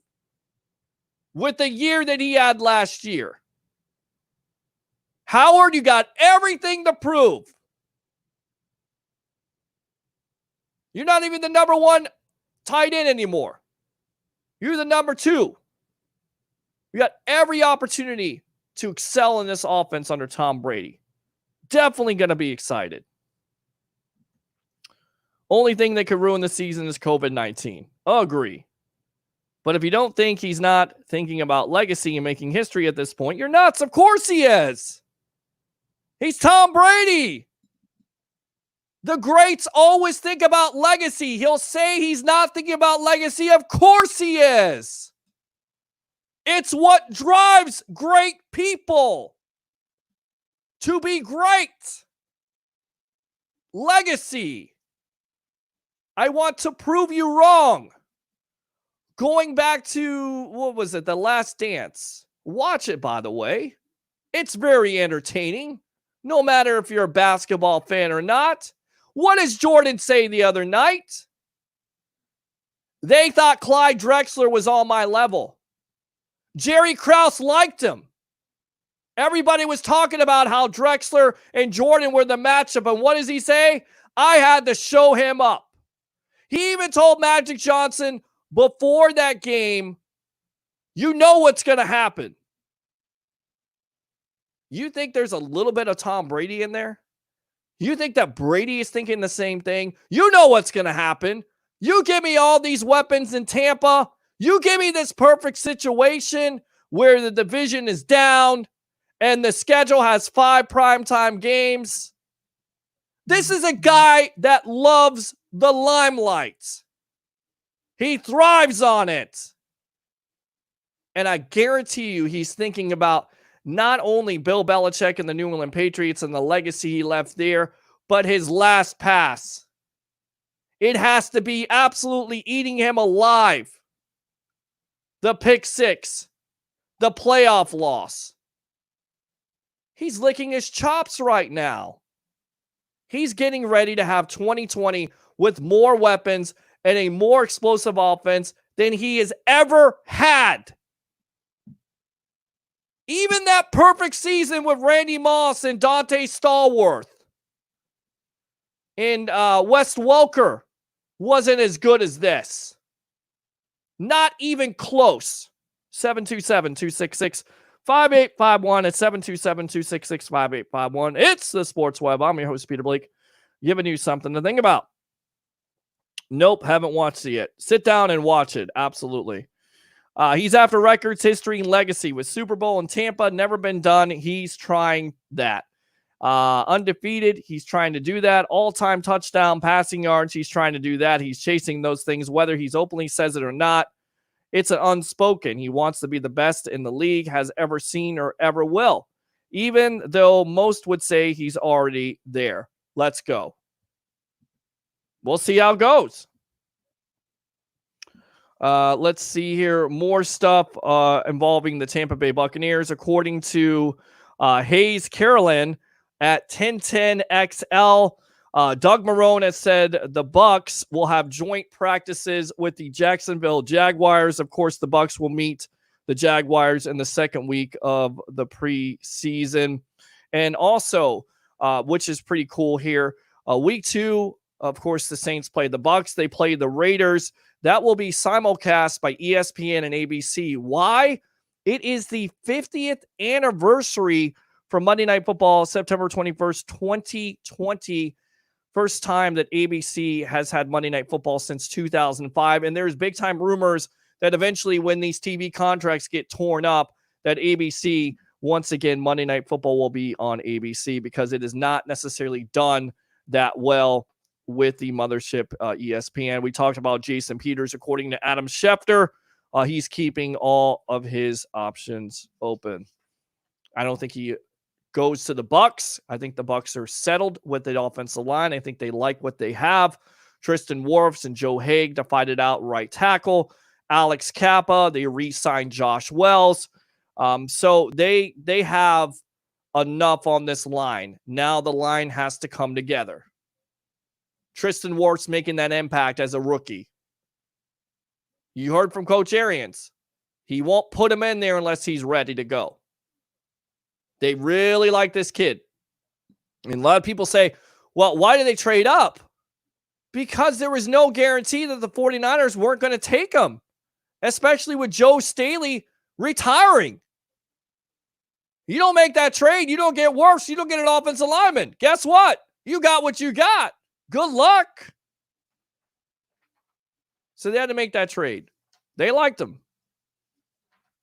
with the year that he had last year. Howard, you got everything to prove. You're not even the number one tight end anymore. You're the number 2. You got every opportunity to excel in this offense under Tom Brady. Definitely going to be excited. Only thing that could ruin the season is COVID-19. Agree. But if you don't think he's not thinking about legacy and making history at this point, you're nuts. Of course he is. He's Tom Brady. The greats always think about legacy. He'll say he's not thinking about legacy. Of course he is. It's what drives great people to be great. Legacy. I want to prove you wrong. Going back to, what was it, The Last Dance. Watch it, by the way. It's very entertaining, no matter if you're a basketball fan or not. What does Jordan say the other night? They thought Clyde Drexler was on my level. Jerry Krause liked him. Everybody was talking about how Drexler and Jordan were the matchup. And what does he say? I had to show him up. He even told Magic Johnson before that game, you know what's going to happen. You think there's a little bit of Tom Brady in there? You think that Brady is thinking the same thing? You know what's going to happen. You give me all these weapons in Tampa. You give me this perfect situation where the division is down and the schedule has 5 primetime games. This is a guy that loves the limelight. He thrives on it. And I guarantee you he's thinking about not only Bill Belichick and the New England Patriots and the legacy he left there, but his last pass. It has to be absolutely eating him alive. The pick 6, the playoff loss. He's licking his chops right now. He's getting ready to have 2020 with more weapons and a more explosive offense than he has ever had. Even that perfect season with Randy Moss and Dante Stallworth and Wes Welker wasn't as good as this. Not even close. 727-266-5851 at 727-266-5851. It's the Sports Web. I'm your host, Peter Blake, giving you something to think about. Nope, haven't watched it yet. Sit down and watch it. Absolutely. He's after records, history, and legacy. With Super Bowl in Tampa, never been done. He's trying that. Undefeated, he's trying to do that. All-time touchdown, passing yards, he's trying to do that. He's chasing those things, whether he's openly says it or not. It's an unspoken. He wants to be the best in the league, has ever seen or ever will, even though most would say he's already there. Let's go. We'll see how it goes. Let's see here. More stuff involving the Tampa Bay Buccaneers. According to Hayes Carolyn at 1010XL, Doug Marrone has said the Bucs will have joint practices with the Jacksonville Jaguars. Of course, the Bucs will meet the Jaguars in the second week of the preseason. And also, which is pretty cool here, week 2, of course, the Saints play the Bucs. They play the Raiders. That will be simulcast by ESPN and ABC. Why? It is the 50th anniversary for Monday Night Football, September 21st, 2020. First time that ABC has had Monday Night Football since 2005. And there's big-time rumors that eventually when these TV contracts get torn up, that ABC, once again, Monday Night Football will be on ABC because it is not necessarily done that well with the mothership ESPN. We talked about Jason Peters. According to Adam Schefter, he's keeping all of his options open. I don't think he goes to the Bucs. I think the Bucs are settled with the offensive line. I think they like what they have. Tristan Wirfs and Joe Haig to fight it out right tackle. Alex Kappa, they re-signed Josh Wells. So they have enough on this line. Now the line has to come together. Tristan Wirfs making that impact as a rookie. You heard from Coach Arians. He won't put him in there unless he's ready to go. They really like this kid. And a lot of people say, well, why did they trade up? Because there was no guarantee that the 49ers weren't going to take him, especially with Joe Staley retiring. You don't make that trade, you don't get Wirfs, you don't get an offensive lineman. Guess what? You got what you got. Good luck. So they had to make that trade. They liked him.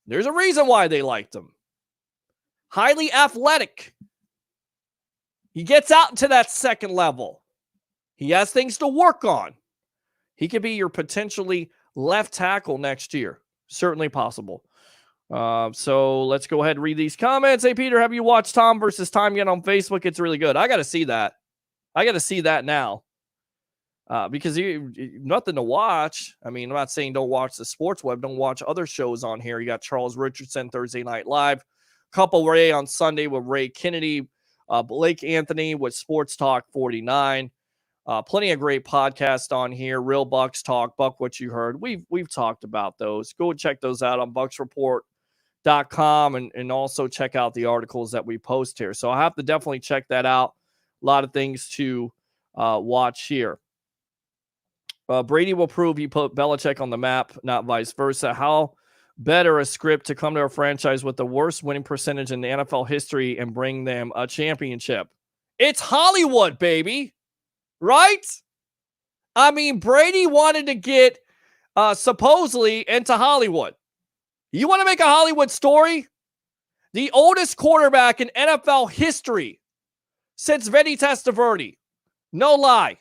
There's a reason why they liked him. Highly athletic. He gets out into that second level. He has things to work on. He could be your potentially left tackle next year. Certainly possible. So let's go ahead and read these comments. Hey, Peter, have you watched Tom versus Time yet on Facebook? It's really good. I got to see that. I got to see that now. Because nothing to watch. I mean, I'm not saying don't watch the Sports Web. Don't watch other shows on here. You got Charles Richardson, Thursday Night Live. Couple Ray on Sunday with Ray Kennedy. Blake Anthony with Sports Talk 49. Plenty of great podcasts on here. Real Bucks Talk, Buck What You Heard. We've talked about those. Go and check those out on bucksreport.com and also check out the articles that we post here. So I have to definitely check that out. A lot of things to watch here. Brady will prove he put Belichick on the map, not vice versa. How better a script to come to a franchise with the worst winning percentage in the NFL history and bring them a championship? It's Hollywood, baby. Right? I mean, Brady wanted to get supposedly into Hollywood. You want to make a Hollywood story? The oldest quarterback in NFL history since Vinny Testaverde. No lie.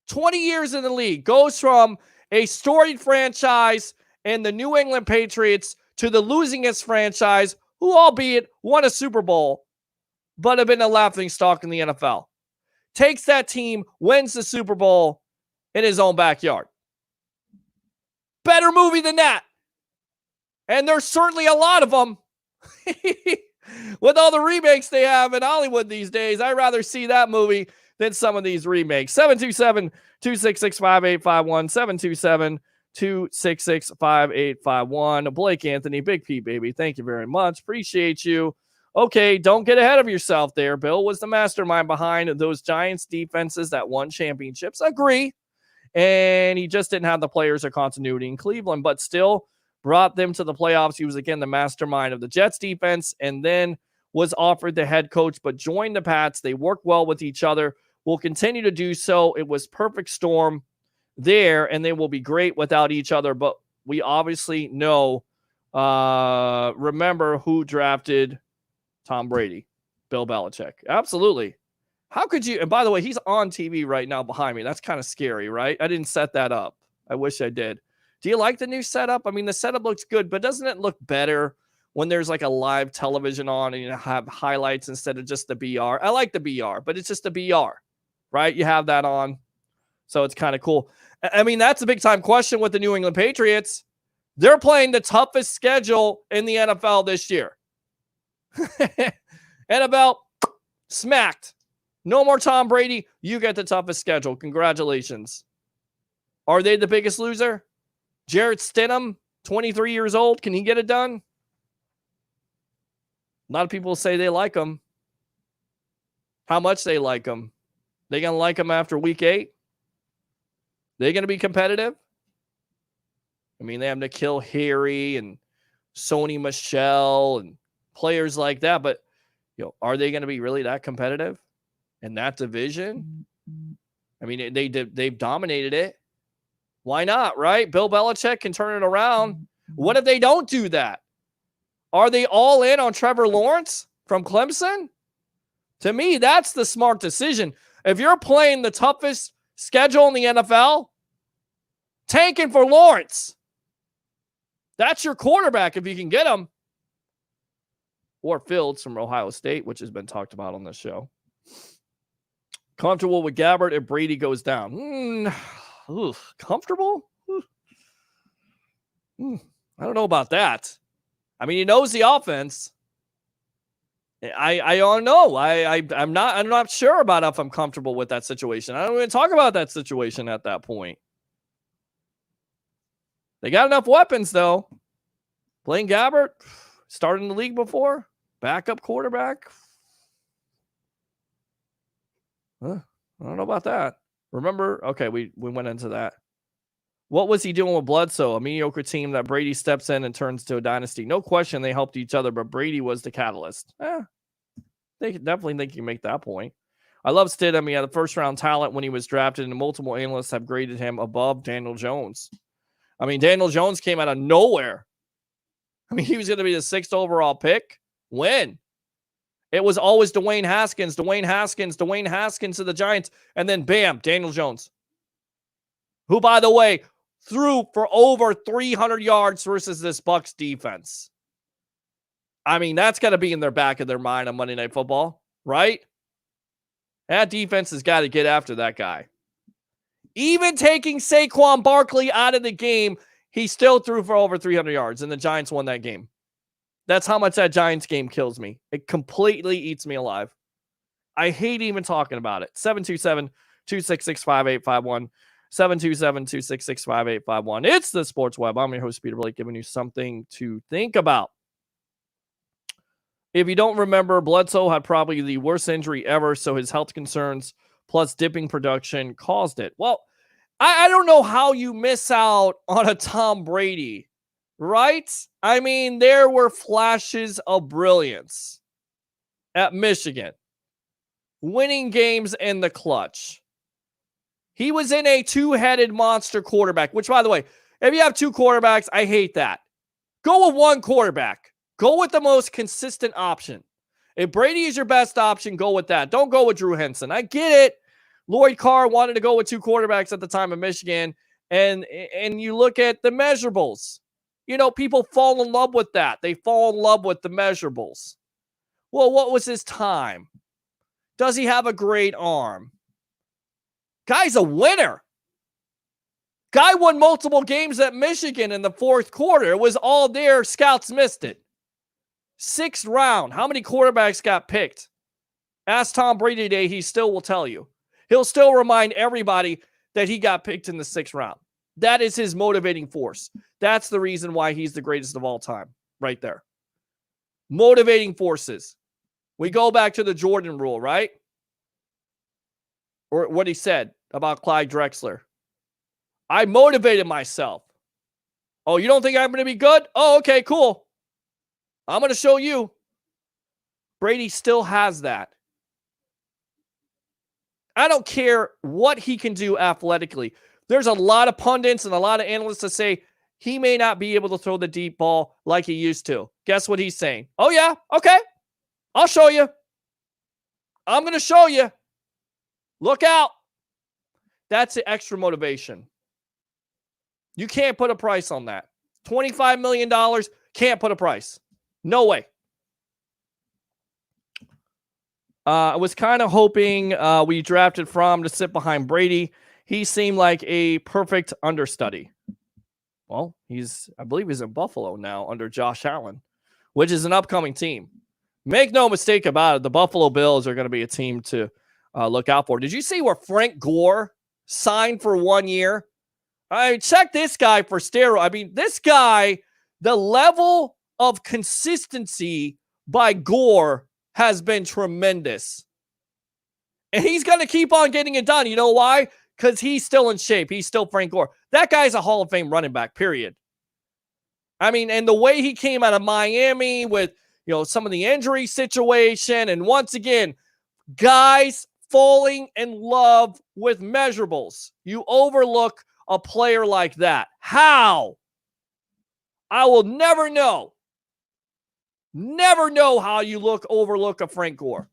20 years in the league, goes from a storied franchise in the New England Patriots to the losingest franchise, who albeit won a Super Bowl, but have been a laughingstock in the NFL. Takes that team, wins the Super Bowl in his own backyard. Better movie than that. And there's certainly a lot of them. With all the remakes they have in Hollywood these days, I'd rather see that movie than some of these remakes. 727-266-5851. 727-266-5851. Blake Anthony, Big P, baby. Thank you very much. Appreciate you. Okay, don't get ahead of yourself there. Bill was the mastermind behind those Giants defenses that won championships. Agree. And he just didn't have the players or continuity in Cleveland, but still brought them to the playoffs. He was, again, the mastermind of the Jets defense and then was offered the head coach, but joined the Pats. They work well with each other. Will continue to do so. It was perfect storm there, and they will be great without each other. But we obviously know, remember who drafted Tom Brady? Bill Belichick. Absolutely. How could you? And by the way, he's on TV right now behind me. That's kind of scary, right? I didn't set that up. I wish I did. Do you like the new setup? I mean, the setup looks good, but doesn't it look better when there's like a live television on and you have highlights instead of just the BR? I like the BR, but it's just the BR, right? You have that on. So it's kind of cool. I mean, that's a big time question with the New England Patriots. They're playing the toughest schedule in the NFL this year. NFL smacked. No more Tom Brady. You get the toughest schedule. Congratulations. Are they the biggest loser? Jarrett Stidham, 23 years old. Can he get it done? A lot of people say they like him. How much they like him? They going to like him after week 8? They going to be competitive? I mean, they have N'Keal Harry and Sony Michel and players like that, but are they going to be really that competitive in that division? I mean, they've dominated it. Why not, right? Bill Belichick can turn it around. What if they don't do that? Are they all in on Trevor Lawrence from Clemson? To me, that's the smart decision. If you're playing the toughest schedule in the NFL, tanking for Lawrence. That's your quarterback if you can get him. Or Fields from Ohio State, which has been talked about on this show. Comfortable with Gabbert if Brady goes down. Comfortable? I don't know about that. I mean, he knows the offense. I don't know. I'm not sure about if I'm comfortable with that situation. I don't even talk about that situation at that point. They got enough weapons though. Blaine Gabbert started in the league before, backup quarterback. I don't know about that. Remember? Okay, we went into that. What was he doing with Bledsoe? A mediocre team that Brady steps in and turns to a dynasty. No question they helped each other, but Brady was the catalyst. They definitely think you can make that point. I love Stidham. He had a first-round talent when he was drafted, and multiple analysts have graded him above Daniel Jones. I mean, Daniel Jones came out of nowhere. I mean, he was going to be the 6th overall pick. When? It was always Dwayne Haskins to the Giants, and then bam, Daniel Jones, who, by the way, threw for over 300 yards versus this Bucs defense. I mean, that's got to be in their back of their mind on Monday Night Football, right? That defense has got to get after that guy. Even taking Saquon Barkley out of the game, he still threw for over 300 yards, and the Giants won that game. That's how much that Giants game kills me. It completely eats me alive. I hate even talking about it. 727-266-5851. 727-266-5851. It's the Sports Web. I'm your host, Peter Blake, giving you something to think about. If you don't remember, Bledsoe had probably the worst injury ever, so his health concerns plus dipping production caused it. Well, I don't know how you miss out on a Tom Brady, right? I mean, there were flashes of brilliance at Michigan, winning games in the clutch. He was in a two-headed monster quarterback, which, by the way, if you have two quarterbacks, I hate that. Go with one quarterback. Go with the most consistent option. If Brady is your best option, go with that. Don't go with Drew Henson. I get it. Lloyd Carr wanted to go with two quarterbacks at the time of Michigan, and you look at the measurables. You know, people fall in love with that. They fall in love with the measurables. Well, what was his time? Does he have a great arm? Guy's a winner. Guy won multiple games at Michigan in the fourth quarter. It was all there. Scouts missed it. 6th round. How many quarterbacks got picked? Ask Tom Brady today. He still will tell you. He'll still remind everybody that he got picked in the 6th round. That is his motivating force. That's the reason why he's the greatest of all time. Right there. Motivating forces. We go back to the Jordan rule, right? Or what he said about Clyde Drexler. I motivated myself. Oh, you don't think I'm going to be good? Oh, okay, cool. I'm going to show you. Brady still has that. I don't care what he can do athletically. There's a lot of pundits and a lot of analysts that say he may not be able to throw the deep ball like he used to. Guess what he's saying? Oh, yeah, okay. I'll show you. I'm going to show you. Look out. That's the extra motivation. You can't put a price on that. $25 million, can't put a price. No way. I was kind of hoping we drafted Fromm to sit behind Brady. He seemed like a perfect understudy. Well, I believe he's in Buffalo now under Josh Allen, which is an upcoming team. Make no mistake about it, the Buffalo Bills are going to be a team to look out for. Did you see where Frank Gore signed for 1 year? I mean, check this guy for steroids. I mean, this guy, the level of consistency by Gore has been tremendous. And he's going to keep on getting it done. You know why? Because he's still in shape. He's still Frank Gore. That guy's a Hall of Fame running back, period. I mean, and the way he came out of Miami with, you know, some of the injury situation. And once again, guys falling in love with measurables. You overlook a player like that. How? I will never know. Never know how you overlook a Frank Gore.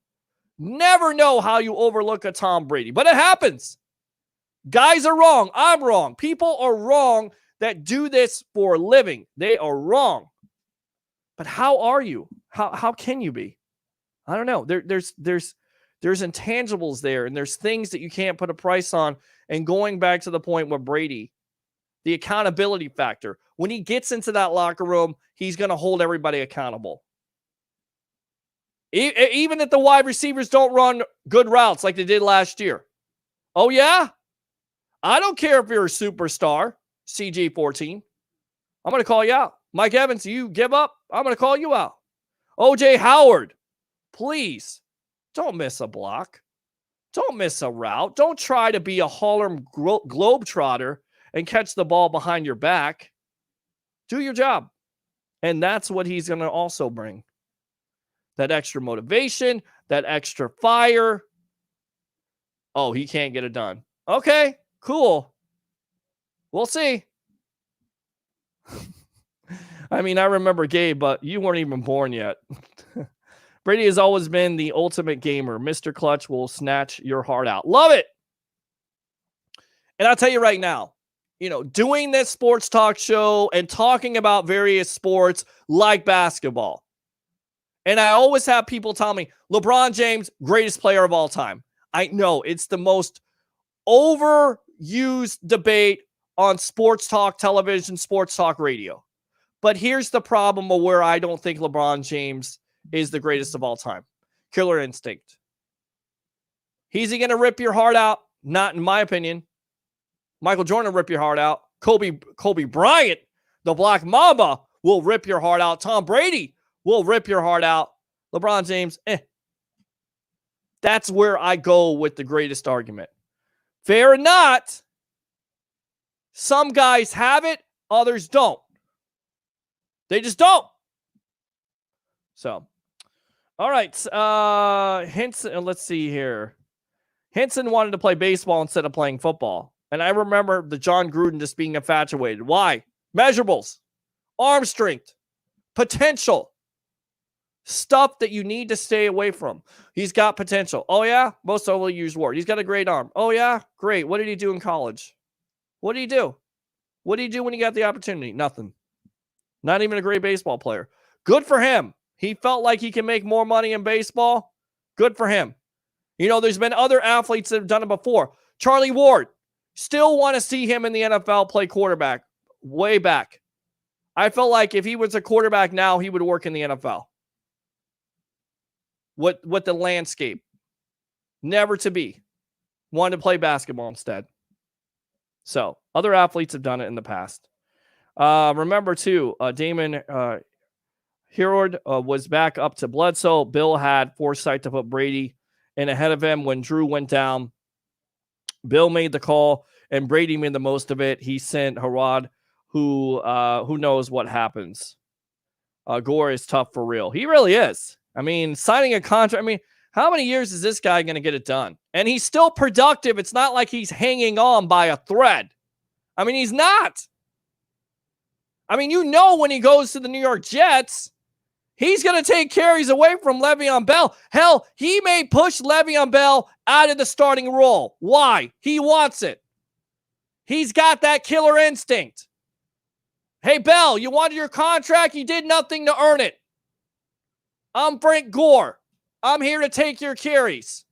Never know how you overlook a Tom Brady. But it happens. Guys are wrong. I'm wrong. People are wrong that do this for a living. They are wrong. But how are you? How can you be? I don't know. There's intangibles there, and there's things that you can't put a price on. And going back to the point with Brady, the accountability factor. When he gets into that locker room, he's going to hold everybody accountable. Even if the wide receivers don't run good routes like they did last year. Oh, yeah? I don't care if you're a superstar, CG14. I'm going to call you out. Mike Evans, you give up, I'm going to call you out. OJ Howard, please don't miss a block. Don't miss a route. Don't try to be a Harlem Globetrotter and catch the ball behind your back. Do your job. And that's what he's going to also bring. That extra motivation, that extra fire. Oh, he can't get it done. Okay, cool. We'll see. I mean, I remember Gabe, but you weren't even born yet. Brady has always been the ultimate gamer. Mr. Clutch will snatch your heart out. Love it. And I'll tell you right now, doing this sports talk show and talking about various sports like basketball. And I always have people tell me, LeBron James, greatest player of all time. I know it's the most overused debate on sports talk television, sports talk radio. But here's the problem of where I don't think LeBron James is the greatest of all time. Killer instinct. Is he going to rip your heart out? Not in my opinion. Michael Jordan will rip your heart out. Kobe Bryant, the Black Mamba, will rip your heart out. Tom Brady will rip your heart out. LeBron James, That's where I go with the greatest argument. Fair or not, some guys have it, others don't. They just don't. So, all right. Henson, let's see here. Henson wanted to play baseball instead of playing football. And I remember the John Gruden just being infatuated. Why? Measurables, arm strength, potential, stuff that you need to stay away from. He's got potential. Oh, yeah? Most overused word. He's got a great arm. Oh, yeah? Great. What did he do in college? What did he do? What did he do when he got the opportunity? Nothing. Not even a great baseball player. Good for him. He felt like he can make more money in baseball. Good for him. There's been other athletes that have done it before. Charlie Ward. Still want to see him in the NFL play quarterback. Way back. I felt like if he was a quarterback now, he would work in the NFL. What the landscape. Never to be. Wanted to play basketball instead. So, other athletes have done it in the past. Remember, too, Damon Herod was back up to Bledsoe. Bill had foresight to put Brady in ahead of him when Drew went down. Bill made the call, and Brady made the most of it. He sent Herod, who knows what happens. Gore is tough for real. He really is. I mean, signing a contract. I mean, how many years is this guy going to get it done? And he's still productive. It's not like he's hanging on by a thread. I mean, he's not. I mean, when he goes to the New York Jets, he's going to take carries away from Le'Veon Bell. Hell, he may push Le'Veon Bell out of the starting role. Why? He wants it. He's got that killer instinct. Hey, Bell, you wanted your contract. You did nothing to earn it. I'm Frank Gore. I'm here to take your carries.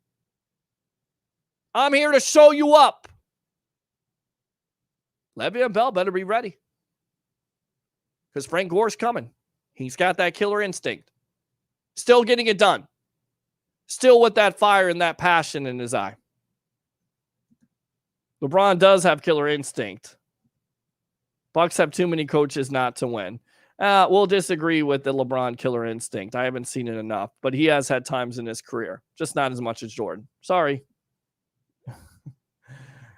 I'm here to show you up. Le'Veon Bell better be ready. Because Frank Gore's coming. He's got that killer instinct. Still getting it done. Still with that fire and that passion in his eye. LeBron does have killer instinct. Bucks have too many coaches not to win. We'll disagree with the LeBron killer instinct. I haven't seen it enough, but he has had times in his career. Just not as much as Jordan. Sorry.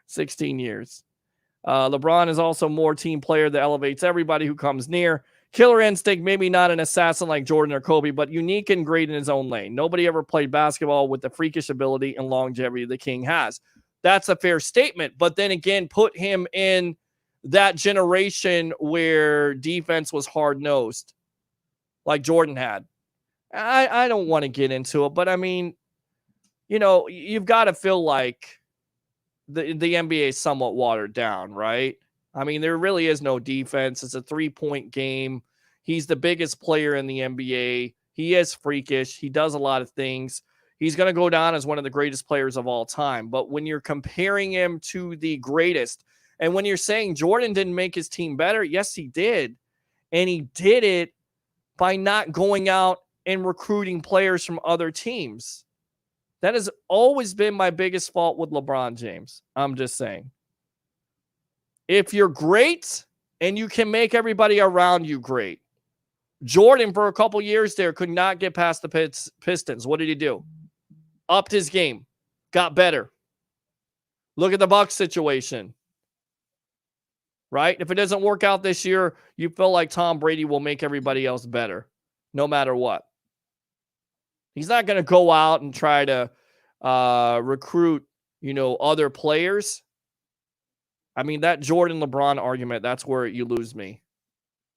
16 years. LeBron is also more team player that elevates everybody who comes near. Killer instinct, maybe not an assassin like Jordan or Kobe, but unique and great in his own lane. Nobody ever played basketball with the freakish ability and longevity the King has. That's a fair statement. But then again, put him in that generation where defense was hard-nosed, like Jordan had. I don't want to get into it, but I mean, you've got to feel like the NBA is somewhat watered down, right? I mean, there really is no defense. It's a 3-point game. He's the biggest player in the NBA. He is freakish. He does a lot of things. He's going to go down as one of the greatest players of all time. But when you're comparing him to the greatest, and when you're saying Jordan didn't make his team better, yes, he did. And he did it by not going out and recruiting players from other teams. That has always been my biggest fault with LeBron James. I'm just saying. If you're great and you can make everybody around you great. Jordan, for a couple years there, could not get past the Pistons. What did he do? Upped his game. Got better. Look at the Bucks situation. Right? If it doesn't work out this year, you feel like Tom Brady will make everybody else better, no matter what. He's not going to go out and try to recruit, other players. I mean, that Jordan-LeBron argument, that's where you lose me.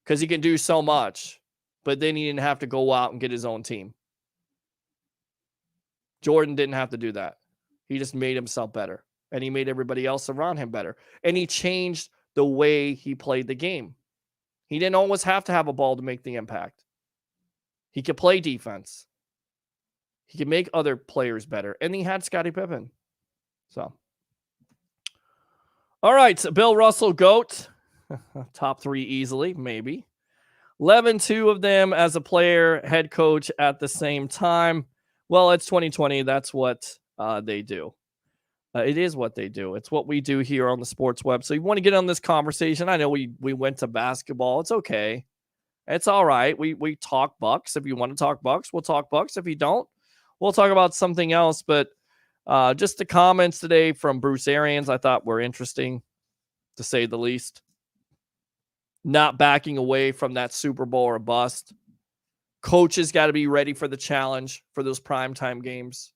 Because he can do so much, but then he didn't have to go out and get his own team. Jordan didn't have to do that. He just made himself better. And he made everybody else around him better. And he changed the way he played the game. He didn't always have to have a ball to make the impact. He could play defense. He could make other players better. And he had Scottie Pippen. So. All right. Bill Russell, GOAT. Top 3 easily, maybe. 11-2 of them as a player, head coach at the same time. Well, it's 2020. That's what they do. It is what they do. It's what we do here on the Sports Web. So you want to get on this conversation. I know we went to basketball. It's okay. It's all right. We talk Bucks. If you want to talk Bucks, we'll talk Bucks. If you don't, we'll talk about something else. But just the comments today from Bruce Arians I thought were interesting, to say the least. Not backing away from that Super Bowl or bust. Coaches got to be ready for the challenge for those primetime games.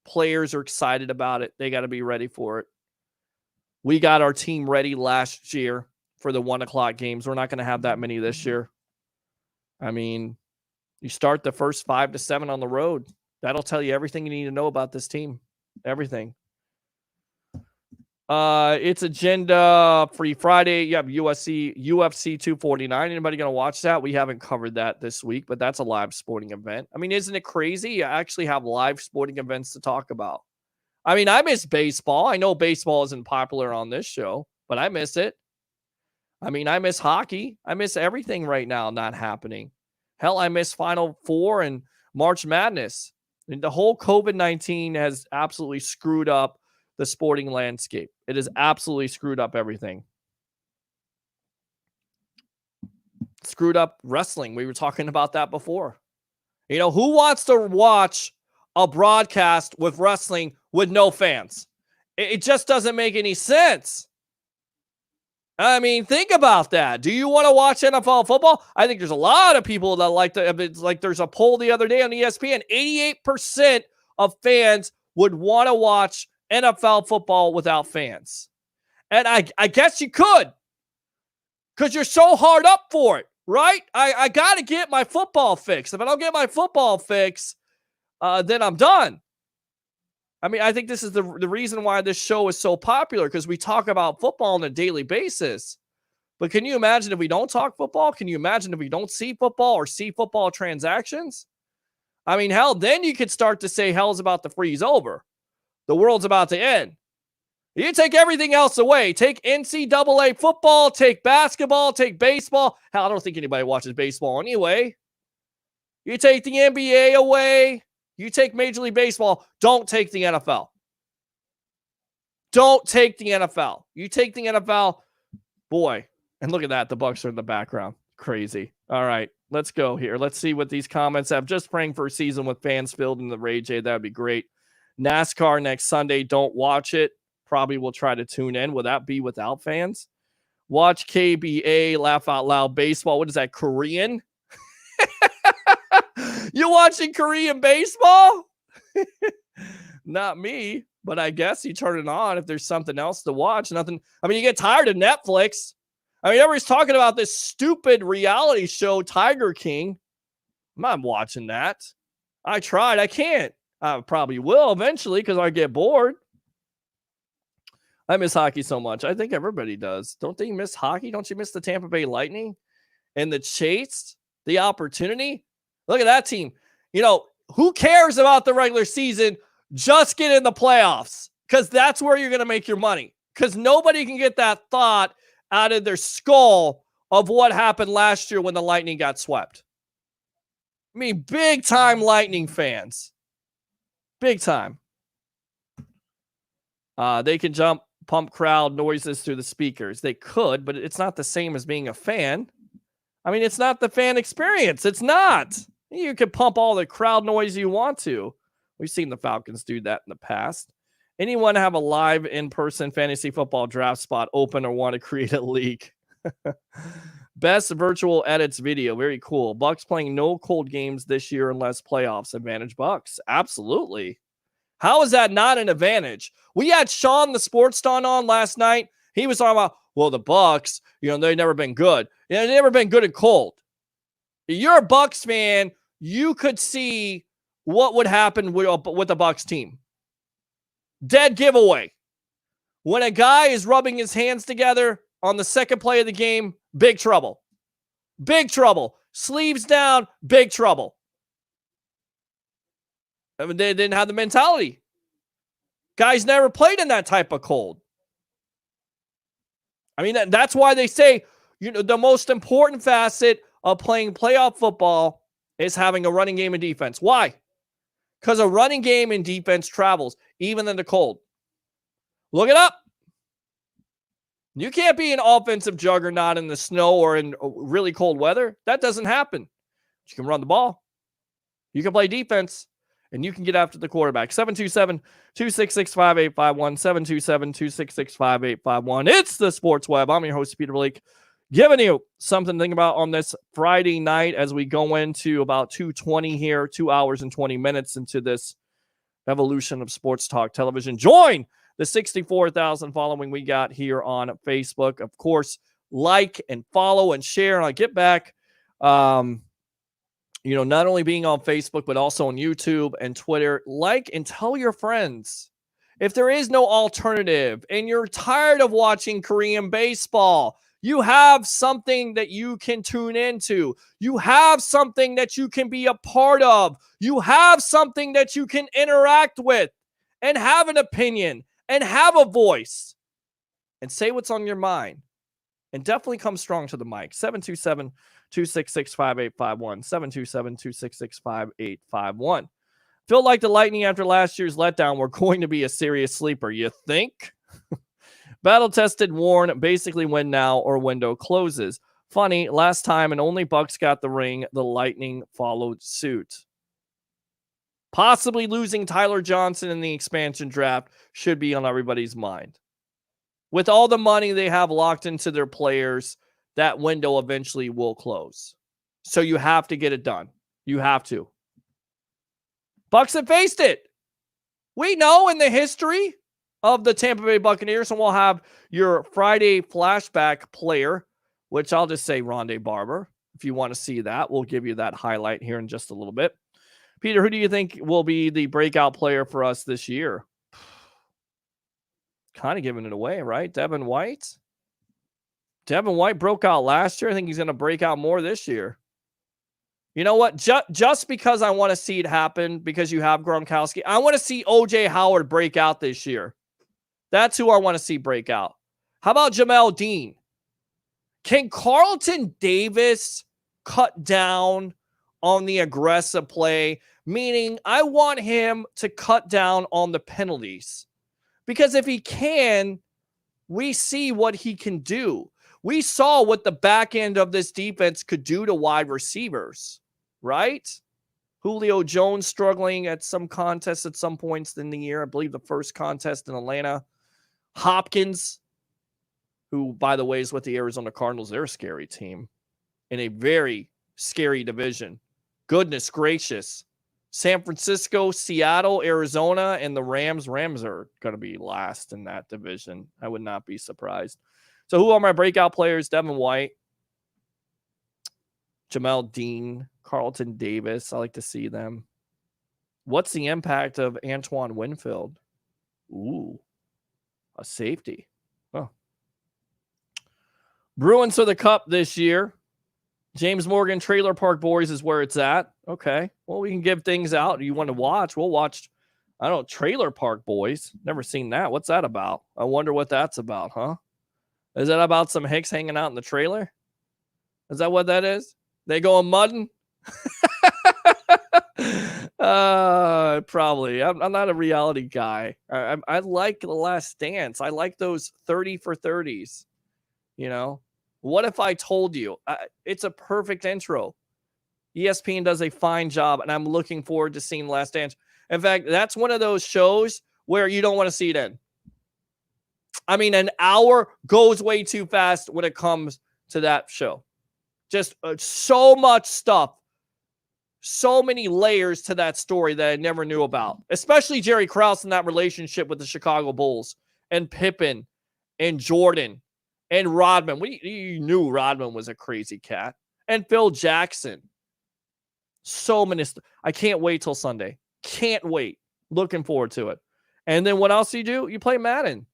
Players are excited about it. They got to be ready for it. We got our team ready last year for the 1:00 games. We're not going to have that many this year. I mean, you start the first 5 to 7 on the road. That'll tell you everything you need to know about this team. Everything. It's Agenda Free Friday. You have UFC 249. Anybody going to watch that? We haven't covered that this week, but that's a live sporting event. I mean, isn't it crazy? You actually have live sporting events to talk about. I mean, I miss baseball. I know baseball isn't popular on this show, but I miss it. I mean, I miss hockey. I miss everything right now not happening. Hell, I miss Final Four and March Madness. And the whole COVID-19 has absolutely screwed up the sporting landscape. It has absolutely screwed up everything. Screwed up wrestling. We were talking about that before. Who wants to watch a broadcast with wrestling with no fans? It just doesn't make any sense. I mean, think about that. Do you want to watch NFL football? I think there's a lot of people that like to. It's like there's a poll the other day on ESPN. 88% of fans would want to watch NFL football without fans. And I guess you could, because you're so hard up for it, right? I got to get my football fix. If I don't get my football fix, then I'm done. I mean, I think this is the reason why this show is so popular, because we talk about football on a daily basis. But can you imagine if we don't talk football? Can you imagine if we don't see football or see football transactions? I mean, hell, then you could start to say hell's about to freeze over. The world's about to end. You take everything else away. Take NCAA football, take basketball, take baseball. Hell, I don't think anybody watches baseball anyway. You take the NBA away. You take Major League Baseball. Don't take the NFL. Don't take the NFL. You take the NFL. Boy, and look at that. The Bucks are in the background. Crazy. All right, let's go here. Let's see what these comments have. Just praying for a season with fans filled in the Rage. That would be great. NASCAR next Sunday. Don't watch it. Probably will try to tune in. Will that be without fans? Watch KBA, laugh out loud baseball. What is that, Korean? You watching Korean baseball? Not me, but I guess you turn it on if there's something else to watch. Nothing. I mean, you get tired of Netflix. I mean, everybody's talking about this stupid reality show, Tiger King. I'm not watching that. I tried. I can't. I probably will eventually because I get bored. I miss hockey so much. I think everybody does. Don't they miss hockey? Don't you miss the Tampa Bay Lightning and the chase, the opportunity? Look at that team. Who cares about the regular season? Just get in the playoffs, because that's where you're going to make your money, because nobody can get that thought out of their skull of what happened last year when the Lightning got swept. I mean, big time Lightning fans. Big time. They can pump crowd noises through the speakers. They could, but it's not the same as being a fan. I mean, it's not the fan experience. It's not. You can pump all the crowd noise you want to. We've seen the Falcons do that in the past. Anyone have a live in-person fantasy football draft spot open or want to create a league? Best virtual edits video. Very cool. Bucks playing no cold games this year unless playoffs. Advantage Bucks. Absolutely. How is that not an advantage? We had Sean the Sports Don on last night. He was talking about, well, the Bucks, they've never been good. They've never been good and cold. You're a Bucks fan. You could see what would happen with the Bucks team. Dead giveaway. When a guy is rubbing his hands together on the second play of the game, big trouble. Big trouble. Sleeves down, big trouble. I mean, they didn't have the mentality. Guys never played in that type of cold. I mean, that's why they say, the most important facet of playing playoff football is having a running game and defense. Why? Because a running game and defense travels, even in the cold. Look it up. You can't be an offensive juggernaut in the snow or in really cold weather. That doesn't happen. You can run the ball. You can play defense. And you can get after the quarterback. 727-266-5851. 727-266-5851. It's the Sports Web. I'm your host, Peter Blake, giving you something to think about on this Friday night as we go into about 2:20 here, 2 hours and 20 minutes into this evolution of sports talk television. Join the 64,000 following we got here on Facebook. Of course, like and follow and share. And I'll get back. Not only being on Facebook, but also on YouTube and Twitter. Like and tell your friends. If there is no alternative and you're tired of watching Korean baseball, you have something that you can tune into. You have something that you can be a part of. You have something that you can interact with and have an opinion and have a voice and say what's on your mind. And definitely come strong to the mic. 727-266-5851. 727-266-5851. Feel like the Lightning after last year's letdown were going to be a serious sleeper, you think? Battle-tested Warren basically win now or window closes. Funny, last time and only Bucks got the ring, the Lightning followed suit. Possibly losing Tyler Johnson in the expansion draft should be on everybody's mind. With all the money they have locked into their players, that window eventually will close. So you have to get it done. You have to. Bucks have faced it. We know in the history of the Tampa Bay Buccaneers, and we'll have your Friday flashback player, which I'll just say Rondé Barber. If you want to see that, we'll give you that highlight here in just a little bit. Peter, who do you think will be the breakout player for us this year? Kind of giving it away, right? Devin White. Devin White broke out last year. I think he's going to break out more this year. You know what? Just because I want to see it happen, because you have Gronkowski, I want to see OJ Howard break out this year. That's who I want to see break out. How about Jamel Dean? Can Carlton Davis cut down on the aggressive play? Meaning, I want him to cut down on the penalties. Because if he can, we see what he can do. We saw what the back end of this defense could do to wide receivers, right? Julio Jones struggling at some contests at some points in the year. I believe the first contest in Atlanta. Hopkins, who, by the way, is with the Arizona Cardinals. They're a scary team in a very scary division. Goodness gracious. San Francisco, Seattle, Arizona, and the Rams. Rams are going to be last in that division. I would not be surprised. So who are my breakout players? Devin White, Jamel Dean, Carlton Davis. I like to see them. What's the impact of Antoine Winfield? Ooh, a safety. Oh. Bruins for the Cup this year. James Morgan, Trailer Park Boys is where it's at. Okay. Well, we can give things out. You want to watch? We'll watch, I don't know, Trailer Park Boys. Never seen that. What's that about? I wonder what that's about, huh? Is that about some hicks hanging out in the trailer? Is that what that is? They going mudding? Probably. I'm not a reality guy. I like The Last Dance. I like those 30 for 30s. You know, what if I told you it's a perfect intro? ESPN does a fine job, and I'm looking forward to seeing Last Dance. In fact, that's one of those shows where you don't want to see it in. I mean, an hour goes way too fast when it comes to that show. Just so much stuff. So many layers to that story that I never knew about, especially Jerry Krause and that relationship with the Chicago Bulls and Pippen and Jordan and Rodman. You knew Rodman was a crazy cat. And Phil Jackson. So many. I can't wait till Sunday. Can't wait. Looking forward to it. And then what else do? You play Madden.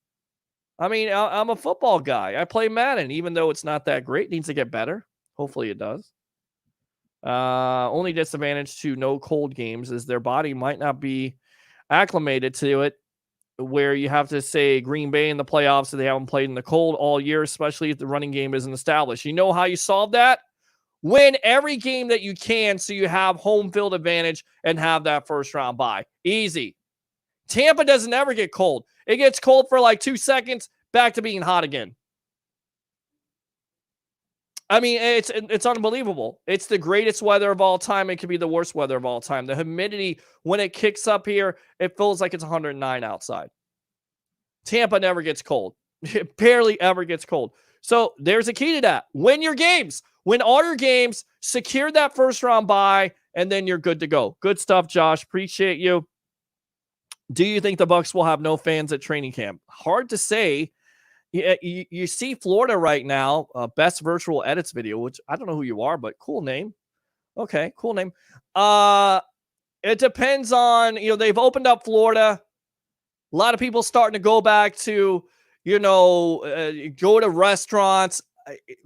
I mean, I'm a football guy. I play Madden, even though it's not that great. It needs to get better. Hopefully it does. Only disadvantage to no cold games is their body might not be acclimated to it, where you have to say Green Bay in the playoffs, so they haven't played in the cold all year, especially if the running game isn't established. You know how you solve that? Win every game that you can so you have home field advantage and have that first round bye. Easy. Tampa doesn't ever get cold. It gets cold for like 2 seconds, back to being hot again. I mean, it's unbelievable. It's the greatest weather of all time. It could be the worst weather of all time. The humidity, when it kicks up here, it feels like it's 109 outside. Tampa never gets cold. It barely ever gets cold. So there's a key to that. Win your games. Win all your games. Secure that first round bye, and then you're good to go. Good stuff, Josh. Appreciate you. Do you think the Bucs will have no fans at training camp? Hard to say. You see Florida right now, best virtual edits video, which I don't know who you are, but cool name. Okay, cool name. It depends on, they've opened up Florida. A lot of people starting to go back to, go to restaurants.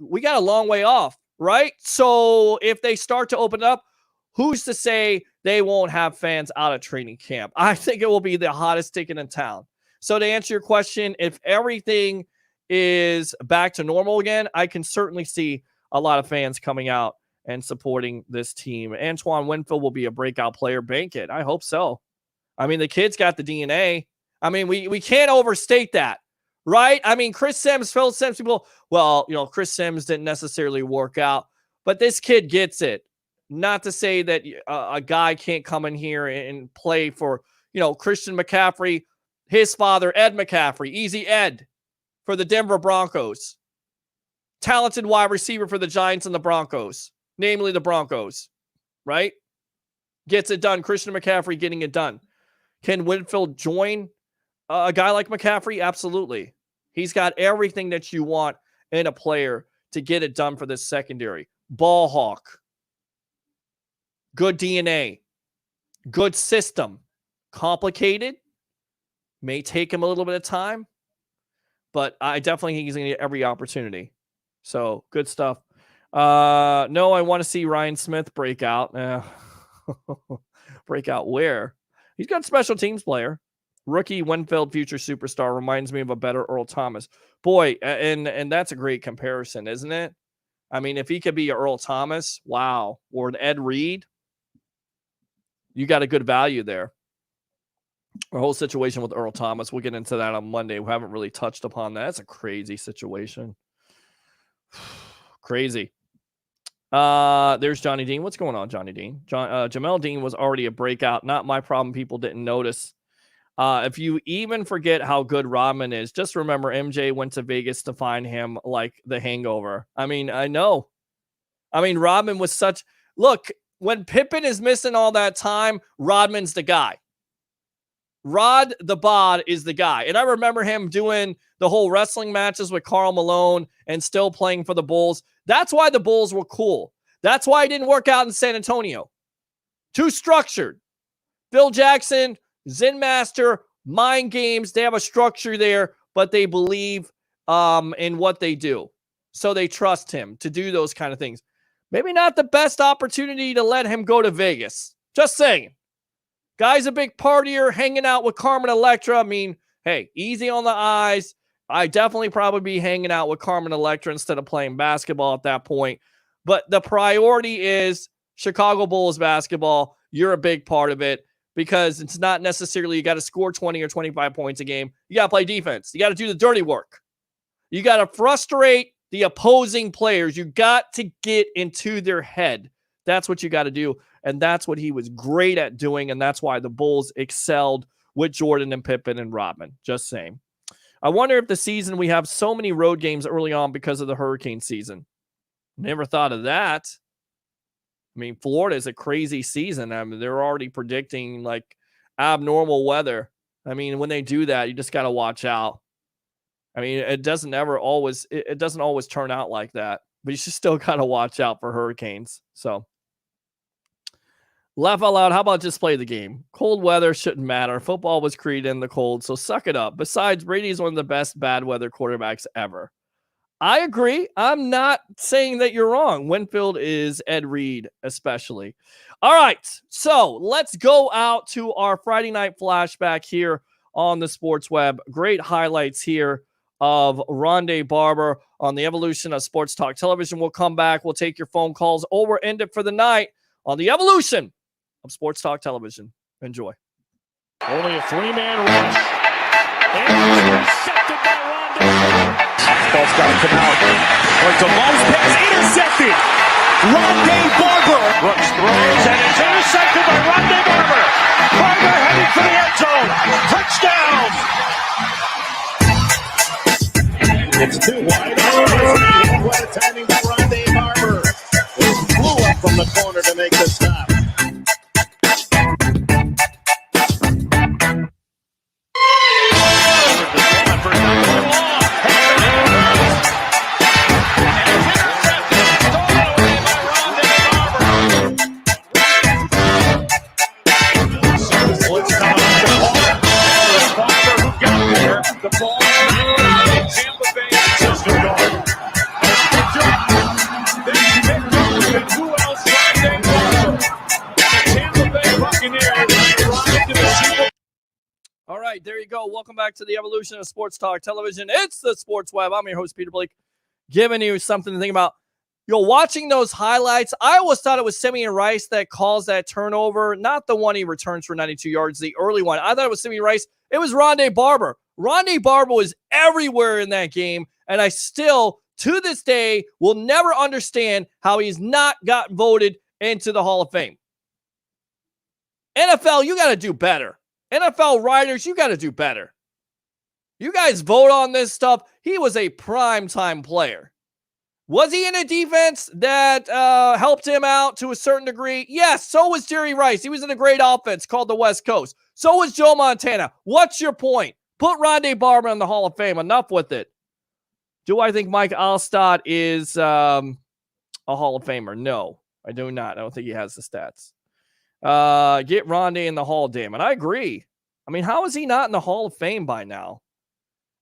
We got a long way off, right? So if they start to open up, who's to say they won't have fans out of training camp? I think it will be the hottest ticket in town. So to answer your question, if everything is back to normal again, I can certainly see a lot of fans coming out and supporting this team. Antoine Winfield will be a breakout player. Bank it. I hope so. I mean, the kid's got the DNA. I mean, we can't overstate that, right? I mean, Chris Sims, Phil Sims, people, Chris Sims didn't necessarily work out, but this kid gets it. Not to say that a guy can't come in here and play for, Christian McCaffrey, his father, Ed McCaffrey, Easy Ed, for the Denver Broncos. Talented wide receiver for the Giants and the Broncos, namely the Broncos, right? Gets it done. Christian McCaffrey getting it done. Can Winfield join a guy like McCaffrey? Absolutely. He's got everything that you want in a player to get it done for this secondary. Ball hawk. Good DNA. Good system. Complicated. May take him a little bit of time. But I definitely think he's going to get every opportunity. So, good stuff. No, I want to see Ryan Smith break out. Break out where? He's got special teams player. Rookie Winfield, future superstar. Reminds me of a better Earl Thomas. Boy, and that's a great comparison, isn't it? I mean, if he could be Earl Thomas, wow. Or Ed Reed, you got a good value there. Our whole situation with Earl Thomas, we'll get into that on Monday. We haven't really touched upon that. That's a crazy situation. Crazy. There's Johnny Dean. What's going on, Johnny Dean? Jamel Dean was already a breakout. Not my problem. People didn't notice. If you even forget how good Rodman is, just remember MJ went to Vegas to find him like the Hangover. I mean, I know. I mean, Rodman was such... Look, when Pippen is missing all that time, Rodman's the guy. Rod the Bod is the guy. And I remember him doing the whole wrestling matches with Karl Malone and still playing for the Bulls. That's why the Bulls were cool. That's why it didn't work out in San Antonio. Too structured. Phil Jackson, Zen Master, mind games. They have a structure there, but they believe in what they do. So they trust him to do those kind of things. Maybe not the best opportunity to let him go to Vegas. Just saying. Guy's a big partier, hanging out with Carmen Electra. I mean, hey, easy on the eyes. I definitely probably be hanging out with Carmen Electra instead of playing basketball at that point. But the priority is Chicago Bulls basketball, you're a big part of it because it's not necessarily you got to score 20 or 25 points a game. You got to play defense. You got to do the dirty work. You got to frustrate the opposing players. You got to get into their head. That's what you got to do. And that's what he was great at doing. And that's why the Bulls excelled with Jordan and Pippen and Rodman. Just saying. I wonder if the season we have so many road games early on because of the hurricane season. Never thought of that. I mean, Florida is a crazy season. I mean, they're already predicting like abnormal weather. I mean, when they do that, you just got to watch out. I mean, it doesn't always turn out like that, but you should still got to watch out for hurricanes. So laugh out loud. How about just play the game? Cold weather shouldn't matter. Football was created in the cold, so suck it up. Besides, Brady is one of the best bad weather quarterbacks ever. I agree. I'm not saying that you're wrong. Winfield is Ed Reed, especially. All right, so let's go out to our Friday night flashback here on the Sports Web. Great highlights here of Rondé Barber on the evolution of Sports Talk Television. We'll come back. We'll take your phone calls, or we'll end it for the night on the evolution of Sports Talk Television. Enjoy. Only a three-man rush. And intercepted by Rondé. Ball's got to come out. Like DeMar's pass intercepted. Rondé Barber. Brooks throws and it's intercepted by Rondé Barber. Barber heading for the end zone. Touchdown. It's too wide. What a timing by Rondé Barber. It flew up from the corner to make the stop. The ball Tampa Bay just a guard. Who else? Rondé Barber. The Tampa Bay Buccaneers arrived in the Super. All right, there you go. Welcome back to the evolution of Sports Talk Television. It's the Sports Web. I'm your host, Peter Blake, giving you something to think about. Watching those highlights, I always thought it was Simeon Rice that caused that turnover, not the one he returns for 92 yards, the early one. I thought it was Simeon Rice. It was Rondé Barber. Rondé Barber was everywhere in that game, and I still, to this day, will never understand how he's not got voted into the Hall of Fame. NFL, you got to do better. NFL writers, you got to do better. You guys vote on this stuff. He was a primetime player. Was he in a defense that helped him out to a certain degree? Yes, so was Jerry Rice. He was in a great offense called the West Coast. So was Joe Montana. What's your point? Put Rondé Barber in the Hall of Fame. Enough with it. Do I think Mike Alstott is a Hall of Famer? No, I do not. I don't think he has the stats. Get Rondé in the Hall, damn it. I agree. I mean, how is he not in the Hall of Fame by now?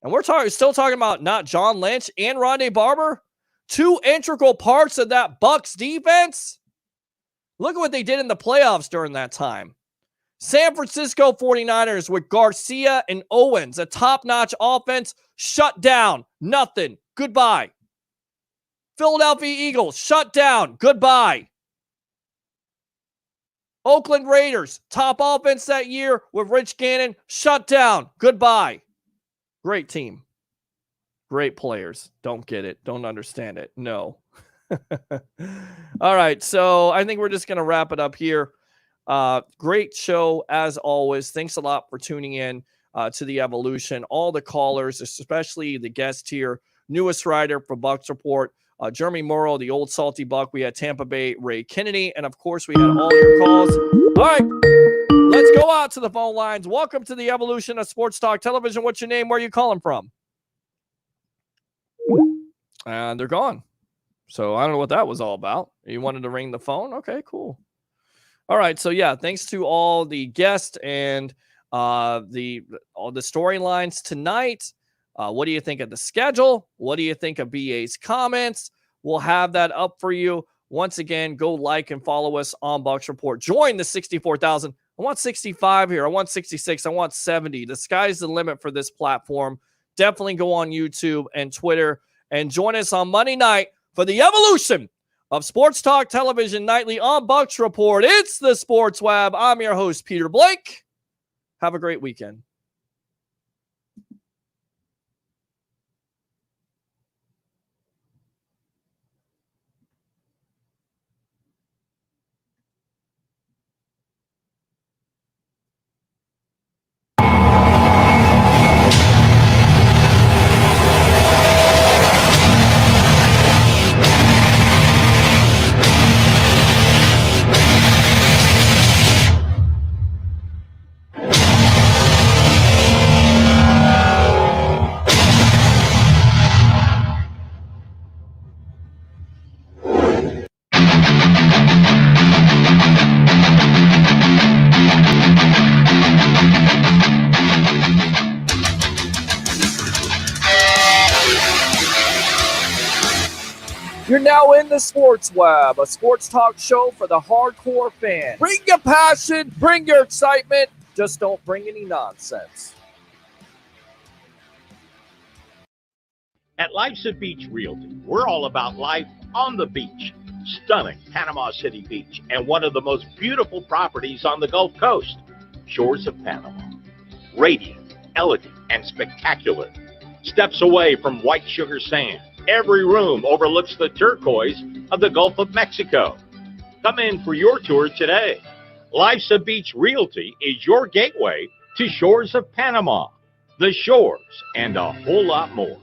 And we're still talking about not John Lynch and Rondé Barber? Two integral parts of that Bucs defense. Look at what they did in the playoffs during that time. San Francisco 49ers with Garcia and Owens, a top-notch offense, shut down. Nothing. Goodbye. Philadelphia Eagles, shut down. Goodbye. Oakland Raiders, top offense that year with Rich Gannon, shut down. Goodbye. Great team. Great players. Don't get it. Don't understand it. No. All right. So I think we're just going to wrap it up here. Great show as always. Thanks a lot for tuning in to the evolution. All the callers, especially the guest here, newest writer for Bucs Report, Jeremy Morrow, the old salty Buck. We had Tampa Bay Ray Kennedy, and of course we had all your calls. All right, let's go out to the phone lines. Welcome to the evolution of Sports Talk Television. What's your name? Where are you calling from? And they're gone. So I don't know what that was all about. You wanted to ring the phone? Okay, cool. All right. So yeah, thanks to all the guests and all the storylines tonight. What do you think of the schedule? What do you think of BA's comments? We'll have that up for you. Once again, go like and follow us on Bucs Report. Join the 64,000. I want 65 here. I want 66. I want 70. The sky's the limit for this platform. Definitely go on YouTube and Twitter and join us on Monday night for the evolution of Sports Talk Television Nightly on Bucks Report. It's the Sports Web. I'm your host, Peter Blake. Have a great weekend. You're now in the Sports Web, a sports talk show for the hardcore fan. Bring your passion, bring your excitement, just don't bring any nonsense. At Life's a Beach Realty, we're all about life on the beach. Stunning Panama City Beach and one of the most beautiful properties on the Gulf Coast, Shores of Panama. Radiant, elegant, and spectacular. Steps away from white sugar sand. Every room overlooks the turquoise of the Gulf of Mexico. Come in for your tour today. Life's a Beach Realty is your gateway to Shores of Panama, the shores, and a whole lot more.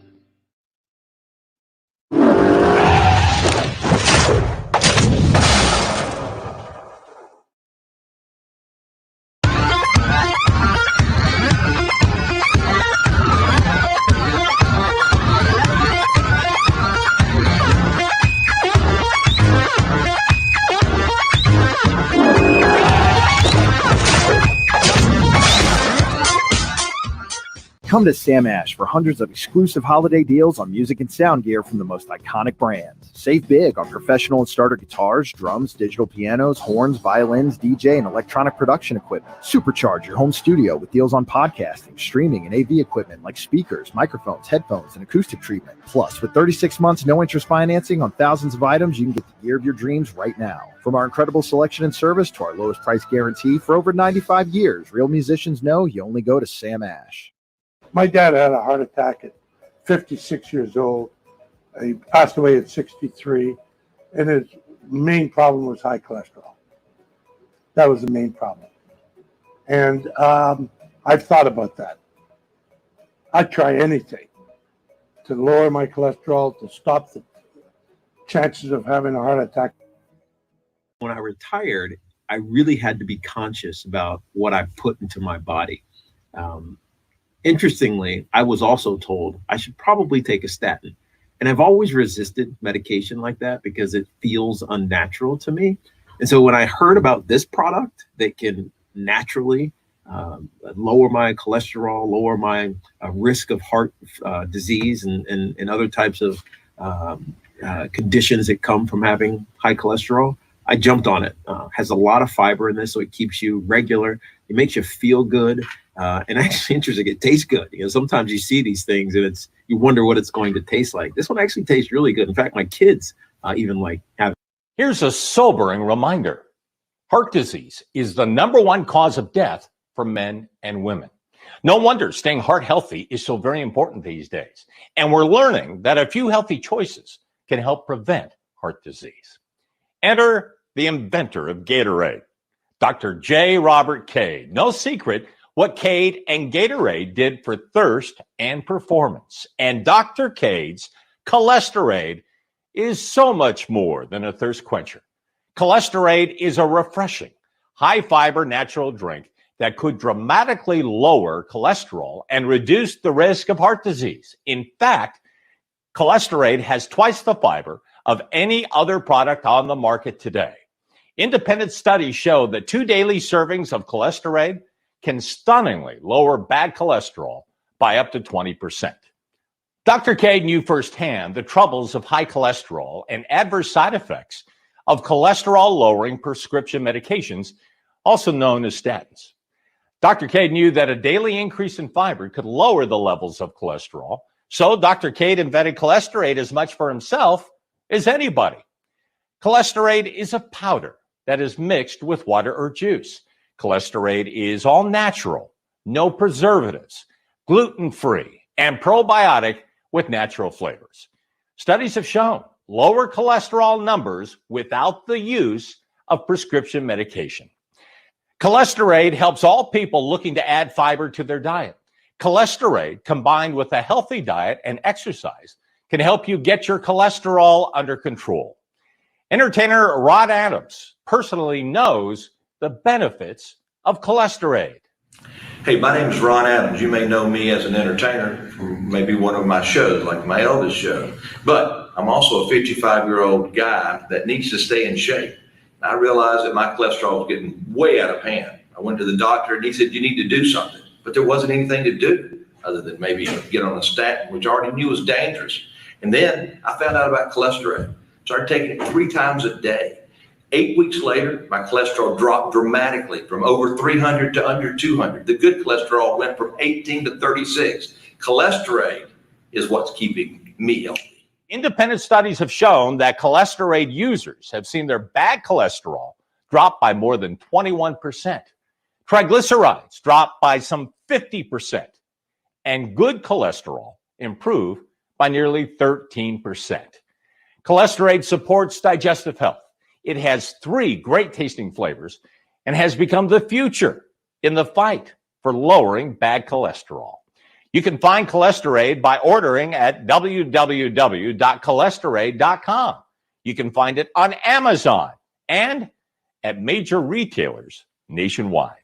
Come to Sam Ash for hundreds of exclusive holiday deals on music and sound gear from the most iconic brands. Save big on professional and starter guitars, drums, digital pianos, horns, violins, DJ, and electronic production equipment. Supercharge your home studio with deals on podcasting, streaming, and AV equipment like speakers, microphones, headphones, and acoustic treatment. Plus, with 36 months no-interest financing on thousands of items, you can get the gear of your dreams right now. From our incredible selection and service to our lowest price guarantee for over 95 years, real musicians know you only go to Sam Ash. My dad had a heart attack at 56 years old. He passed away at 63, and his main problem was high cholesterol. That was the main problem. And I've thought about that. I'd try anything to lower my cholesterol, to stop the chances of having a heart attack. When I retired, I really had to be conscious about what I put into my body. Interestingly, I was also told I should probably take a statin. And I've always resisted medication like that because it feels unnatural to me. And so when I heard about this product that can naturally lower my cholesterol, lower my risk of heart disease and other types of conditions that come from having high cholesterol, I jumped on it. Has a lot of fiber in this, so it keeps you regular. It makes you feel good. And actually, interesting, it tastes good. You know, sometimes you see these things and you wonder what it's going to taste like. This one actually tastes really good. In fact, my kids even like have. Here's a sobering reminder. Heart disease is the #1 cause of death for men and women. No wonder staying heart healthy is so very important these days. And we're learning that a few healthy choices can help prevent heart disease. Enter the inventor of Gatorade, Dr. J. Robert Cade. No secret what Cade and Gatorade did for thirst and performance. And Dr. Cade's Cholesterade is so much more than a thirst quencher. Cholesterade is a refreshing, high-fiber natural drink that could dramatically lower cholesterol and reduce the risk of heart disease. In fact, Cholesterade has twice the fiber of any other product on the market today. Independent studies show that 2 daily servings of Cholesterade can stunningly lower bad cholesterol by up to 20%. Dr. Cade knew firsthand the troubles of high cholesterol and adverse side effects of cholesterol-lowering prescription medications, also known as statins. Dr. Cade knew that a daily increase in fiber could lower the levels of cholesterol, so Dr. Cade invented Cholesterade as much for himself as anybody. Cholesterate is a powder that is mixed with water or juice. Cholesterate is all natural, no preservatives, gluten-free, and probiotic with natural flavors. Studies have shown lower cholesterol numbers without the use of prescription medication. Cholesterate helps all people looking to add fiber to their diet. Cholesterate, combined with a healthy diet and exercise, can help you get your cholesterol under control. Entertainer Rod Adams personally knows the benefits of Cholesterate. Hey, my name is Ron Adams. You may know me as an entertainer from maybe one of my shows, like my eldest show. But I'm also a 55-year-old guy that needs to stay in shape. I realized that my cholesterol was getting way out of hand. I went to the doctor and he said, you need to do something. But there wasn't anything to do other than maybe get on a statin, which I already knew was dangerous. And then I found out about cholesterol. Started taking it 3 times a day. 8 weeks later, my cholesterol dropped dramatically from over 300 to under 200. The good cholesterol went from 18 to 36. Cholesterol is what's keeping me healthy. Independent studies have shown that Cholesterate users have seen their bad cholesterol drop by more than 21%. Triglycerides drop by some 50%. And good cholesterol improve by nearly 13%. Cholesterate supports digestive health. It has 3 great tasting flavors and has become the future in the fight for lowering bad cholesterol. You can find Cholesterate by ordering at www.cholesterate.com. You can find it on Amazon and at major retailers nationwide.